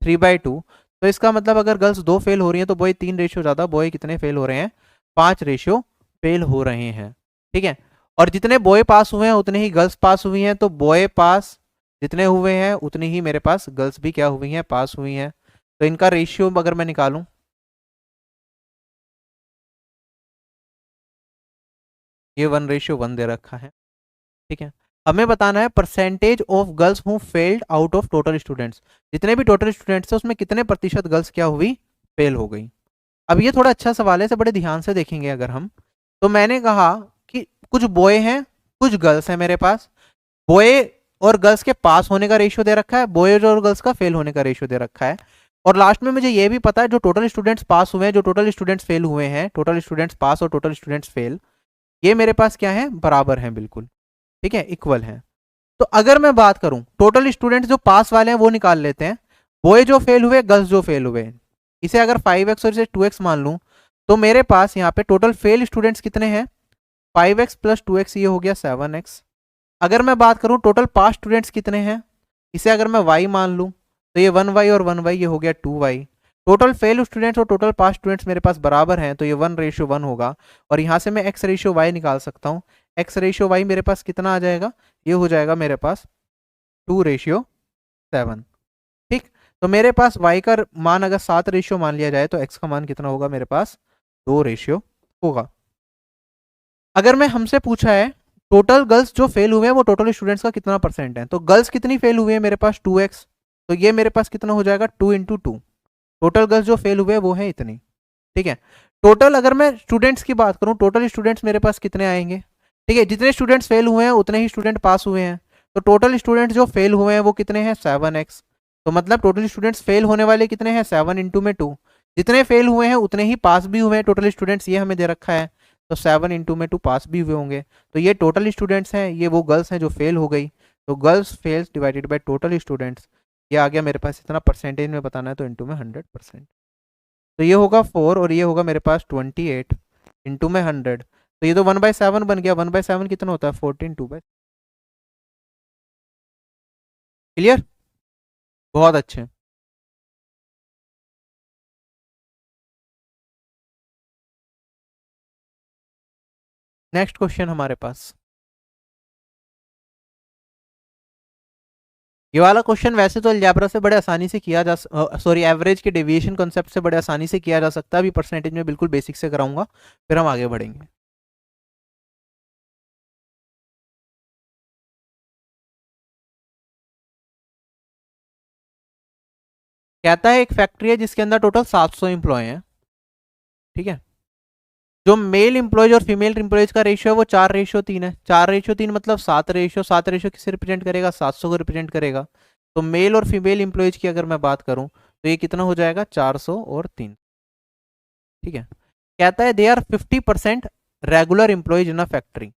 3/2। तो इसका मतलब अगर गर्ल्स 2 फेल हो रही हैं तो बॉय 3 रेशियो ज्यादा, बॉय कितने फेल हो रहे हैं, 5 रेशियो फेल हो रहे हैं। ठीक है, और जितने बॉय पास हुए हैं उतने ही गर्ल्स पास हुई हैं, तो बॉय पास जितने हुए हैं उतनी ही मेरे पास गर्ल्स भी क्या हुई हैं, पास हुई हैं। तो इनका रेशियो अगर मैं निकालूं, ये 1:1 दे रखा है। ठीक है, हमें बताना है percentage of girls who failed out of total students. जितने भी टोटल स्टूडेंट्स थे उसमें कितने प्रतिशत गर्ल्स क्या हुई, फेल हो गई। अब ये थोड़ा अच्छा सवाल है, इसे बड़े ध्यान से देखेंगे अगर हम। तो मैंने कहा कि कुछ बॉय हैं कुछ गर्ल्स हैं मेरे पास। बॉय और गर्ल्स के पास होने का रेशियो दे रखा है, बॉयज और गर्ल्स का फेल होने का रेशियो दे रखा है। और लास्ट में मुझे ये भी पता है जो टोटल स्टूडेंट्स पास हुए हैं, जो टोटल स्टूडेंट्स फेल हुए हैं, टोटल स्टूडेंट्स पास और टोटल स्टूडेंट्स फेल, ये मेरे पास क्या है, बराबर है बिल्कुल। ठीक है, इक्वल है। तो अगर मैं बात करूं टोटल स्टूडेंट्स जो पास वाले हैं वो निकाल लेते हैं, बॉय जो फेल हुए गर्ल्स जो फेल हुए, इसे अगर 5x और इसे 2x मान लूं, तो मेरे पास यहाँ पे टोटल फेल स्टूडेंट्स कितने हैं, 5x प्लस 2x, ये हो गया 7x। अगर मैं बात करूं टोटल पास स्टूडेंट्स कितने हैं, इसे अगर मैं y मान लूं तो ये 1y और 1y, ये हो गया 2y। टोटल फेल स्टूडेंट्स और टोटल पास स्टूडेंट्स मेरे पास बराबर हैं, तो ये 1:1 होगा। और यहाँ से मैं x/y निकाल सकता हूँ। x/y मेरे पास कितना आ जाएगा, ये हो जाएगा मेरे पास 2:7। ठीक, तो मेरे पास y का मान अगर 7 रेशियो मान लिया जाए तो x का मान कितना होगा, मेरे पास 2 रेशियो होगा। अगर मैं हमसे पूछा है टोटल गर्ल्स जो फेल हुए हैं वो टोटल स्टूडेंट्स का कितना परसेंट है, तो गर्ल्स कितनी फेल हुई है मेरे पास 2x, तो ये मेरे पास कितना हो जाएगा 2 × 2। टोटल गर्ल्स जो फेल हुए वो है इतनी। ठीक है, टोटल अगर मैं स्टूडेंट्स की बात करूं, टोटल स्टूडेंट्स मेरे पास कितने आएंगे। ठीक है, जितने स्टूडेंट्स फेल हुए हैं उतने ही स्टूडेंट पास हुए हैं, तो टोटल स्टूडेंट्स जो फेल हुए हैं वो कितने हैं 7x। तो मतलब टोटल स्टूडेंट्स फेल होने वाले कितने हैं 7 × 2। जितने फेल हुए हैं उतने ही पास भी हुए हैं टोटल स्टूडेंट्स, ये हमें दे रखा है। तो 7 इंटू में 2 पास भी हुए होंगे। तो ये टोटल स्टूडेंट्स हैं, ये वो गर्ल्स हैं जो फेल हो गई। तो girls fails divided by total students, ये आ गया मेरे पास इतना, परसेंटेज में बताना है तो इंटू में 100%। तो ये होगा 4 और ये होगा मेरे पास 28 इंटू में 100। तो ये तो 1/7 बन गया। 1/7 कितना होता है? 14 2/। क्लियर? बहुत अच्छे। नेक्स्ट क्वेश्चन हमारे पास, ये वाला क्वेश्चन वैसे तो अलजेब्रा से बड़े आसानी से किया जा, सॉरी एवरेज के डेविएशन कॉन्सेप्ट से बड़े आसानी से किया जा सकता है। अभी परसेंटेज में बिल्कुल बेसिक से कराऊंगा, फिर हम आगे बढ़ेंगे। कहता है एक फैक्ट्री है जिसके अंदर टोटल 700 एम्प्लॉय हैं, ठीक है। जो मेल एम्प्लॉयज और फीमेल एम्प्लॉयज का रेशियो है वो 4:3 है। 4:3 मतलब 7 रेशियो किससे रिप्रेजेंट करेगा? 700 को रिप्रेजेंट करेगा। तो मेल और फीमेल एम्प्लॉयज की अगर मैं बात करूं तो ये कितना हो जाएगा? 400 और 3, ठीक है। कहता है they are 50% regular employees in a factory.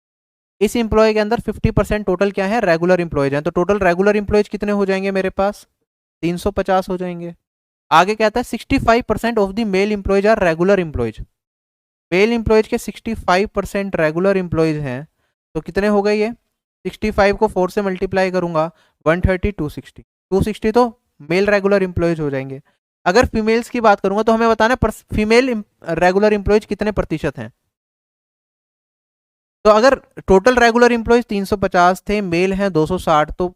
इस एम्प्लॉय के अंदर 50% टोटल क्या है? रेगुलर एम्प्लॉयज हैं। तो टोटल रेगुलर एम्प्लॉयज कितने हो जाएंगे मेरे पास? 350 हो जाएंगे। आगे कहता है 65% of the male employees are regular employees. Male employees के 65% रेगुलर एम्प्लॉयज हैं। तो कितने हो गए ये? 65 को 4 से मल्टीप्लाई करूंगा, 130 260। 260 तो मेल रेगुलर एम्प्लॉयज हो जाएंगे। अगर फीमेल्स की बात करूंगा तो हमें बताना है फीमेल रेगुलर एम्प्लॉयज कितने प्रतिशत हैं। तो अगर टोटल रेगुलर एम्प्लॉयज 350 थे, मेल हैं 260, तो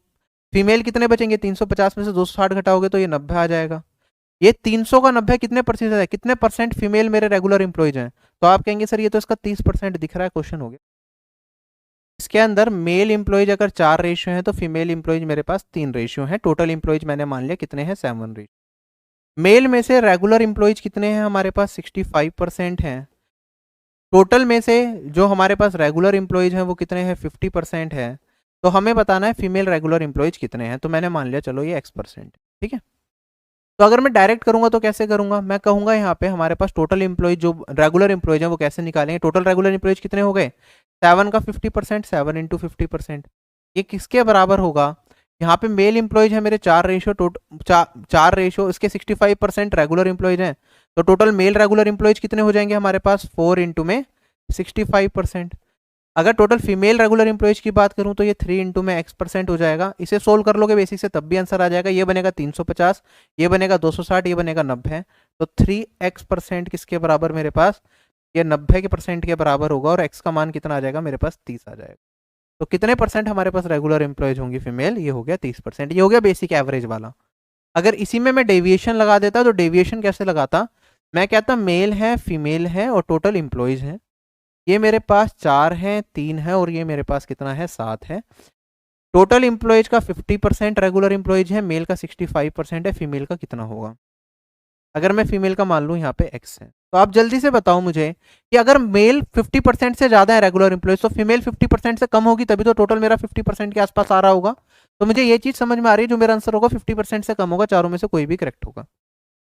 फीमेल कितने बचेंगे? 350 में से 260 घटाओगे तो ये 90 आ जाएगा। ये 300 का 90 कितने प्रतिशत है? कितने परसेंट फीमेल मेरे रेगुलर एम्प्लॉयज हैं? तो आप कहेंगे सर ये तो इसका 30% दिख रहा है, क्वेश्चन हो गया। इसके अंदर मेल एम्प्लॉयज अगर 4 रेशियो हैं तो फीमेल एम्प्लॉयज मेरे पास 3 रेशियो हैं। टोटल एम्प्लॉयज मैंने मान लिया कितने हैं? 7 रेशियो। मेल में से रेगुलर एम्प्लॉयज कितने हैं हमारे पास? 65% हैं। टोटल में से जो हमारे पास रेगुलर एम्प्लॉयज हैं वो कितने हैं? 50% है। तो हमें बताना है फीमेल रेगुलर एम्प्लॉयज कितने हैं। तो मैंने मान लिया चलो ये X%, ठीक है। तो अगर मैं डायरेक्ट करूंगा तो कैसे करूंगा? मैं कहूंगा यहाँ पे हमारे पास टोटल एम्प्लॉयज जो रेगुलर एम्प्लॉयज हैं वो कैसे निकालेंगे? टोटल रेगुलर एम्प्लॉयज कितने हो गए? 7 का 50%, 7 इंटू 50%। ये किसके बराबर होगा? यहाँ पे मेल एम्प्लॉयज है मेरे 4 रेशियो, चार रेशियो, इसके 65% रेगुलर एम्प्लॉयज हैं। तो टोटल मेल रेगुलर एम्प्लॉयज कितने हो जाएंगे हमारे पास? 4 इंटू में 65%। अगर टोटल फीमेल रेगुलर एम्प्लॉयज की बात करूं तो ये 3 इंटू में X% हो जाएगा। इसे सोल्व कर लोगे बेसिक से तब भी आंसर आ जाएगा। ये बनेगा 350, ये बनेगा 260, ये बनेगा 90। तो 3X% किसके बराबर मेरे पास? ये 90 के परसेंट के बराबर होगा। और X का मान कितना आ जाएगा मेरे पास? 30 आ जाएगा। तो कितने परसेंट हमारे पास रेगुलर एम्प्लॉयज होंगी फीमेल? ये हो गया 30%। ये हो गया बेसिक एवरेज वाला। अगर इसी में मैं डेविएशन लगा देता तो डेविएशन कैसे लगाता? मैं कहता मेल है, फीमेल है और टोटल एम्प्लॉयज हैं। ये मेरे पास 4 है, 3 है और ये मेरे पास कितना है? 7 है। टोटल एम्प्लॉयज का 50% रेगुलर एम्प्लॉयज है, मेल का 65% है, फीमेल का कितना होगा? अगर मैं फीमेल का मान लूँ यहाँ पे X है, तो आप जल्दी से बताओ मुझे कि अगर मेल 50% से ज़्यादा है रेगुलर एम्प्लॉयज तो फीमेल 50% से कम होगी, तभी तो टोटल मेरा 50% के आसपास आ रहा होगा। तो मुझे ये चीज़ समझ में आ रही है, जो मेरा आंसर होगा 50% से कम होगा, चारों में से कोई भी करेक्ट होगा।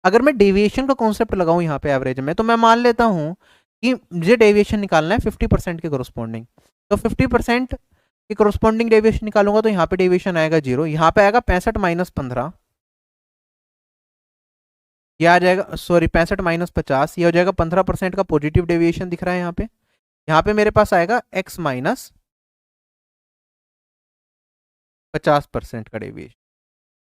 अगर मैं डेविएशन का कॉन्सेप्ट लगाऊं यहाँ पे एवरेज में, तो मैं मान लेता हूँ कि मुझे डेविएशन निकालना है 50% के कॉरस्पॉन्डिंग। तो 50% के कॉरस्पॉन्डिंग डेविएशन निकालूंगा तो यहाँ पे डेविएशन आएगा 0, यहाँ पे आएगा 65 माइनस 15, ये आ जाएगा, सॉरी 65 माइनस 50, ये हो जाएगा 15% का पॉजिटिव डेविएशन दिख रहा है यहाँ पे मेरे पास आएगा X माइनस 50% का डेविएशन।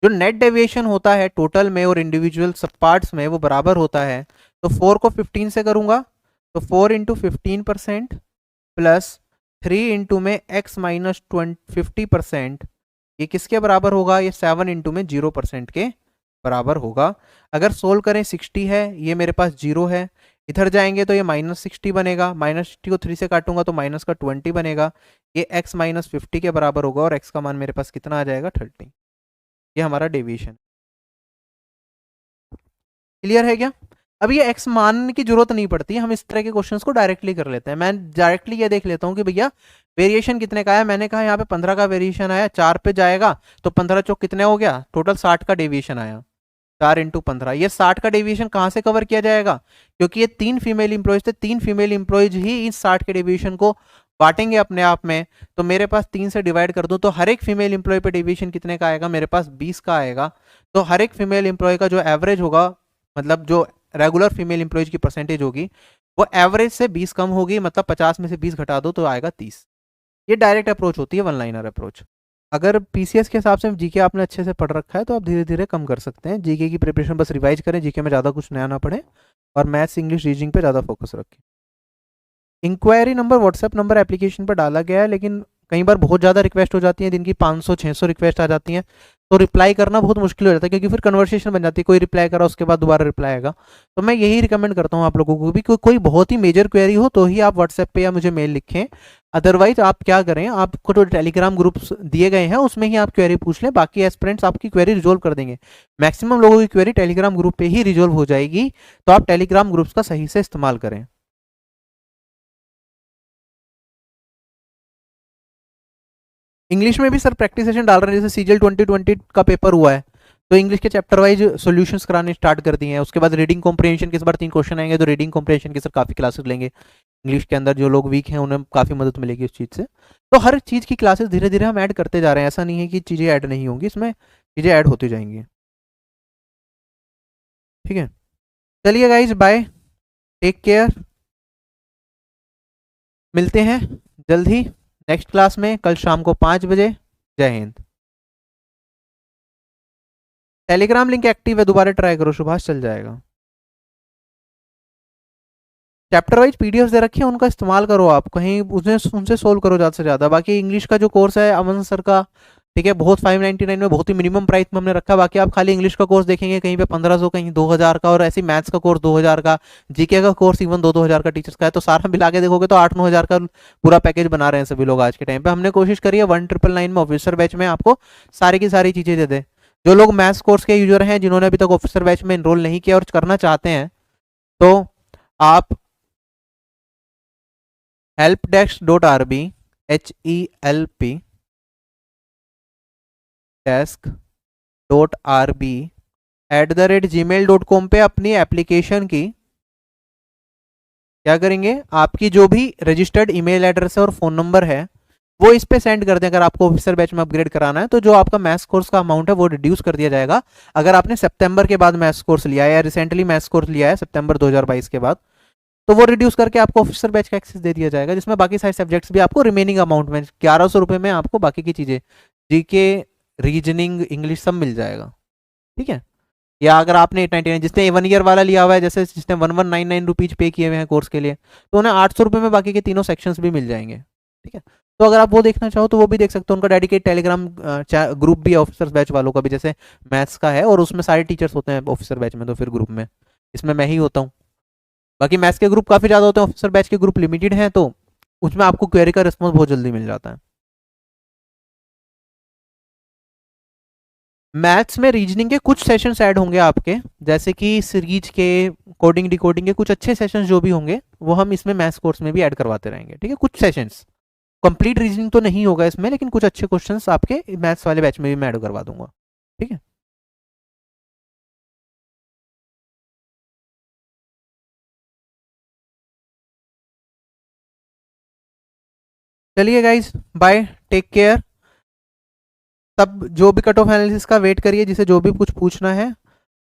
जो नेट डेविएशन होता है टोटल में और इंडिविजुअल सब पार्ट्स में वो बराबर होता है। तो 4 को 15 से करूंगा तो 4 इंटू 15% प्लस 3 इंटू में X माइनस 50%, ये किसके बराबर होगा? ये 7 इंटू में 0% के बराबर होगा। अगर सोल्व करें 60 है, ये मेरे पास 0 है, इधर जाएंगे तो ये -60 बनेगा, -60 को 3 से काटूंगा तो माइनस का 20 बनेगा। ये X माइनस 50 के बराबर होगा और X का मान मेरे पास कितना आ जाएगा? 30। ये हमारा डेविएशन। क्लियर है क्या? अब ये X मानने की जरूरत नहीं पड़ती, हम इस तरह के क्वेश्चंस को डायरेक्टली कर लेते हैं। मैं डायरेक्टली ये देख लेता हूँ कि भैया वेरिएशन कितने का आया। मैंने कहा यहाँ पे 15 का वेरिएशन आया, 4 पे जाएगा तो 15 चौक कितने हो गया? टोटल 60 का डेविएशन आया। 4 × 15, ये 60 का डेविएशन कहाँ से कवर किया जाएगा? क्योंकि ये 3 फीमेल इंप्लॉयज थे, 3 फीमेल इंप्लॉयज ही इस 60 के डेविएशन को बांटेंगे अपने आप में। तो मेरे पास 3 से डिवाइड कर दूं तो हर एक फीमेल इंप्लॉय पे डेविएशन कितने का आएगा? मेरे पास 20 का आएगा। तो हर एक फीमेल इंप्लॉय का जो एवरेज होगा, मतलब जो रेगुलर फीमेल इंप्लॉयज की परसेंटेज होगी, वो एवरेज से 20 कम होगी, मतलब 50 में से 20 घटा दो तो आएगा 30। ये डायरेक्ट अप्रोच होती है, वन लाइनर अप्रोच। अगर पीसीएस के हिसाब से जीके आपने अच्छे से पढ़ रखा है तो आप धीरे धीरे कम कर सकते हैं। जीके की प्रिपरेशन बस रिवाइज करें, जीके में ज़्यादा कुछ नया ना पढ़े, और मैथ्स इंग्लिश रीजनिंग पे ज़्यादा फोकस रखें। Inquiry number WhatsApp number application पर डाला गया है, लेकिन कई बार बहुत ज़्यादा रिक्वेस्ट हो जाती है, दिन की 500-600 रिक्वेस्ट आ जाती हैं, तो रिप्लाई करना बहुत मुश्किल हो जाता है, क्योंकि फिर कन्वर्सेशन बन जाती है, कोई रिप्लाई करा उसके बाद दोबारा रिप्लाई आएगा। तो मैं यही रिकमेंड करता हूँ आप लोगों को भी, कोई बहुत ही मेजर क्वेरी हो तो ही आप व्हाट्सएप पे या मुझे मेल लिखें। अदरवाइज आप क्या करें, आपको तो टेलीग्राम ग्रुप्स दिए गए हैं, उसमें ही आप क्वेरी पूछ लें, बाकी एस्पिरेंट्स आपकी क्वेरी रिजोल्व कर देंगे। मैक्सिमम लोगों की क्वेरी टेलीग्राम ग्रुप पे ही रिजोल्व हो जाएगी, तो आप टेलीग्राम ग्रुप्स का सही से इस्तेमाल करें। इंग्लिश में भी सर प्रैक्टिस सेशन डाल रहे हैं, जैसे सीजीएल 2020 का पेपर हुआ है, तो इंग्लिश के चैप्टर वाइज सॉल्यूशंस कराने स्टार्ट कर दिए हैं। उसके बाद रीडिंग कॉम्प्रिहेंशन के इस बार 3 क्वेश्चन आएंगे, तो रीडिंग कॉम्प्रिहेंशन के सर काफ़ी क्लासेस लेंगे। इंग्लिश के अंदर जो लोग वीक हैं उन्हें काफ़ी मदद मिलेगी उस चीज़ से। तो हर चीज़ की क्लासेस धीरे धीरे हम ऐड करते जा रहे हैं, ऐसा नहीं है कि चीज़ें ऐड नहीं होंगी, इसमें चीज़ें ऐड होती जाएंगी। ठीक है, चलिए गाइज, बाय, टेक केयर, मिलते हैं जल्द ही नेक्स्ट क्लास में कल शाम को 5 बजे। जय हिंद। टेलीग्राम लिंक एक्टिव है, दोबारा ट्राई करो सुभाष, चल जाएगा। चैप्टर वाइज पीडीएफ दे रखे हैं, उनका इस्तेमाल करो, आप कहीं उनसे सोल्व करो ज़्यादा से ज़्यादा। बाकी इंग्लिश का जो कोर्स है अमन सर का, ठीक है, बहुत 599 में, बहुत ही मिनिमम प्राइस में हमने रखा। बाकी आप खाली इंग्लिश का कोर्स देखेंगे कहीं पे 1500, कहीं 2000 का, और ऐसी मैथ्स का कोर्स 2000 का, जीके का कोर्स इवन 2-2000 का टीचर्स का है। तो सारा मिला के देखोगे तो 8-9 हज़ार का पूरा पैकेज बना रहे हैं सभी लोग आज के टाइम पे। हमने कोशिश करी है 1999 में ऑफिसर बैच में आपको सारी की सारी चीज़ें दे दे। जो लोग मैथ्स कोर्स के यूजर हैं, जिन्होंने अभी तक ऑफिसर बैच में इनरोल नहीं किया और करना चाहते हैं, तो आप helpdesk.rb, helpdesk.rb@gmail.com पे अपनी एप्लीकेशन की क्या करेंगे, आपकी जो भी रजिस्टर्ड ईमेल एड्रेस है और फ़ोन नंबर है वो इस पे सेंड कर दें। अगर आपको ऑफिसर बैच में अपग्रेड कराना है तो जो आपका मैथ्स कोर्स का अमाउंट है वो रिड्यूस कर दिया जाएगा। अगर आपने सितंबर के बाद मैथ्स कोर्स लिया है या रिसेंटली मैथ्स कोर्स लिया है सितंबर 2022 के बाद, तो वो रिड्यूस करके आपको ऑफिसर बैच का एक्सेस दे दिया जाएगा, जिसमें बाकी सारे सब्जेक्ट्स भी आपको रिमेनिंग अमाउंट में 1100 रुपये में आपको बाकी की चीज़ें, जीके, रीजनिंग, इंग्लिश सब मिल जाएगा। ठीक है, या अगर आपने 899, जिसने 1 ईयर वाला लिया हुआ है, जैसे जिसने 1199 रुपीज पे किए हुए हैं कोर्स के लिए, तो उन्हें 800 रुपये में बाकी के तीनों सेक्शंस भी मिल जाएंगे। ठीक है, तो अगर आप वो देखना चाहो तो वो भी देख सकते हो। उनका डेडिकेट टेलीग्राम ग्रुप भी है ऑफिसर्स बैच वालों का भी, जैसे मैथ्स का है, और उसमें सारे टीचर्स होते हैं ऑफिसर बैच में, तो फिर ग्रुप में इसमें मैं ही होता हूँ। बाकी मैथ्स के ग्रुप काफ़ी ज़्यादा होते हैं, ऑफिसर बैच के ग्रुप लिमिटेड हैं, तो उसमें आपको क्वेरी का रिस्पॉन्स बहुत जल्दी मिल जाता है। मैथ्स में रीजनिंग के कुछ सेशंस ऐड होंगे आपके, जैसे कि सीरीज के, कोडिंग डिकोडिंग के कुछ अच्छे सेशंस जो भी होंगे वो हम इसमें मैथ्स कोर्स में भी ऐड करवाते रहेंगे। ठीक है, कुछ सेशंस, कंप्लीट रीजनिंग तो नहीं होगा इसमें, लेकिन कुछ अच्छे क्वेश्चंस आपके मैथ्स वाले बैच में भी मैं ऐड करवा दूंगा। ठीक है, चलिए गाइज, बाय, टेक केयर। तब जो भी कट ऑफ एनालिसिस का वेट करिए, जिसे जो भी कुछ पूछना है,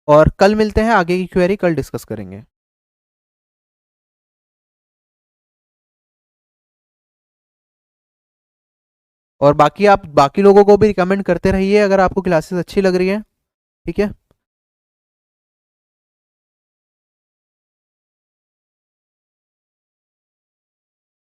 और कल मिलते हैं, आगे की क्वेरी कल डिस्कस करेंगे। और बाकी आप बाकी लोगों को भी रिकमेंड करते रहिए अगर आपको क्लासेस अच्छी लग रही है। ठीक है।